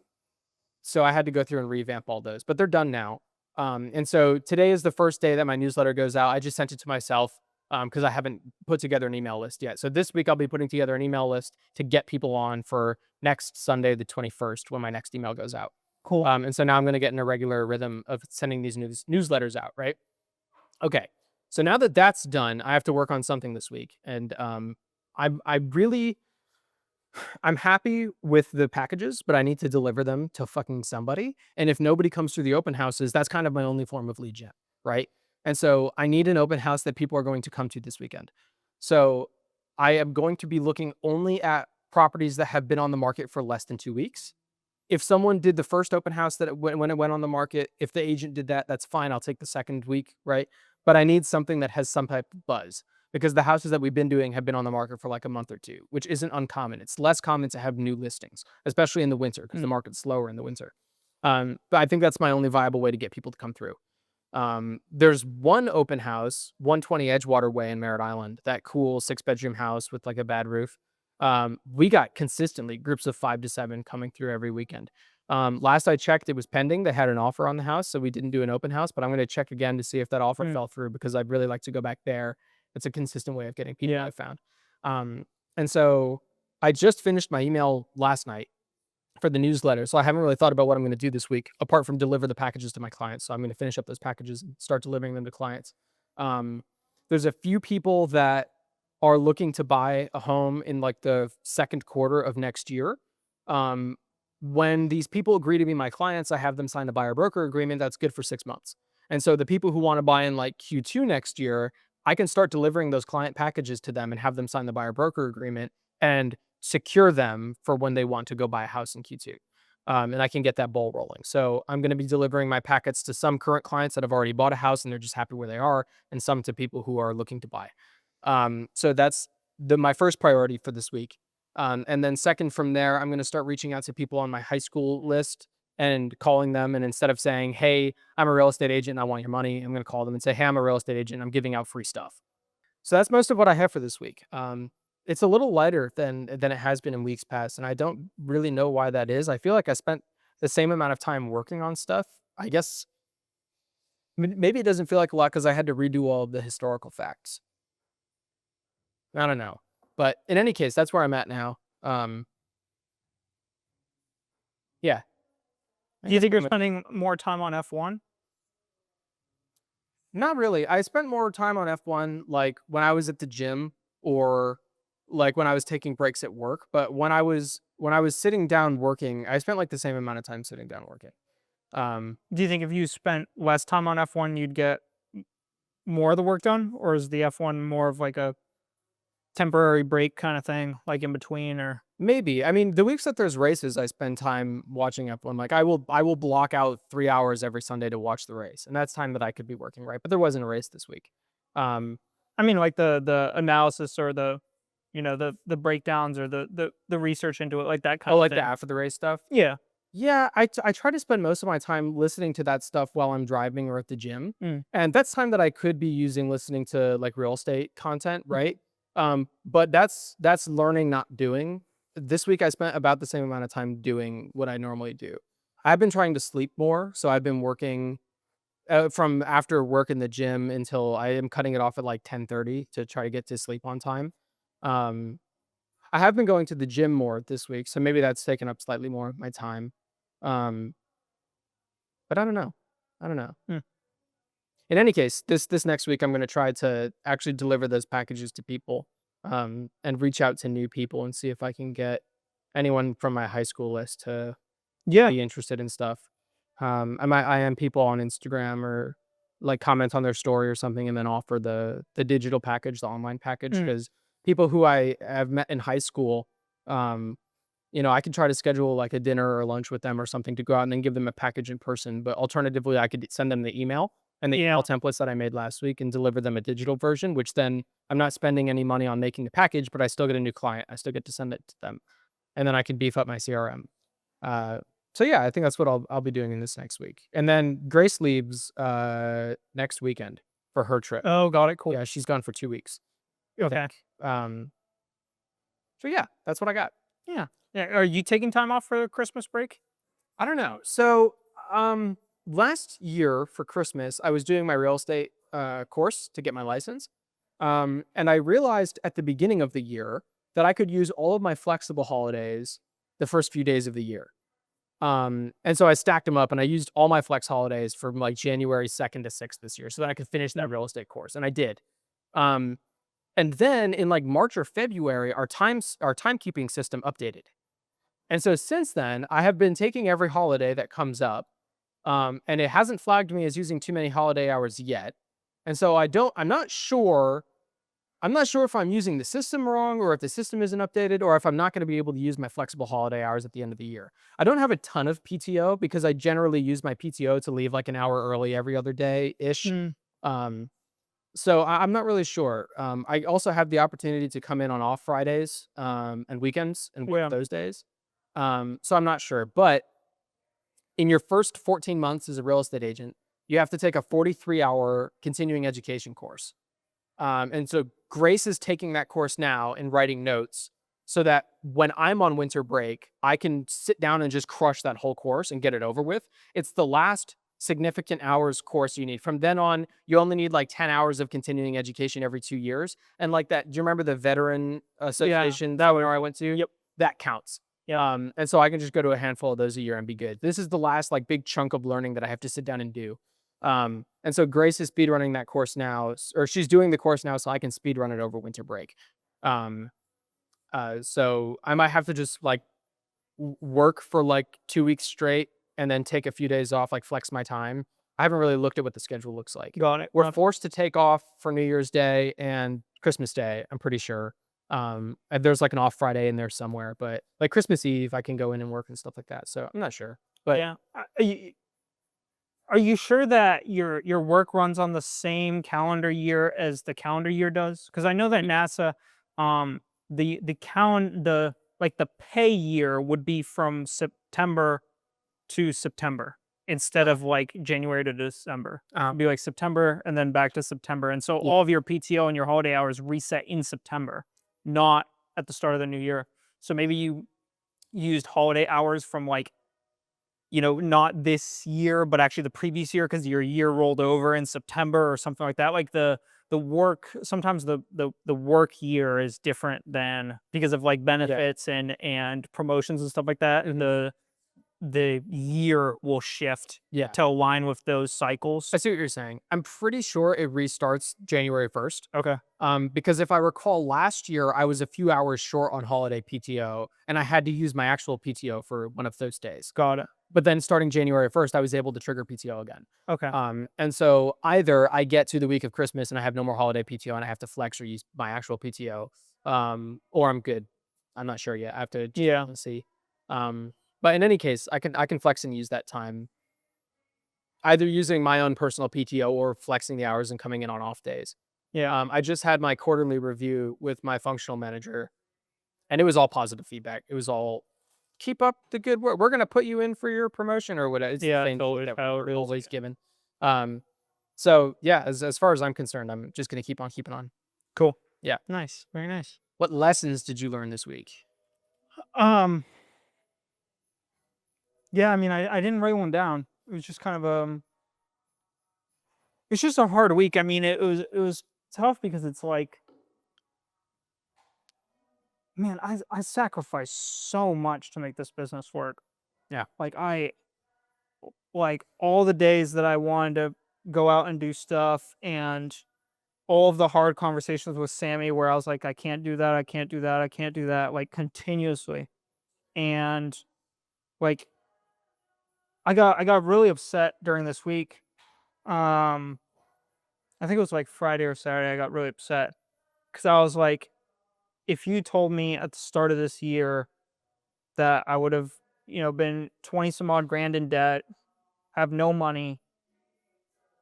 so I had to go through and revamp all those, but they're done now. And so today is the first day that my newsletter goes out. I just sent it to myself because I haven't put together an email list yet. So this week I'll be putting together an email list to get people on for next Sunday, the 21st, when my next email goes out. Cool. And so now I'm going to get in a regular rhythm of sending these newsletters out, right? Okay. So now that that's done, I have to work on something this week. And I really, I'm happy with the packages, but I need to deliver them to fucking somebody. And if nobody comes through the open houses, that's kind of my only form of lead gen, right? And so I need an open house that people are going to come to this weekend. So I am going to be looking only at properties that have been on the market for less than 2 weeks. If someone did the first open house when it went on the market, if the agent did that, that's fine. I'll take the second week, right? But I need something that has some type of buzz, because the houses that we've been doing have been on the market for like a month or two, which isn't uncommon. It's less common to have new listings, especially in the winter, because the market's slower in the winter. But I think that's my only viable way to get people to come through. There's one open house, 120 Edgewater Way in Merritt Island, that cool 6-bedroom house with like a bad roof. We got consistently groups of 5 to 7 coming through every weekend. Last I checked, it was pending. They had an offer on the house, so we didn't do an open house, but I'm going to check again to see if that offer fell through, because I'd really like to go back there. It's a consistent way of getting people, Yeah. I found. And so I just finished my email last night for the newsletter. So I haven't really thought about what I'm going to do this week, apart from deliver the packages to my clients. So I'm going to finish up those packages and start delivering them to clients. There's a few people that are looking to buy a home in like the second quarter of next year. When these people agree to be my clients, I have them sign a buyer broker agreement that's good for 6 months. And so the people who want to buy in like Q2 next year, I can start delivering those client packages to them and have them sign the buyer broker agreement and secure them for when they want to go buy a house in Q2. And I can get that ball rolling. So I'm going to be delivering my packets to some current clients that have already bought a house and they're just happy where they are, and some to people who are looking to buy. So that's my first priority for this week. And then second from there, I'm going to start reaching out to people on my high school list and calling them. And instead of saying, hey, I'm a real estate agent and I want your money, I'm going to call them and say, hey, I'm a real estate agent and I'm giving out free stuff. So that's most of what I have for this week. It's a little lighter than it has been in weeks past, and I don't really know why that is. I feel like I spent the same amount of time working on stuff. I guess maybe it doesn't feel like a lot because I had to redo all of the historical facts. I don't know. But in any case, that's where I'm at now. Yeah. Do you think you're spending more time on F1? Not really. I spent more time on F1 like when I was at the gym, or like when I was taking breaks at work. But when I was sitting down working, I spent like the same amount of time sitting down working. Do you think if you spent less time on F1, you'd get more of the work done? Or is the F1 more of like a temporary break kind of thing, like in between, or Maybe. I mean, the weeks that there's races, I spend time watching F1. Like I will block out 3 hours every Sunday to watch the race, and that's time that I could be working, right? But there wasn't a race this week. Um, I mean, like the analysis or the breakdowns or the research into it, like that kind oh, of like the thing. after the race stuff. Yeah. Yeah, I try to spend most of my time listening to that stuff while I'm driving or at the gym. Mm. And that's time that I could be using listening to like real estate content, right? But that's learning, not doing. This week I spent about the same amount of time doing what I normally do. I've been trying to sleep more, so I've been working from after work in the gym until I am cutting it off at like 10:30 to try to get to sleep on time. Um, I have been going to the gym more this week, so maybe that's taken up slightly more of my time. Um, but I don't know. I don't know. Mm. In any case, this next week I'm gonna try to actually deliver those packages to people, and reach out to new people and see if I can get anyone from my high school list to Yeah. be interested in stuff. I am people on Instagram or like comment on their story or something and then offer the digital package, the online package, Mm. because people who I have met in high school, um, I could try to schedule like a dinner or lunch with them or something to go out and then give them a package in person. But alternatively, I could send them the email and the Yeah. email templates that I made last week and deliver them a digital version, which then I'm not spending any money on making the package, but I still get a new client. I still get to send it to them. And then I can beef up my CRM. Uh, so yeah, I think that's what I'll be doing in this next week. And then Grace leaves next weekend for her trip. Oh, got it. Cool. Yeah, she's gone for 2 weeks, I Okay. think. So yeah, that's what I got. Yeah. Yeah. Are you taking time off for the Christmas break? I don't know. So, last year for Christmas, I was doing my real estate course to get my license. And I realized at the beginning of the year that I could use all of my flexible holidays the first few days of the year. And so I stacked them up and I used all my flex holidays from like January 2nd to 6th this year so that I could finish that real estate course. And I did. Um, and then in like March or February, our timekeeping system updated. And so since then, I have been taking every holiday that comes up, and it hasn't flagged me as using too many holiday hours yet. And so I'm not sure if I'm using the system wrong or if the system isn't updated or if I'm not going to be able to use my flexible holiday hours at the end of the year. I don't have a ton of PTO because I generally use my PTO to leave like an hour early every other day ish. Mm. Um, so I'm not really sure. I also have the opportunity to come in on off Fridays and weekends and work Yeah. those days. So I'm not sure. But in your first 14 months as a real estate agent, you have to take a 43-hour continuing education course. And so Grace is taking that course now and writing notes so that when I'm on winter break, I can sit down and just crush that whole course and get it over with. It's the last significant hours course you need. From then on, you only need like 10 hours of continuing education every 2 years. And like that, do you remember the veteran Yeah. association That seminar would. I went to? Yep. That counts. Yep. And so I can just go to a handful of those a year and be good. This is the last like big chunk of learning that I have to sit down and do. And so Grace is speed running that course now, or she's doing the course now, so I can speed run it over winter break. Um, so I might have to just like work for like 2 weeks straight and then take a few days off, like flex my time. I haven't really looked at what the schedule looks like. Got it. We're forced to take off for New Year's Day and Christmas Day, I'm pretty sure. And there's like an off Friday in there somewhere, but like Christmas Eve, I can go in and work and stuff like that. So I'm not sure, but Yeah. Are you sure that your work runs on the same calendar year as the calendar year does? Because I know that NASA, the like the pay year would be from September to September instead of like January to December. It'd be like September and then back to September, and so yeah, all of your PTO and your holiday hours reset in September, not at the start of the new year. So maybe you used holiday hours from like not this year, but actually the previous year because your year rolled over in September or something like that. Like the work sometimes the work year is different than because of like yeah. benefits and promotions and stuff like that. The year will shift Yeah. to align with those cycles. I see what you're saying. I'm pretty sure it restarts January 1st. Okay. Because if I recall last year, I was a few hours short on holiday PTO and I had to use my actual PTO for one of those days. Got it. But then starting January 1st, I was able to trigger PTO again. Okay. And so either I get to the week of Christmas and I have no more holiday PTO and I have to flex or use my actual PTO, or I'm good. I'm not sure yet. I have to just Yeah. see. But in any case, I can flex and use that time either using my own personal PTO or flexing the hours and coming in on off days. Yeah. I just had my quarterly review with my functional manager, and it was all positive feedback. It was all keep up the good work. We're gonna put you in for your promotion or whatever. It's the Yeah. same It's thing always that how it we're is. always given. Um, so yeah, as far as I'm concerned, I'm just gonna keep on keeping on. Cool. Yeah. Nice. Very nice. What lessons did you learn this week? Um, yeah, I mean, I didn't write one down. It was just kind of it's just a hard week. I mean, it was tough because it's like, man, I sacrificed so much to make this business work. Yeah. Like like all the days that I wanted to go out and do stuff, and all of the hard conversations with Sammy where I was like, I can't do that, I can't do that, I can't do that, like continuously. And like I got really upset during this week. Um, I think it was like Friday or Saturday. I got really upset because I was like, if you told me at the start of this year that I would have, been 20 some odd grand in debt, have no money,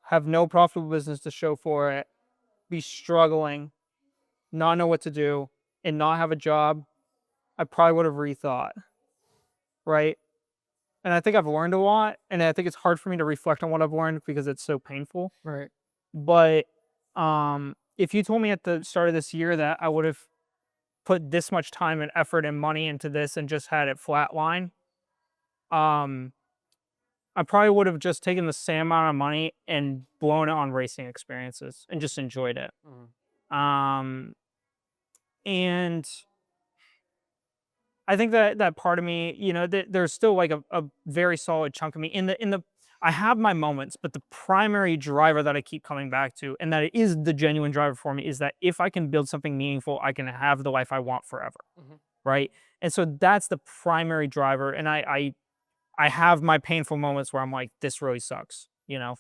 have no profitable business to show for it, be struggling, not know what to do, and not have a job, I probably would have rethought, right? And I think I've learned a lot, and I think it's hard for me to reflect on what I've learned because it's so painful. Right. But if you told me at the start of this year that I would have put this much time and effort and money into this and just had it flatline, um, I probably would have just taken the same amount of money and blown it on racing experiences and just enjoyed it. Mhm. Um, and I think that part of me, there's still like a very solid chunk of me in the. I have my moments, but the primary driver that I keep coming back to, and that it is the genuine driver for me, is that if I can build something meaningful, I can have the life I want forever, Mhm. right? And so that's the primary driver. And I have my painful moments where I'm like, this really sucks, you know.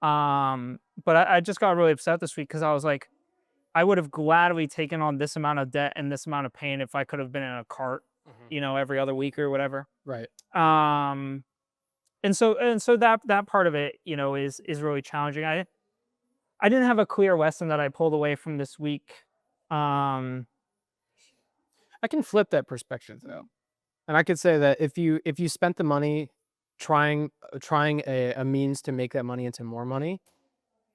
But I just got really upset this week because I was like, I would have gladly taken on this amount of debt and this amount of pain if I could have been in a cart, Mhm. every other week or whatever. Right. Um, and so that part of it, is really challenging. I didn't have a clear lesson that I pulled away from this week. Um, I can flip that perspective though. And I could say that if you spent the money trying a means to make that money into more money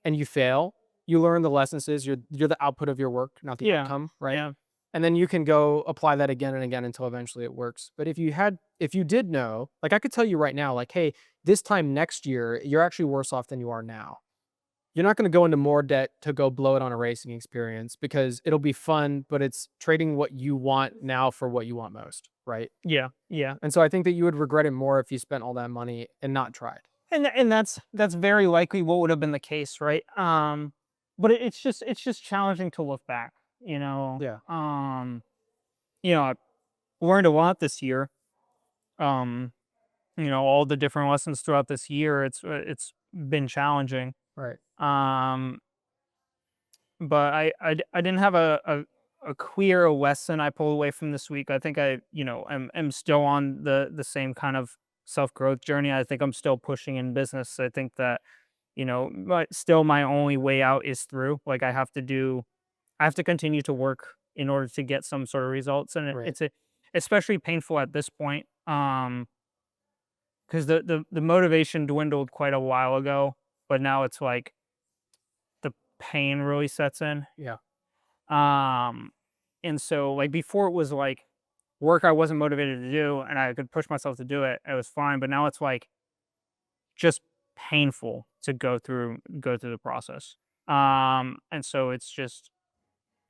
and you fail, you learn the lessons is you're the output of your work, not the yeah, outcome, right? yeah, And then you can go apply that again and again until eventually it works. But if you did know, like I could tell you right now, like, hey, this time next year, you're actually worse off than you are now. You're not going to go into more debt to go blow it on a racing experience because it'll be fun, but it's trading what you want now for what you want most, right? yeah, yeah. And so I think that you would regret it more if you spent all that money and not tried. And that's very likely what would have been the case, right? But it's just challenging to look back, you know. Yeah. I learned a lot this year. Um, all the different lessons throughout this year. It's been challenging. Right. Um, but I didn't have a clear lesson I pulled away from this week. I think am still on the same kind of self growth journey. I think I'm still pushing in business. I think that but still my only way out is through. Like I have to continue to work in order to get some sort of results, and Right. it's especially painful at this point. Because the motivation dwindled quite a while ago, but now it's like the pain really sets in. Yeah. Um, and so like before it was like work I wasn't motivated to do and I could push myself to do it. It was fine, but now it's like just painful to go through the process. And so it's just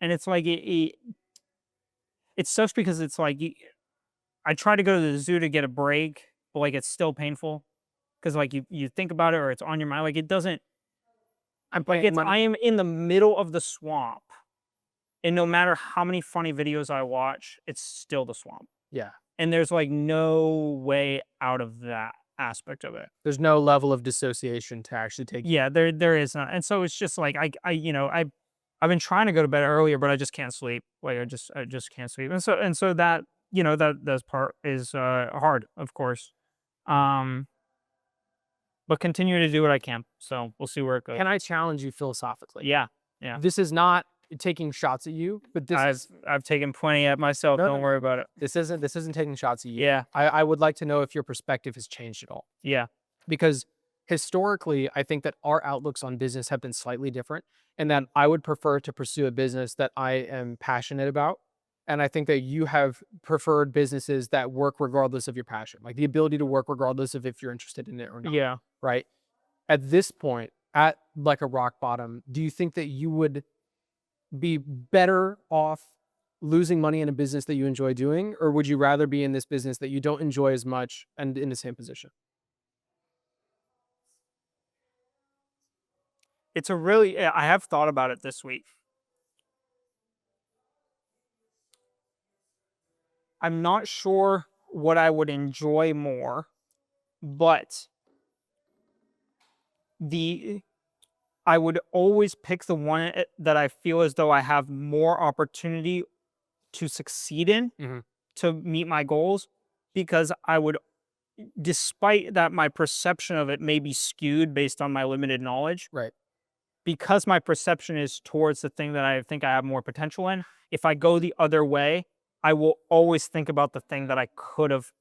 and it's like it sucks because it's like I try to go to the zoo to get a break, but like it's still painful because like you think about it or it's on your mind. Like it doesn't I'm like playing I am in the middle of the swamp. And no matter how many funny videos I watch, it's still the swamp. Yeah. And there's like no way out of that. aspect of it. There's no level of dissociation to actually take. Yeah, there is not, and so it's just like I've been trying to go to bed earlier, but I just can't sleep. Like I just can't sleep, and so that that part is hard, of course. Um, but continue to do what I can. So we'll see where it goes. Can I challenge you philosophically? Yeah, yeah. This is not taking shots at you, but I've taken plenty at myself. No, Don't worry about it. this isn't taking shots at you. Yeah, I would like to know if your perspective has changed at all. yeah, Because historically, I think that our outlooks on business have been slightly different, and that I would prefer to pursue a business that I am passionate about. And I think that you have preferred businesses that work regardless of your passion, like the ability to work regardless of if you're interested in it or not, yeah. right? At this point, at like a rock bottom, do you think that you would be better off losing money in a business that you enjoy doing, or would you rather be in this business that you don't enjoy as much and in the same position? It's a really. Yeah, I have thought about it this week. I'm not sure what I would enjoy more, but the I would always pick the one that I feel as though I have more opportunity to succeed in, Mhm. to meet my goals, because I would, despite that my perception of it may be skewed based on my limited knowledge, Right. because my perception is towards the thing that I think I have more potential in, if I go the other way, I will always think about the thing that I could have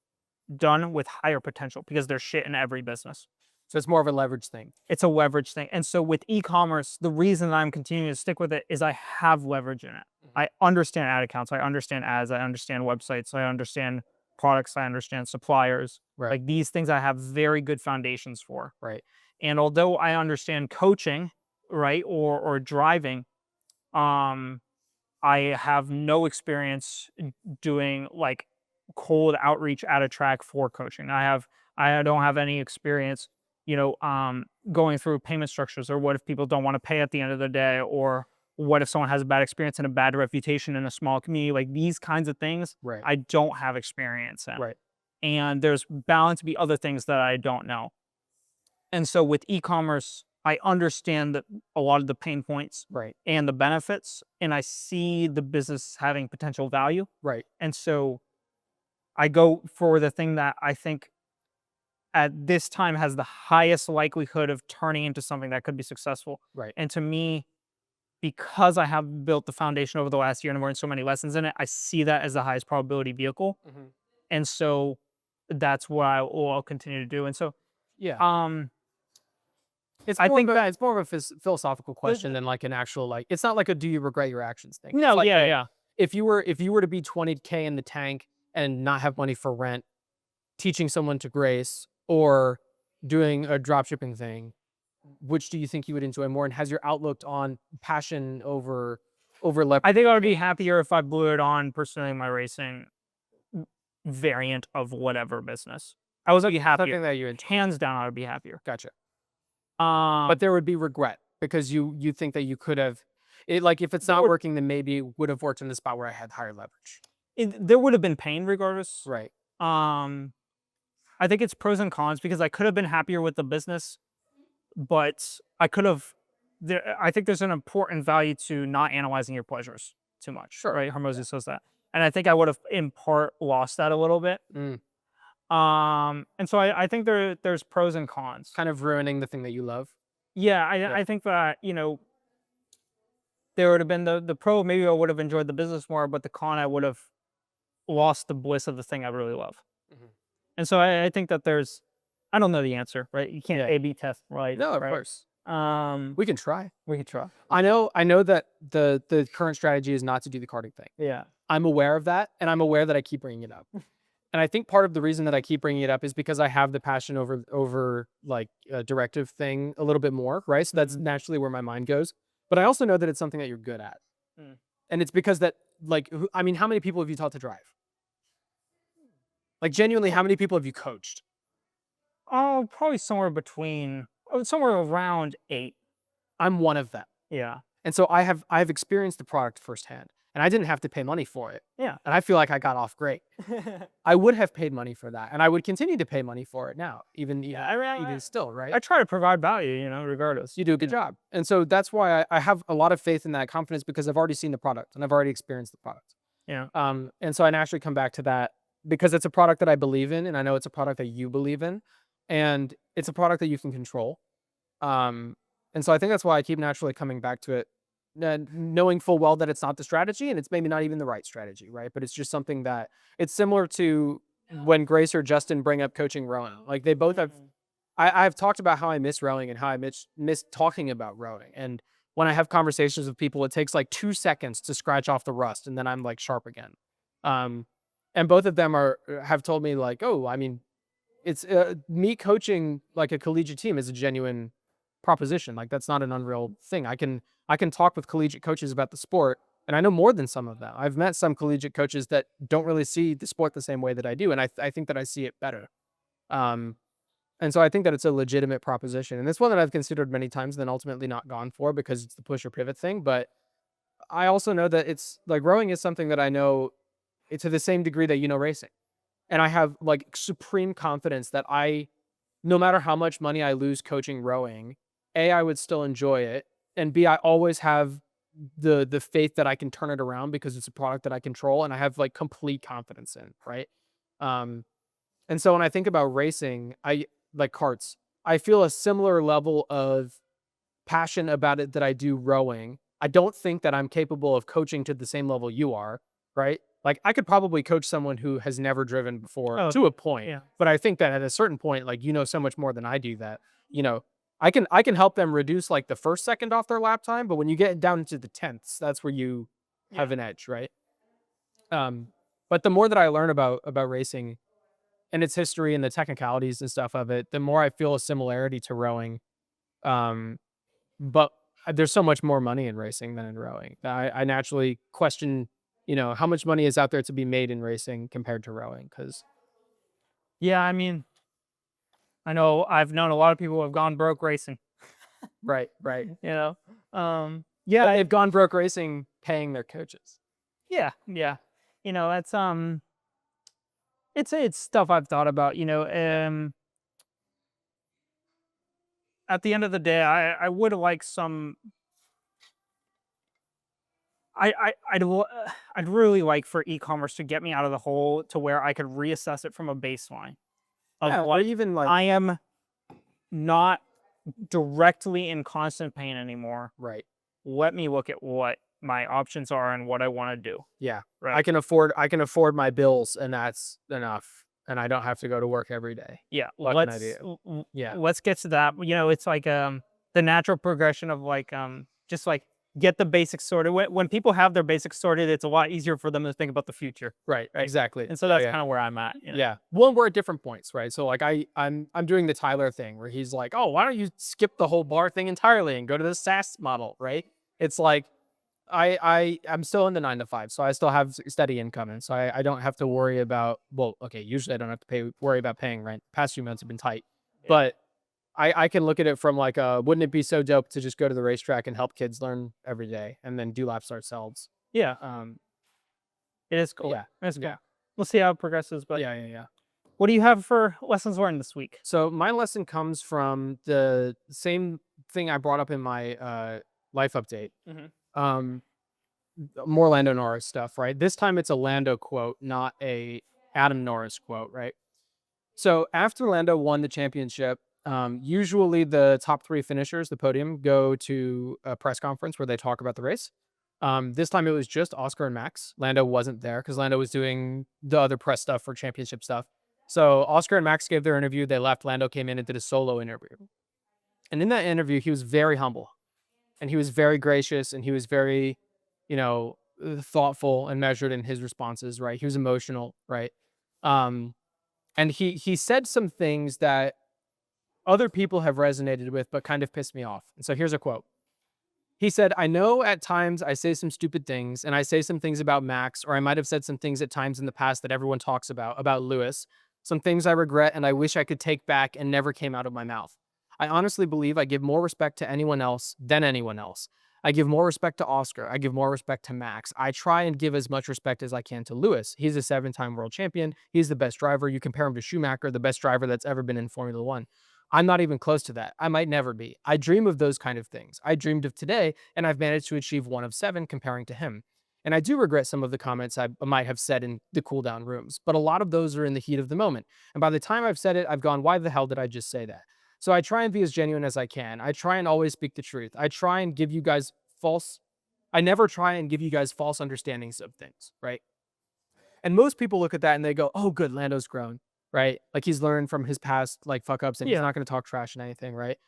done with higher potential, because there's shit in every business. So it's more of a leverage thing. It's a leverage thing. And so with e-commerce, the reason that I'm continuing to stick with it is I have leverage in it. I understand ad accounts, I understand ads, I understand websites, I understand products, I understand suppliers. Right. Like these things I have very good foundations for. Right. And although I understand coaching, right, or driving, um, I have no experience doing like cold outreach at a track for coaching. I don't have any experience, going through payment structures, or what if people don't want to pay at the end of the day, or what if someone has a bad experience and a bad reputation in a small community, like these kinds of things. Right. I don't have experience in. Right. And there's bound to be other things that I don't know. And so with e-commerce, I understand that a lot of the pain points Right. and the benefits, and I see the business having potential value. Right. And so I go for the thing that I think at this time has the highest likelihood of turning into something that could be successful. Right. And to me, because I have built the foundation over the last year and learned so many lessons in it, I see that as the highest probability vehicle. Mhm. And so that's what I'll continue to do. And so, Yeah. I think it's more of a philosophical question than like an actual, like, it's not like a do you regret your actions thing. It's no, like yeah. if you were to be 20K in the tank and not have money for rent, teaching someone to grace or doing a drop shipping thing, which do you think you would enjoy more? And has your outlook on passion over I think I would be happier if I blew it on pursuing my racing variant of whatever business. I was be happier. something that you enjoy? Hands down, I would be happier. Gotcha. But But there would be regret because you think that you could have it, like, if it's not Or- working, then maybe it would have worked in the spot where I had higher leverage. there would have been pain regardless. Right. I think it's pros and cons, because I could have been happier with the business, but I could have. I think there's an important value to not analyzing your pleasures too much. Sure. Right? Hormozy says that, and I think I would have in part lost that a little bit. Mm. And so I think there's pros and cons. Kind of ruining the thing that you love. Yeah, I think that there would have been the pro. Maybe I would have enjoyed the business more, but the con, I would have lost the bliss of the thing I really love. Mhm. And so I think that there's. I don't know the answer, right? You can't Yeah. A/B test, right? No, of right? course. We We can try. could try. I know that the current strategy is not to do the karting thing. Yeah. I'm aware of that, and I'm aware that I keep bringing it up. And I think part of the reason that I keep bringing it up is because I have the passion over like a directive thing a little bit more, right? So that's naturally where my mind goes. But I also know that it's something that you're good at. Mm. And it's because that, like, I mean, how many people have you taught to drive? Like, genuinely, how many people have you coached? Oh, probably somewhere around 8. I'm one of them. Yeah. And so I have experienced the product firsthand. and I didn't have to pay money for it. Yeah. And I feel like I got off great. I would have paid money for that, and I would continue to pay money for it now, Yeah, I mean, even still, right? I try to provide value, regardless. You do a good job. And so that's why I have a lot of faith in that confidence, because I've already seen the product and I've already experienced the product. Yeah. And so I naturally come back to that because it's a product that I believe in, and I know it's a product that you believe in, and it's a product that you can control. And so I think that's why I keep naturally coming back to it, knowing full well that it's not the strategy and it's maybe not even the right strategy, right? But it's just something that it's similar to when Grace or Justin bring up coaching rowing. Like they both have, I've talked about how I miss rowing and how I miss talking about rowing. And when I have conversations with people, it takes like 2 seconds to scratch off the rust, and then I'm like sharp again. Um, and both of them have told me like, oh, I mean, it's me coaching like a collegiate team is a genuine proposition. Like that's not an unreal thing. I can talk with collegiate coaches about the sport, and I know more than some of them. I've met some collegiate coaches that don't really see the sport the same way that I do, and I think that I see it better. Um, and so I think that it's a legitimate proposition, and it's one that I've considered many times, then ultimately not gone for because it's the push or pivot thing. But I also know that it's like rowing is something that I know it to the same degree that racing, and I have like supreme confidence that no matter how much money I lose coaching rowing, A, I would still enjoy it, and B, I always have the faith that I can turn it around because it's a product that I control and I have like complete confidence in, right? Um, and so when I think about racing, I like karts. I feel a similar level of passion about it that I do rowing. I don't think that I'm capable of coaching to the same level you are, right? Like I could probably coach someone who has never driven before Oh, to a point, yeah. but I think that at a certain point, like so much more than I do that, you know, I can help them reduce like the first second off their lap time, but when you get down into the tenths, that's where you have Yeah. an edge, right? Um, but the more that I learn about racing and its history and the technicalities and stuff of it, the more I feel a similarity to rowing. Um, but there's so much more money in racing than in rowing. I naturally question, how much money is out there to be made in racing compared to rowing? Because Yeah, I mean, I know I've known a lot of people who have gone broke racing, right, right. you know. Yeah, they've gone broke racing paying their coaches. Yeah, yeah. It's it's stuff I've thought about, at the end of the day, I would like some I'd really like for e-commerce to get me out of the hole to where I could reassess it from a baseline of Yeah, or what even like I am not directly in constant pain anymore. right. Let me look at what my options are and what I want to do. Yeah, Right. I can afford my bills, and that's enough, and I don't have to go to work every day. Yeah, What can I do? Yeah, let's get to that. It's like the natural progression of like just like get the basics sorted. When people have their basics sorted, it's a lot easier for them to think about the future. right, Right. exactly. And so Oh, that's yeah. kind of where I'm at. Yeah. Well, we're at different points, right? So like I'm doing the Tyler thing where he's like, "Oh, why don't you skip the whole bar thing entirely and go to the SaaS model?" Right? It's like I'm still in the 9 to 5, so I still have steady income, and so I don't have to worry about. Well, okay, usually I don't have to worry about paying rent. Past few months have been tight, but I can look at it from like, wouldn't it be so dope to just go to the racetrack and help kids learn every day and then do laps ourselves? Yeah, Um, it is cool. yeah, It's cool. yeah, We'll see how it progresses. But yeah, yeah, yeah. what do you have for lessons learned this week? So my lesson comes from the same thing I brought up in my life update. Mhm. Um, more Lando Norris stuff, right? This time it's a Lando quote, not a Adam Norris quote, right? So after Lando won the championship, usually the top 3 finishers, the podium, go to a press conference where they talk about the race. This time it was just Oscar and Max. Lando wasn't there because Lando was doing the other press stuff for championship stuff. So Oscar and Max gave their interview. They left. Lando came in and did a solo interview. And in that interview, he was very humble and he was very gracious and he was very, thoughtful and measured in his responses, right? He was emotional, right? Um, and he said some things that other people have resonated with, but kind of pissed me off. And so here's a quote. He said, "I know at times I say some stupid things and I say some things about Max, or I might have said some things at times in the past that everyone talks about Lewis, some things I regret and I wish I could take back and never came out of my mouth. I honestly believe I give more respect to anyone else than anyone else. I give more respect to Oscar. I give more respect to Max. I try and give as much respect as I can to Lewis. He's a 7-time world champion. He's the best driver. You compare him to Schumacher, the best driver that's ever been in Formula One. I'm not even close to that. I might never be. I dream of those kind of things. I dreamed of today, and I've managed to achieve 1 of 7 comparing to him. And I do regret some of the comments I might have said in the cool down rooms, but a lot of those are in the heat of the moment. And by the time I've said it, I've gone, why the hell did I just say that? So I try and be as genuine as I can. I try and always speak the truth. I try and give you guys I never try and give you guys false understandings of things, right? And most people look at that and they go, oh, good, Lando's grown, right? Like he's learned from his past like fuck ups and he's Yeah. not going to talk trash and anything, right?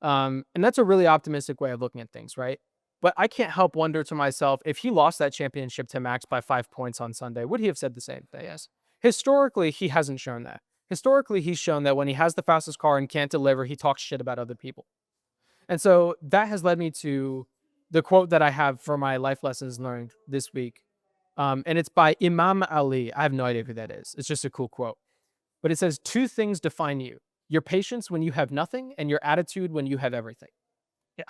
And that's a really optimistic way of looking at things, right? But I can't help wonder to myself, if he lost that championship to Max by 5 points on Sunday, would he have said the same thing? Yes. Historically, he hasn't shown that. Historically, he's shown that when he has the fastest car and can't deliver, he talks shit about other people. And so that has led me to the quote that I have for my life lessons learned this week. And it's by Imam Ali. I have no idea who that is. It's just a cool quote. But it says, 2 things define you: your patience when you have nothing and your attitude when you have everything. Yeah.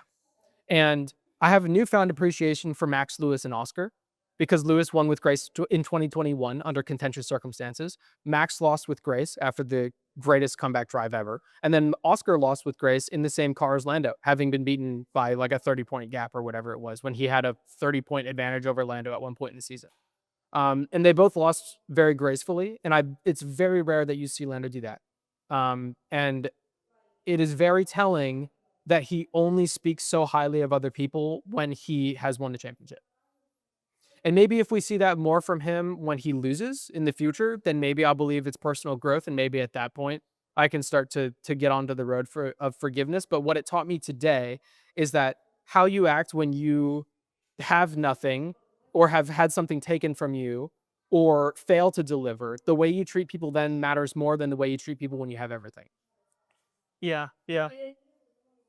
And I have a newfound appreciation for Max, Lewis, and Oscar, because Lewis won with grace in 2021 under contentious circumstances. Max lost with grace after the greatest comeback drive ever. And then Oscar lost with grace in the same car as Lando, having been beaten by like a 30-point gap or whatever it was, when he had a 30-point advantage over Lando at one point in the season. And they both lost very gracefully. And it's very rare that you see Lando do that. And it is very telling that he only speaks so highly of other people when he has won the championship. And maybe if we see that more from him when he loses in the future, then maybe I'll believe it's personal growth. And maybe at that point, I can start to get onto the road of forgiveness. But what it taught me today is that how you act when you have nothing or have had something taken from you or fail to deliver, the way you treat people then matters more than the way you treat people when you have everything. Yeah. Yeah.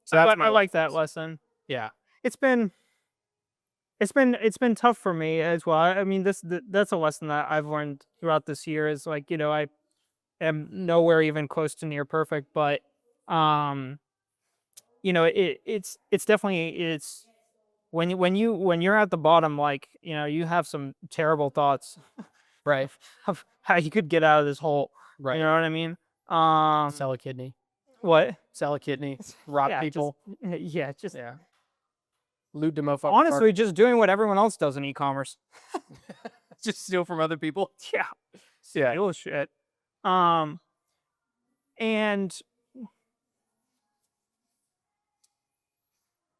So that's I like that lesson. Yeah. It's been tough for me as well. I mean, that's a lesson that I've learned throughout this year, is like, I am nowhere even close to near perfect, but um it's definitely, it's when you're at the bottom, like, you have some terrible thoughts Right. of how you could get out of this hole. Right. You know what I mean? Sell a kidney. What? Sell a kidney. Rob Yeah, people. just Yeah. Loot them up. honestly, just doing what everyone else does in e-commerce. Just steal from other people. Yeah. Yeah. Steal shit. And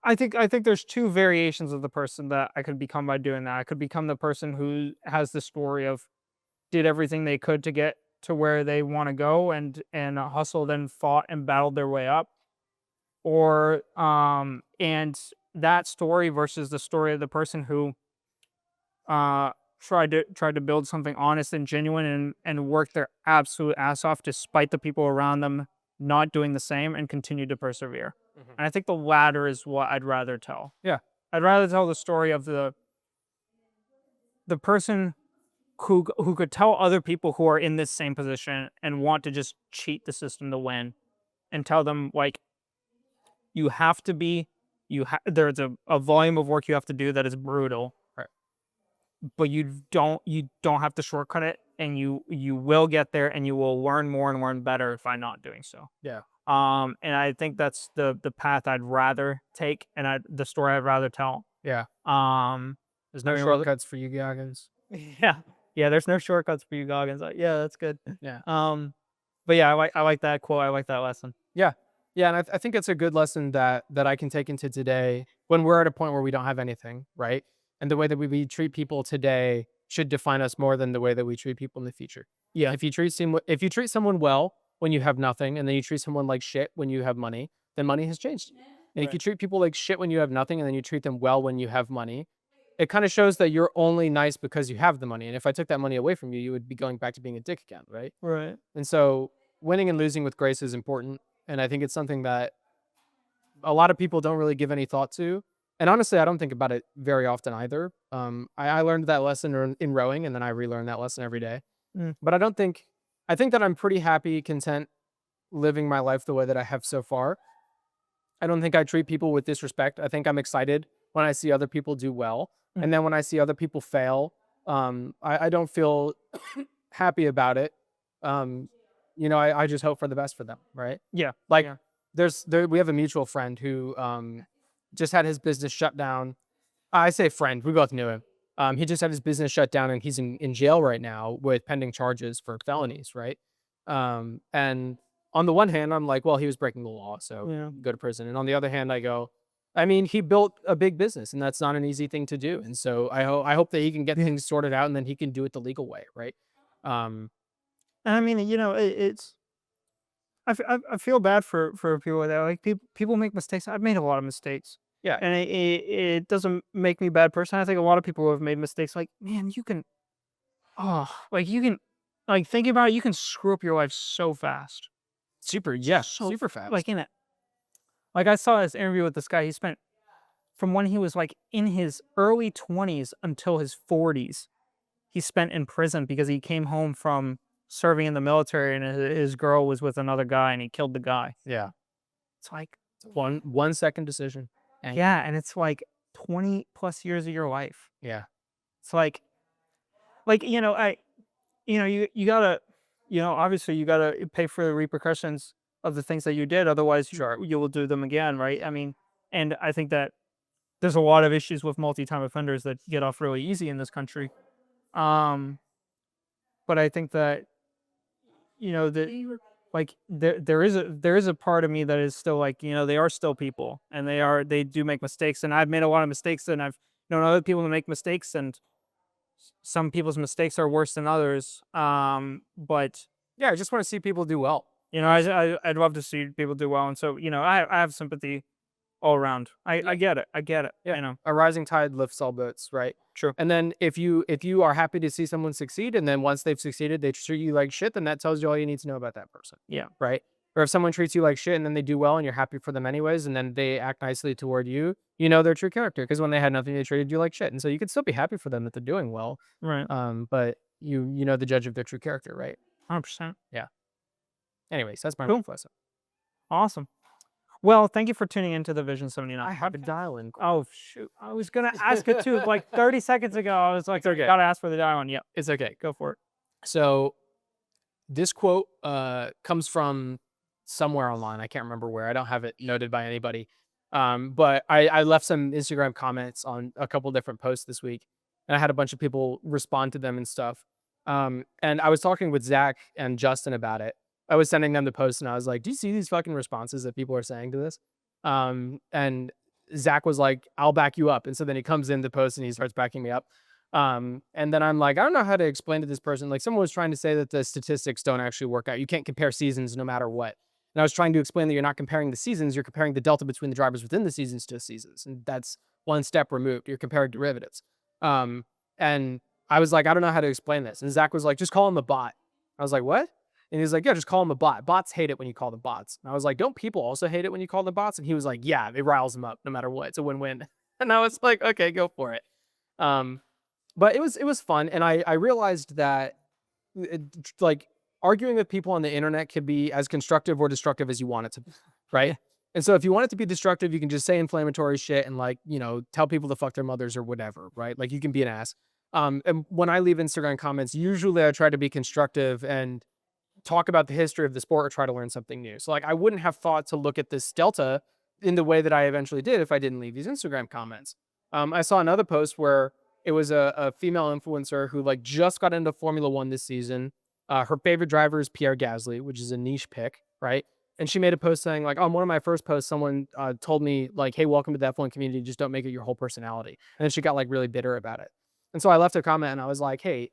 I think there's 2 variations of the person that I could become by doing that. I could become the person who has the story of did everything they could to get to where they want to go, and hustled and fought and battled their way up. Or and that story versus the story of the person who tried to build something honest and genuine, and work their absolute ass off despite the people around them not doing the same, and continue to persevere. And I think the latter is what I'd rather tell. Yeah. I'd rather tell the story of the person who could tell other people who are in this same position and want to just cheat the system to win, and tell them, like, you have to be, there's a volume of work you have to do that is brutal. Right. But you don't have to shortcut it, and you will get there, and you will learn more and learn better by not doing so. Yeah. And I think that's the path I'd rather take, and the story I'd rather tell. Yeah. There's no I mean, shortcuts for you Goggins. yeah, there's no shortcuts for you, Goggins. Yeah, that's good. Yeah. But yeah, I like that quote. I like that lesson. Yeah. Yeah. And I think it's a good lesson that I can take into today when we're at a point where we don't have anything, right? And the way that we treat people today should define us more than the way that we treat people in the future. Yeah. If you treat someone well when you have nothing, and then you treat someone like shit when you have money, then money has changed. And if you treat people like shit when you have nothing, and then you treat them well when you have money, it kind of shows that you're only nice because you have the money. And if I took that money away from you, you would be going back to being a dick again, right? Right. And so winning and losing with grace is important. And I think it's something that a lot of people don't really give any thought to. And honestly, I don't think about it very often either. I learned that lesson in rowing, and then I relearn that lesson every day. But I think that I'm pretty happy, content, living my life the way that I have so far. I don't think I treat people with disrespect. I think I'm excited when I see other people do well. Mm. And then when I see other people fail, I don't feel happy about it. Um, I just hope for the best for them, right? Yeah. Like Yeah. we have a mutual friend who just had his business shut down. I say friend, we both knew him. He just had his business shut down and he's in jail right now with pending charges for felonies, right? And on the one hand, I'm like, well, he was breaking the law, so Yeah. go to prison. And on the other hand, I go, I mean, he built a big business and that's not an easy thing to do. And so I hope that he can get things sorted out and then he can do it the legal way, right? Um, And I mean, it's I feel bad for people that like people make mistakes. I've made a lot of mistakes, yeah, and it doesn't make me a bad person. I think a lot of people who have made mistakes, like man, you can like you can like thinking about it, you can screw up your life so fast, so super like fast. in it. Like I saw this interview with this guy. He spent from when he was like in his early 20s until his 40s. He spent in prison because he came home from serving in the military and his girl was with another guy and he killed the guy. Yeah. It's like, 1 second decision. And yeah, and it's like 20 plus years of your life. yeah, It's like you gotta, obviously you gotta pay for the repercussions of the things that you did. Otherwise, sure. you will do them again, right? I mean, and I think that there's a lot of issues with multi-time offenders that get off really easy in this country. Um, but I think that that like there is a part of me that is still like they are still people and they do make mistakes and I've made a lot of mistakes and I've known other people to make mistakes and some people's mistakes are worse than others. But Yeah, I just want to see people do well. I'd love to see people do well and so I have sympathy all around. I get it. I get it. Yeah, a rising tide lifts all boats, right? True. And then if you are happy to see someone succeed, and then once they've succeeded, they treat you like shit, then that tells you all you need to know about that person, Yeah. right? Or if someone treats you like shit and then they do well and you're happy for them anyways, and then they act nicely toward you, you know their true character because when they had nothing, they treated you like shit, and so you can still be happy for them that they're doing well. Right. But you know the judge of their true character, right? 100%. Yeah. Anyways, that's my Cool. lesson. Awesome. Well, thank you for tuning into the Vision 79. I have a dial-in. Oh shoot! I was gonna ask it too. Like 30 seconds ago, I was like, It's okay. gotta ask for the dial one. Yep, It's okay. go for it. So this quote comes from somewhere online. I can't remember where. I don't have it noted by anybody. But I left some Instagram comments on a couple different posts this week, and I had a bunch of people respond to them and stuff. And I was talking with Zach and Justin about it. I was sending them the post, and I was like, "Do you see these fucking responses that people are saying to this?" And Zach was like, "I'll back you up." And so then he comes in the post and he starts backing me up. And then I'm like, I don't know how to explain to this person. Like someone was trying to say that the statistics don't actually work out. You can't compare seasons no matter what. And I was trying to explain that you're not comparing the seasons, you're comparing the delta between the drivers within the seasons to seasons. And that's one step removed. You're comparing derivatives. And I was like, I don't know how to explain this. And Zach was like, just call him a bot. I was like, what? And he was like, yeah, just call him a bot. Bots hate it when you call them bots. And I was like, don't people also hate it when you call them bots? And he was like, yeah, it riles them up no matter what. It's a win-win. And I was like, okay, go for it. But it was fun, and I realized that like arguing with people on the internet can be as constructive or destructive as you want it to be, right? And so if you want it to be destructive, you can just say inflammatory shit and like tell people to fuck their mothers or whatever, right? Like you can be an ass. And when I leave Instagram comments, usually I try to be constructive and talk about the history of the sport or try to learn something new. So like I wouldn't have thought to look at this delta in the way that I eventually did if I didn't leave these Instagram comments. I saw another post where it was a female influencer who like just got into Formula One this season. Her favorite driver is Pierre Gasly, which is a niche pick, right? And she made a post saying like, on one of my first posts, someone told me like, hey, welcome to the F1 community. Just don't make it your whole personality. And then she got like really bitter about it. And so I left a comment and I was like, hey,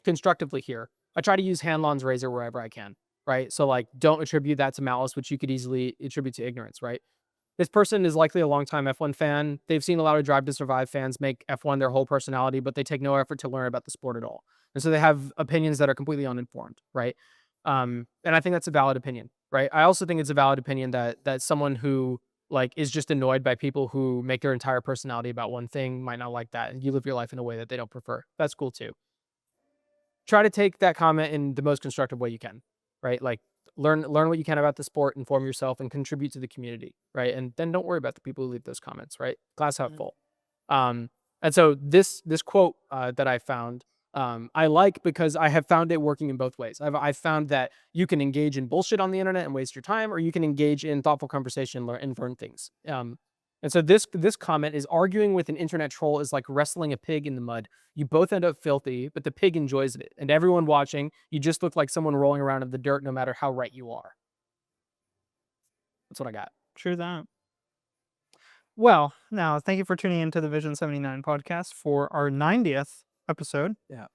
constructively here. I try to use Hanlon's razor wherever I can, right? So like, don't attribute that to malice, which you could easily attribute to ignorance, right? This person is likely a longtime F1 fan. They've seen a lot of Drive to Survive fans make F1 their whole personality, but they take no effort to learn about the sport at all. And so they have opinions that are completely uninformed, right? And I think that's a valid opinion, right? I also think it's a valid opinion that someone who like is just annoyed by people who make their entire personality about one thing might not like that, and you live your life in a way that they don't prefer. That's cool too. Try to take that comment in the most constructive way you can, right? Like learn what you can about the sport, inform yourself, and contribute to the community, right? And then don't worry about the people who leave those comments, right? Glass half full. And so this quote that I found, I like because I have found it working in both ways. I've found that you can engage in bullshit on the internet and waste your time, or you can engage in thoughtful conversation and learn things. And so this comment is arguing with an internet troll is like wrestling a pig in the mud. You both end up filthy, but the pig enjoys it. And everyone watching, you just look like someone rolling around in the dirt no matter how right you are. That's what I got. True that. Well, now thank you for tuning into the Vision 79 podcast for our 90th episode. Yeah.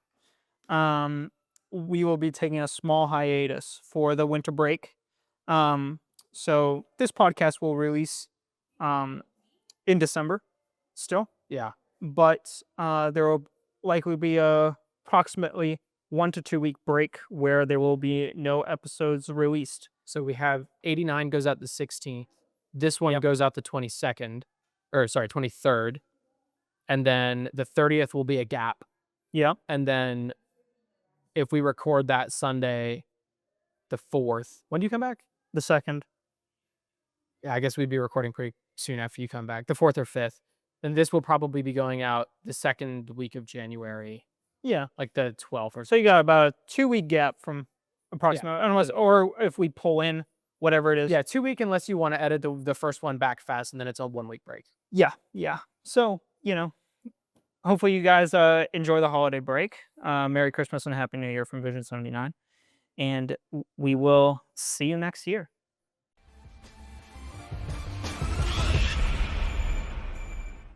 We will be taking a small hiatus for the winter break. So this podcast will release in December still. Yeah. But there will likely be a approximately 1 to 2 week break where there will be no episodes released. So we have 89 goes out the 16th. This one Yep. goes out the 22nd, or sorry, 23rd. And then the 30th will be a gap. Yeah. And then if we record that Sunday, the 4th, when do you come back? The 2nd. Yeah, I guess we'd be recording pretty soon after you come back, the 4th or 5th. Then this will probably be going out the second week of January, Yeah. like the 12th or So you got about a 2 week gap from approximately, unless, so- or if we pull in whatever it is. Yeah, 2 week unless you want to edit the first one back fast, and then it's a 1 week break. Yeah. Yeah. So, hopefully you guys enjoy the holiday break. Merry Christmas and Happy New Year from Vision 79. And we will see you next year.